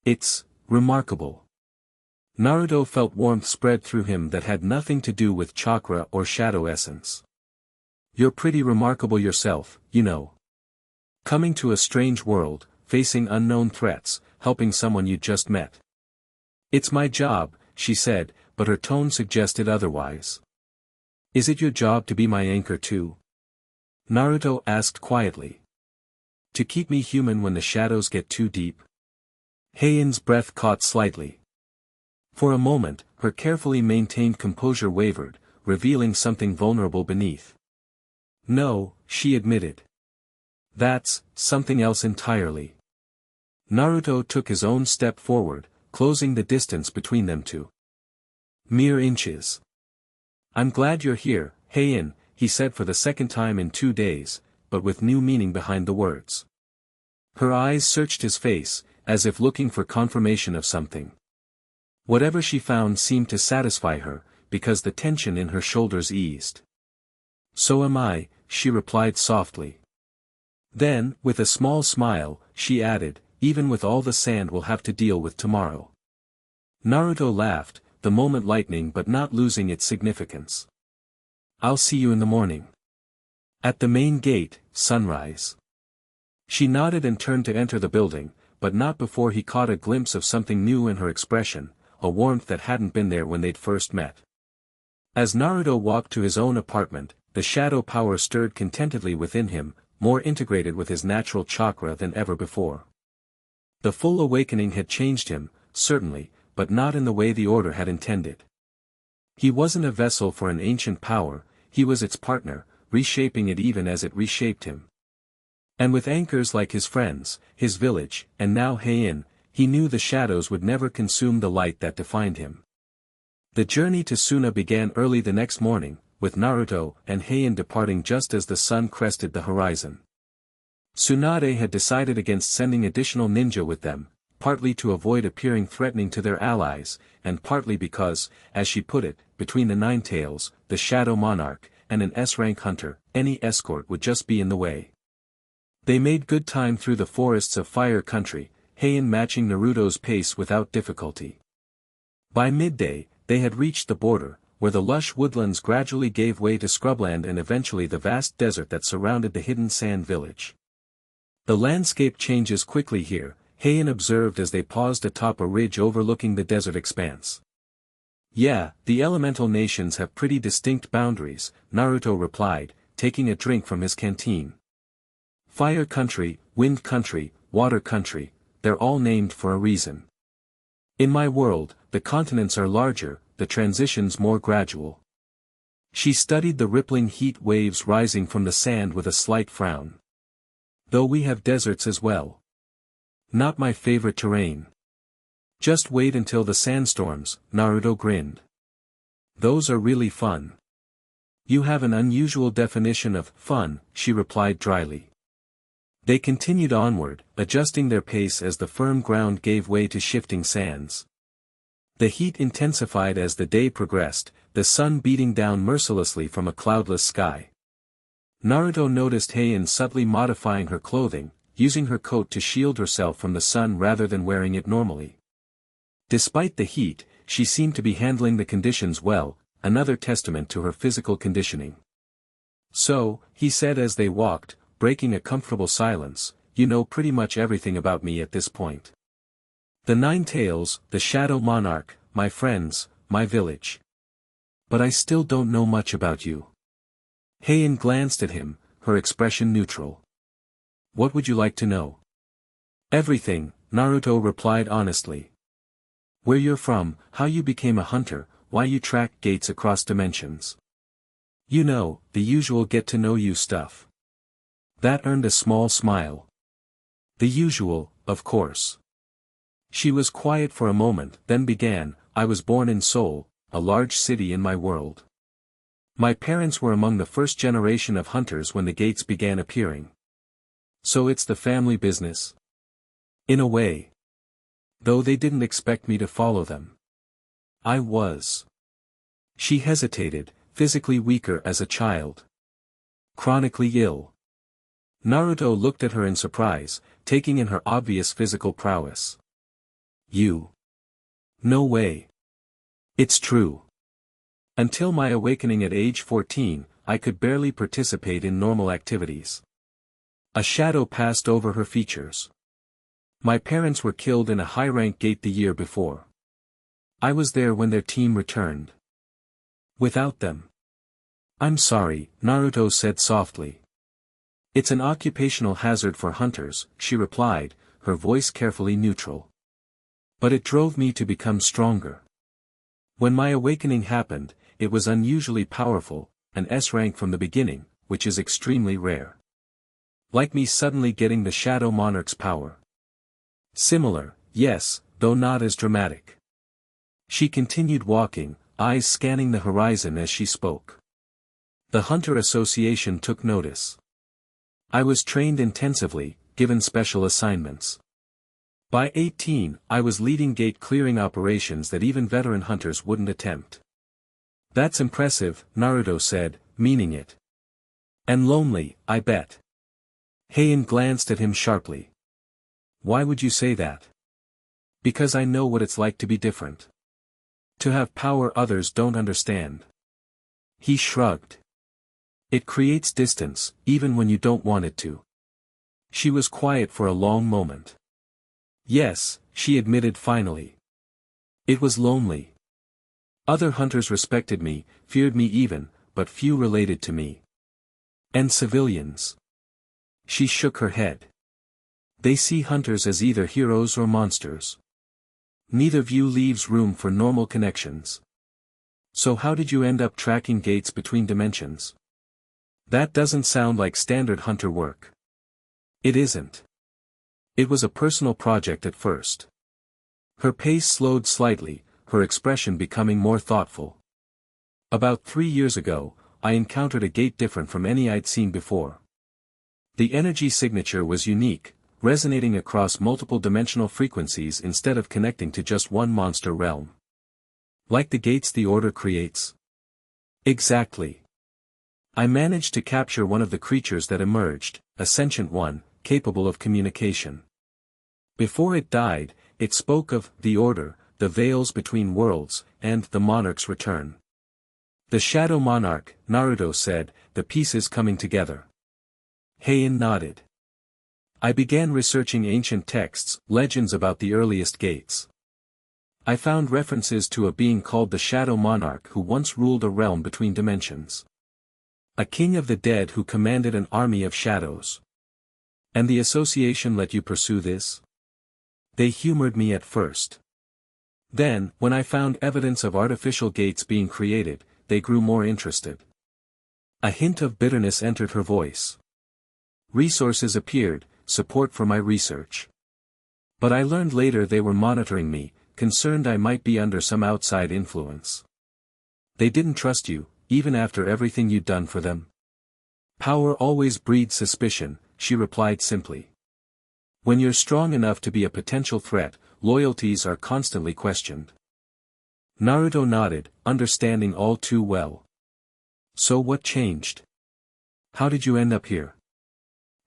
"It's remarkable." Naruto felt warmth spread through him that had nothing to do with chakra or shadow essence. "You're pretty remarkable yourself, you know. Coming to a strange world, facing unknown threats, helping someone you just met." "It's my job," she said, but her tone suggested otherwise. "Is it your job to be my anchor too?" Naruto asked quietly. To keep me human when the shadows get too deep. Heian's breath caught slightly. For a moment, her carefully maintained composure wavered, revealing something vulnerable beneath. No, she admitted. That's something else entirely. Naruto took his own step forward, closing the distance between them two. Mere inches. I'm glad you're here, Heian, he said for the second time in 2 days, but with new meaning behind the words. Her eyes searched his face, as if looking for confirmation of something. Whatever she found seemed to satisfy her, because the tension in her shoulders eased. So am I, she replied softly. Then, with a small smile, she added, even with all the sand we'll have to deal with tomorrow. Naruto laughed, the moment lightening but not losing its significance. I'll see you in the morning. At the main gate, sunrise. She nodded and turned to enter the building, but not before he caught a glimpse of something new in her expression, a warmth that hadn't been there when they'd first met. As Naruto walked to his own apartment, the shadow power stirred contentedly within him, more integrated with his natural chakra than ever before. The full awakening had changed him, certainly, but not in the way the order had intended. He wasn't a vessel for an ancient power, he was its partner, reshaping it even as it reshaped him. And with anchors like his friends, his village, and now Heian, he knew the shadows would never consume the light that defined him. The journey to Suna began early the next morning, with Naruto and Heian departing just as the sun crested the horizon. Tsunade had decided against sending additional ninja with them, partly to avoid appearing threatening to their allies, and partly because, as she put it, between the Nine Tails, the Shadow Monarch, and an S-rank hunter, any escort would just be in the way. They made good time through the forests of Fire Country, Heian matching Naruto's pace without difficulty. By midday, they had reached the border, where the lush woodlands gradually gave way to scrubland and eventually the vast desert that surrounded the hidden sand village. The landscape changes quickly here, Heian observed as they paused atop a ridge overlooking the desert expanse. Yeah, the elemental nations have pretty distinct boundaries, Naruto replied, taking a drink from his canteen. Fire Country, Wind Country, Water Country, they're all named for a reason. In my world, the continents are larger, the transitions more gradual. She studied the rippling heat waves rising from the sand with a slight frown. Though we have deserts as well. Not my favorite terrain. Just wait until the sandstorms, Naruto grinned. Those are really fun. You have an unusual definition of fun, she replied dryly. They continued onward, adjusting their pace as the firm ground gave way to shifting sands. The heat intensified as the day progressed, the sun beating down mercilessly from a cloudless sky. Naruto noticed Heian subtly modifying her clothing, using her coat to shield herself from the sun rather than wearing it normally. Despite the heat, she seemed to be handling the conditions well, another testament to her physical conditioning. So, he said as they walked, breaking a comfortable silence, you know pretty much everything about me at this point. The Nine Tails, the Shadow Monarch, my friends, my village. But I still don't know much about you. Heian glanced at him, her expression neutral. What would you like to know? Everything, Naruto replied honestly. Where you're from, how you became a hunter, why you track gates across dimensions. You know, the usual get-to-know-you stuff. That earned a small smile. The usual, of course. She was quiet for a moment, then began, I was born in Seoul, a large city in my world. My parents were among the first generation of hunters when the gates began appearing. So it's the family business? In a way. Though they didn't expect me to follow them. I was. She hesitated, physically weaker as a child. Chronically ill. Naruto looked at her in surprise, taking in her obvious physical prowess. You. No way. It's true. Until my awakening at age 14, I could barely participate in normal activities. A shadow passed over her features. My parents were killed in a high-rank gate the year before. I was there when their team returned. Without them. I'm sorry, Naruto said softly. It's an occupational hazard for hunters, she replied, her voice carefully neutral. But it drove me to become stronger. When my awakening happened, it was unusually powerful, an S rank from the beginning, which is extremely rare. Like me suddenly getting the Shadow Monarch's power. Similar, yes, though not as dramatic. She continued walking, eyes scanning the horizon as she spoke. The Hunter Association took notice. I was trained intensively, given special assignments. By 18, I was leading gate clearing operations that even veteran hunters wouldn't attempt. That's impressive, Naruto said, meaning it. And lonely, I bet. Heian glanced at him sharply. Why would you say that? Because I know what it's like to be different. To have power others don't understand. He shrugged. It creates distance, even when you don't want it to. She was quiet for a long moment. Yes, she admitted finally. It was lonely. Other hunters respected me, feared me even, but few related to me. And civilians. She shook her head. They see hunters as either heroes or monsters. Neither view leaves room for normal connections. So how did you end up tracking gates between dimensions? That doesn't sound like standard hunter work. It isn't. It was a personal project at first. Her pace slowed slightly, her expression becoming more thoughtful. About 3 years ago, I encountered a gate different from any I'd seen before. The energy signature was unique, resonating across multiple dimensional frequencies instead of connecting to just one monster realm. Like the gates the Order creates? Exactly. I managed to capture one of the creatures that emerged, a sentient one, capable of communication. Before it died, it spoke of the Order, the veils between worlds, and the Monarch's return. The Shadow Monarch, Naruto said, the pieces coming together. Heian nodded. I began researching ancient texts, legends about the earliest gates. I found references to a being called the Shadow Monarch who once ruled a realm between dimensions. A king of the dead who commanded an army of shadows. And the association let you pursue this? They humored me at first. Then, when I found evidence of artificial gates being created, they grew more interested. A hint of bitterness entered her voice. Resources appeared, support for my research. But I learned later they were monitoring me, concerned I might be under some outside influence. They didn't trust you, even after everything you'd done for them. Power always breeds suspicion, she replied simply. When you're strong enough to be a potential threat, loyalties are constantly questioned. Naruto nodded, understanding all too well. So what changed? How did you end up here?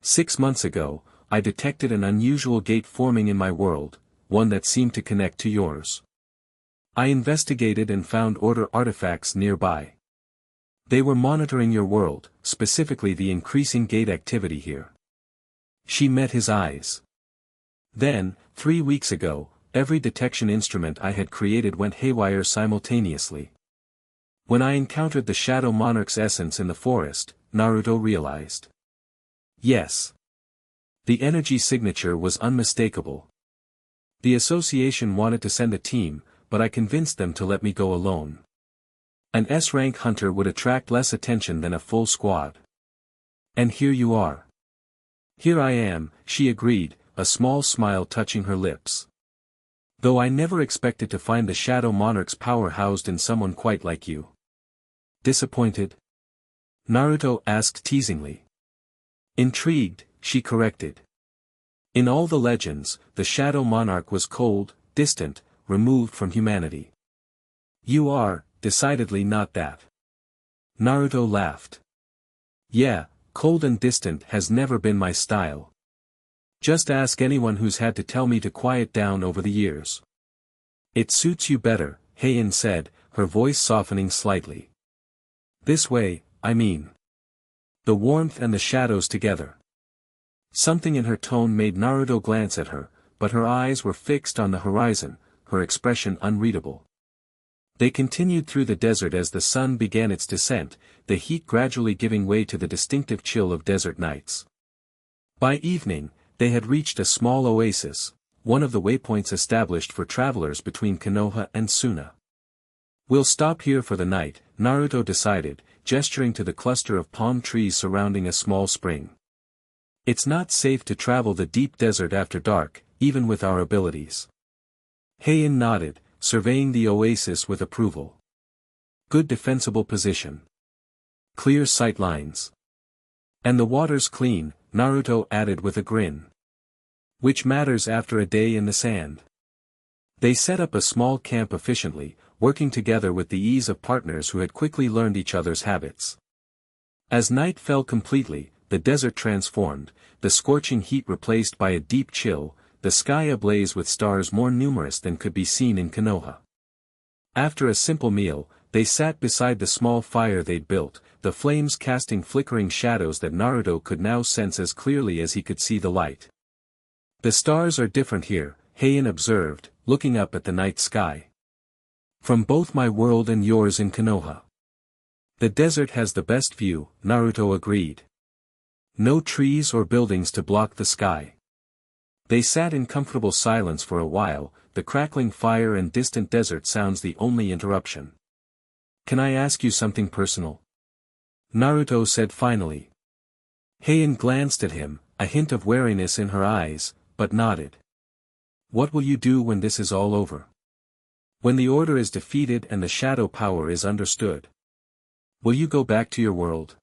6 months ago, I detected an unusual gate forming in my world, one that seemed to connect to yours. I investigated and found Order artifacts nearby. They were monitoring your world, specifically the increasing gate activity here. She met his eyes. Then, 3 weeks ago, every detection instrument I had created went haywire simultaneously. When I encountered the Shadow Monarch's essence in the forest, Naruto realized. Yes. The energy signature was unmistakable. The association wanted to send a team, but I convinced them to let me go alone. An S-rank hunter would attract less attention than a full squad. And here you are. Here I am, she agreed, a small smile touching her lips. Though I never expected to find the Shadow Monarch's power housed in someone quite like you. Disappointed? Naruto asked teasingly. Intrigued, she corrected. In all the legends, the Shadow Monarch was cold, distant, removed from humanity. You are, decidedly not that. Naruto laughed. Yeah, cold and distant has never been my style. Just ask anyone who's had to tell me to quiet down over the years. It suits you better, Heian said, her voice softening slightly. This way, I mean. The warmth and the shadows together. Something in her tone made Naruto glance at her, but her eyes were fixed on the horizon, her expression unreadable. They continued through the desert as the sun began its descent, the heat gradually giving way to the distinctive chill of desert nights. By evening, they had reached a small oasis, one of the waypoints established for travelers between Konoha and Suna. "We'll stop here for the night," Naruto decided, gesturing to the cluster of palm trees surrounding a small spring. "It's not safe to travel the deep desert after dark, even with our abilities." Heian nodded, surveying the oasis with approval. "Good defensible position. Clear sight lines. And the water's clean," Naruto added with a grin. "Which matters after a day in the sand." They set up a small camp efficiently, working together with the ease of partners who had quickly learned each other's habits. As night fell completely, the desert transformed, the scorching heat replaced by a deep chill, the sky ablaze with stars more numerous than could be seen in Konoha. After a simple meal, they sat beside the small fire they'd built, the flames casting flickering shadows that Naruto could now sense as clearly as he could see the light. "The stars are different here," Heian observed, looking up at the night sky. "From both my world and yours in Konoha. The desert has the best view," Naruto agreed. "No trees or buildings to block the sky." They sat in comfortable silence for a while, the crackling fire and distant desert sounds the only interruption. "Can I ask you something personal?" Naruto said finally. Heian glanced at him, a hint of wariness in her eyes, but nodded. "What will you do when this is all over? When the order is defeated and the shadow power is understood? Will you go back to your world?"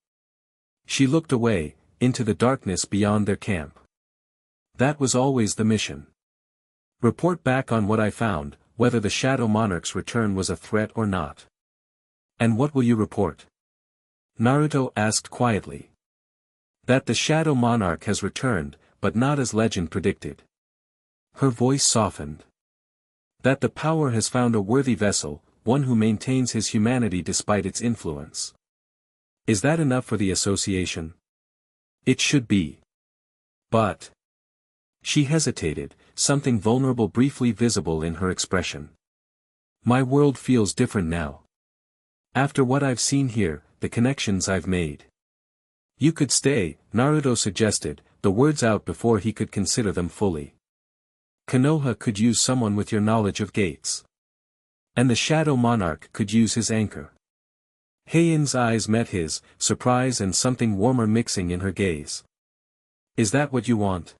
She looked away, into the darkness beyond their camp. "That was always the mission. Report back on what I found, whether the Shadow Monarch's return was a threat or not." "And what will you report?" Naruto asked quietly. "That the Shadow Monarch has returned, but not as legend predicted." Her voice softened. "That the power has found a worthy vessel, one who maintains his humanity despite its influence. Is that enough for the association?" "It should be. But..." She hesitated, something vulnerable briefly visible in her expression. "My world feels different now. After what I've seen here, the connections I've made." "You could stay," Naruto suggested, the words out before he could consider them fully. "Konoha could use someone with your knowledge of gates. And the Shadow Monarch could use his anchor." Heian's eyes met his, surprise and something warmer mixing in her gaze. "Is that what you want?"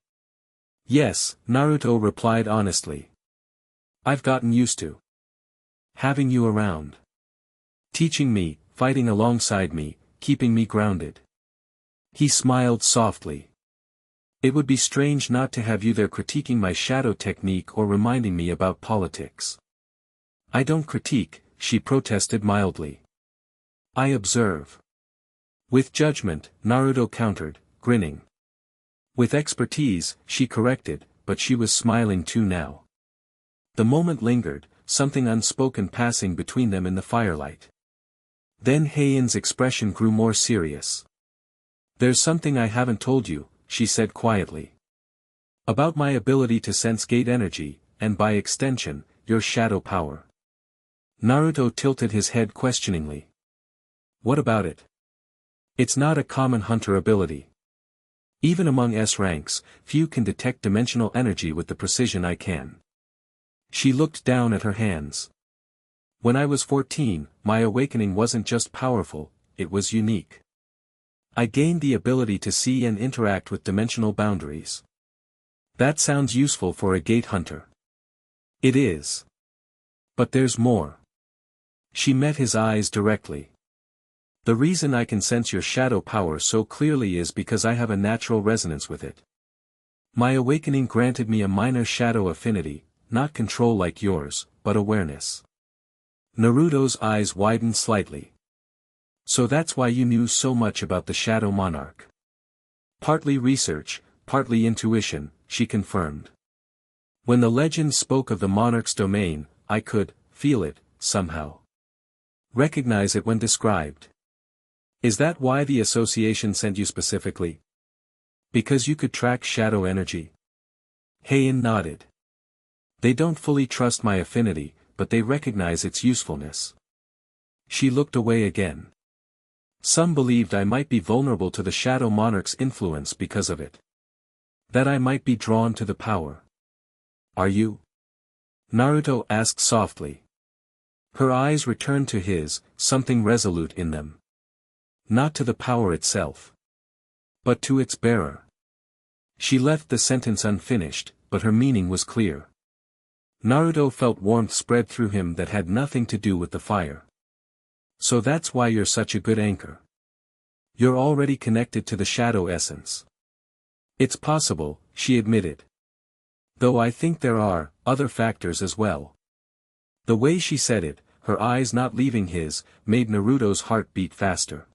"Yes," Naruto replied honestly. "I've gotten used to having you around. Teaching me, fighting alongside me, keeping me grounded." He smiled softly. "It would be strange not to have you there critiquing my shadow technique or reminding me about politics." "I don't critique," she protested mildly. "I observe." "With judgment," Naruto countered, grinning. "With expertise," she corrected, but she was smiling too now. The moment lingered, something unspoken passing between them in the firelight. Then Heian's expression grew more serious. "There's something I haven't told you," she said quietly. "About my ability to sense gate energy, and by extension, your shadow power." Naruto tilted his head questioningly. "What about it?" "It's not a common hunter ability. Even among S ranks, few can detect dimensional energy with the precision I can." She looked down at her hands. "When I was 14, my awakening wasn't just powerful, it was unique. I gained the ability to see and interact with dimensional boundaries." "That sounds useful for a gate hunter." "It is. But there's more." She met his eyes directly. "The reason I can sense your shadow power so clearly is because I have a natural resonance with it. My awakening granted me a minor shadow affinity, not control like yours, but awareness." Naruto's eyes widened slightly. "So that's why you knew so much about the Shadow Monarch." "Partly research, partly intuition," she confirmed. "When the legend spoke of the monarch's domain, I could feel it, somehow. Recognize it when described." "Is that why the association sent you specifically? Because you could track shadow energy?" Heian nodded. "They don't fully trust my affinity, but they recognize its usefulness." She looked away again. "Some believed I might be vulnerable to the Shadow Monarch's influence because of it. That I might be drawn to the power. Are you? Naruto asked softly. Her eyes returned to his, something resolute in them. Not to the power itself, but to its bearer. She left the sentence unfinished, but her meaning was clear. Naruto felt warmth spread through him that had nothing to do with the fire. So that's why you're such a good anchor. You're already connected to the shadow essence. It's possible, she admitted. Though I think there are other factors as well. The way she said it, her eyes not leaving his, made Naruto's heart beat faster.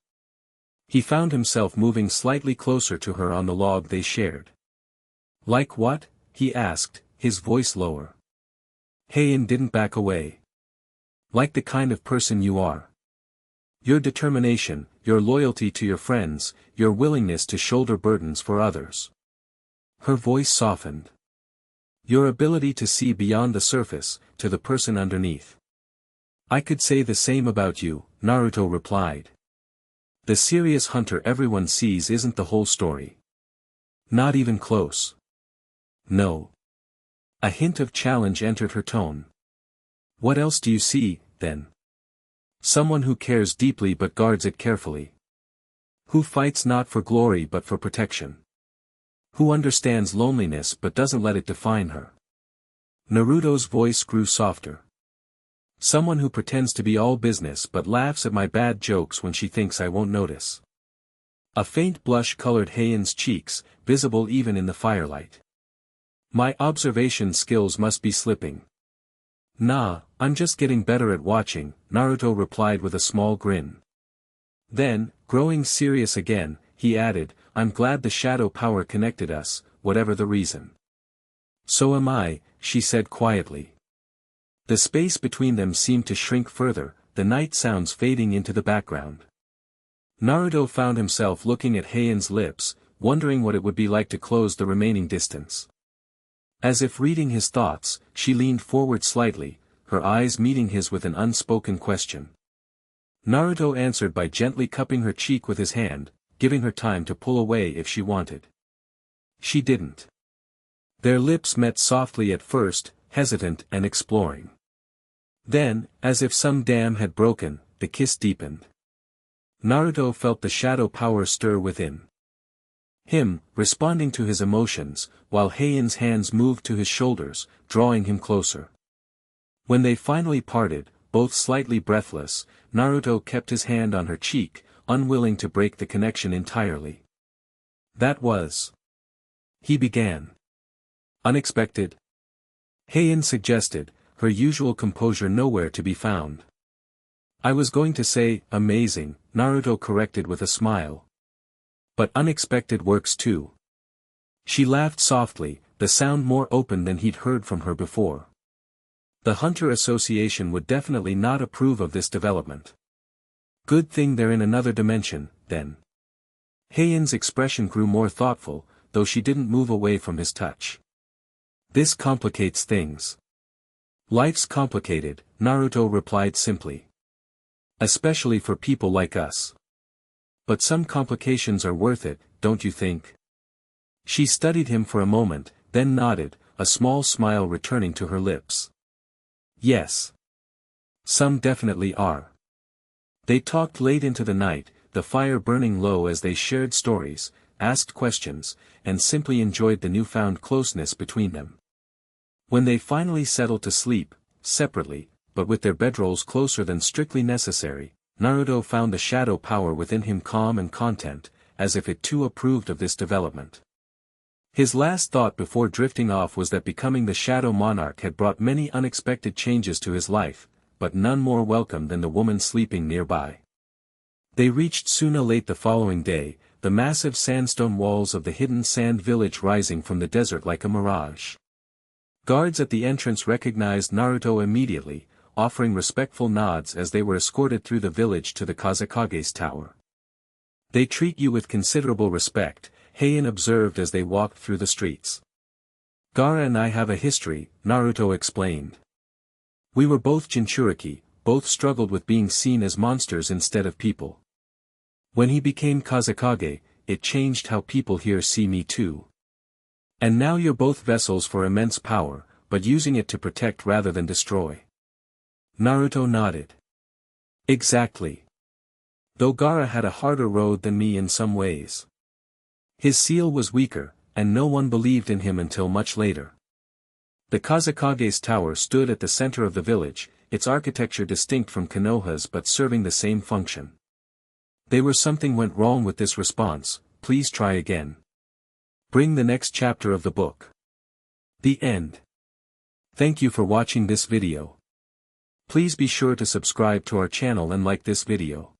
He found himself moving slightly closer to her on the log they shared. Like what? He asked, his voice lower. Heian didn't back away. Like the kind of person you are. Your determination, your loyalty to your friends, your willingness to shoulder burdens for others. Her voice softened. Your ability to see beyond the surface, to the person underneath. I could say the same about you, Naruto replied. The serious hunter everyone sees isn't the whole story. Not even close. No. A hint of challenge entered her tone. What else do you see, then? Someone who cares deeply but guards it carefully. Who fights not for glory but for protection. Who understands loneliness but doesn't let it define her. Naruto's voice grew softer. Someone who pretends to be all business but laughs at my bad jokes when she thinks I won't notice. A faint blush colored Heian's cheeks, visible even in the firelight. My observation skills must be slipping. Nah, I'm just getting better at watching, Naruto replied with a small grin. Then, growing serious again, he added, I'm glad the shadow power connected us, whatever the reason. So am I, she said quietly. The space between them seemed to shrink further, the night sounds fading into the background. Naruto found himself looking at Heian's lips, wondering what it would be like to close the remaining distance. As if reading his thoughts, she leaned forward slightly, her eyes meeting his with an unspoken question. Naruto answered by gently cupping her cheek with his hand, giving her time to pull away if she wanted. She didn't. Their lips met softly at first, hesitant and exploring. Then, as if some dam had broken, the kiss deepened. Naruto felt the shadow power stir within him, responding to his emotions, while Heian's hands moved to his shoulders, drawing him closer. When they finally parted, both slightly breathless, Naruto kept his hand on her cheek, unwilling to break the connection entirely. That was. He began. Unexpected? Heian suggested, her usual composure nowhere to be found. I was going to say, amazing, Naruto corrected with a smile. But unexpected works too. She laughed softly, the sound more open than he'd heard from her before. The Hunter Association would definitely not approve of this development. Good thing they're in another dimension, then. Heian's expression grew more thoughtful, though she didn't move away from his touch. This complicates things. Life's complicated, Naruto replied simply. Especially for people like us. But some complications are worth it, don't you think? She studied him for a moment, then nodded, a small smile returning to her lips. Yes. Some definitely are. They talked late into the night, the fire burning low as they shared stories, asked questions, and simply enjoyed the newfound closeness between them. When they finally settled to sleep, separately, but with their bedrolls closer than strictly necessary, Naruto found the shadow power within him calm and content, as if it too approved of this development. His last thought before drifting off was that becoming the Shadow Monarch had brought many unexpected changes to his life, but none more welcome than the woman sleeping nearby. They reached Suna late the following day, the massive sandstone walls of the hidden sand village rising from the desert like a mirage. Guards at the entrance recognized Naruto immediately, offering respectful nods as they were escorted through the village to the Kazekage's tower. They treat you with considerable respect, Heian observed as they walked through the streets. Gaara and I have a history, Naruto explained. We were both Jinchuriki, both struggled with being seen as monsters instead of people. When he became Kazekage, it changed how people here see me too. And now you're both vessels for immense power, but using it to protect rather than destroy. Naruto nodded. Exactly. Though Gaara had a harder road than me in some ways. His seal was weaker, and no one believed in him until much later. The Kazekage's tower stood at the center of the village, its architecture distinct from Konoha's but serving the same function. Something went wrong with this response, please try again. Bring the next chapter of the book. The end. Thank you for watching this video. Please be sure to subscribe to our channel and like this video.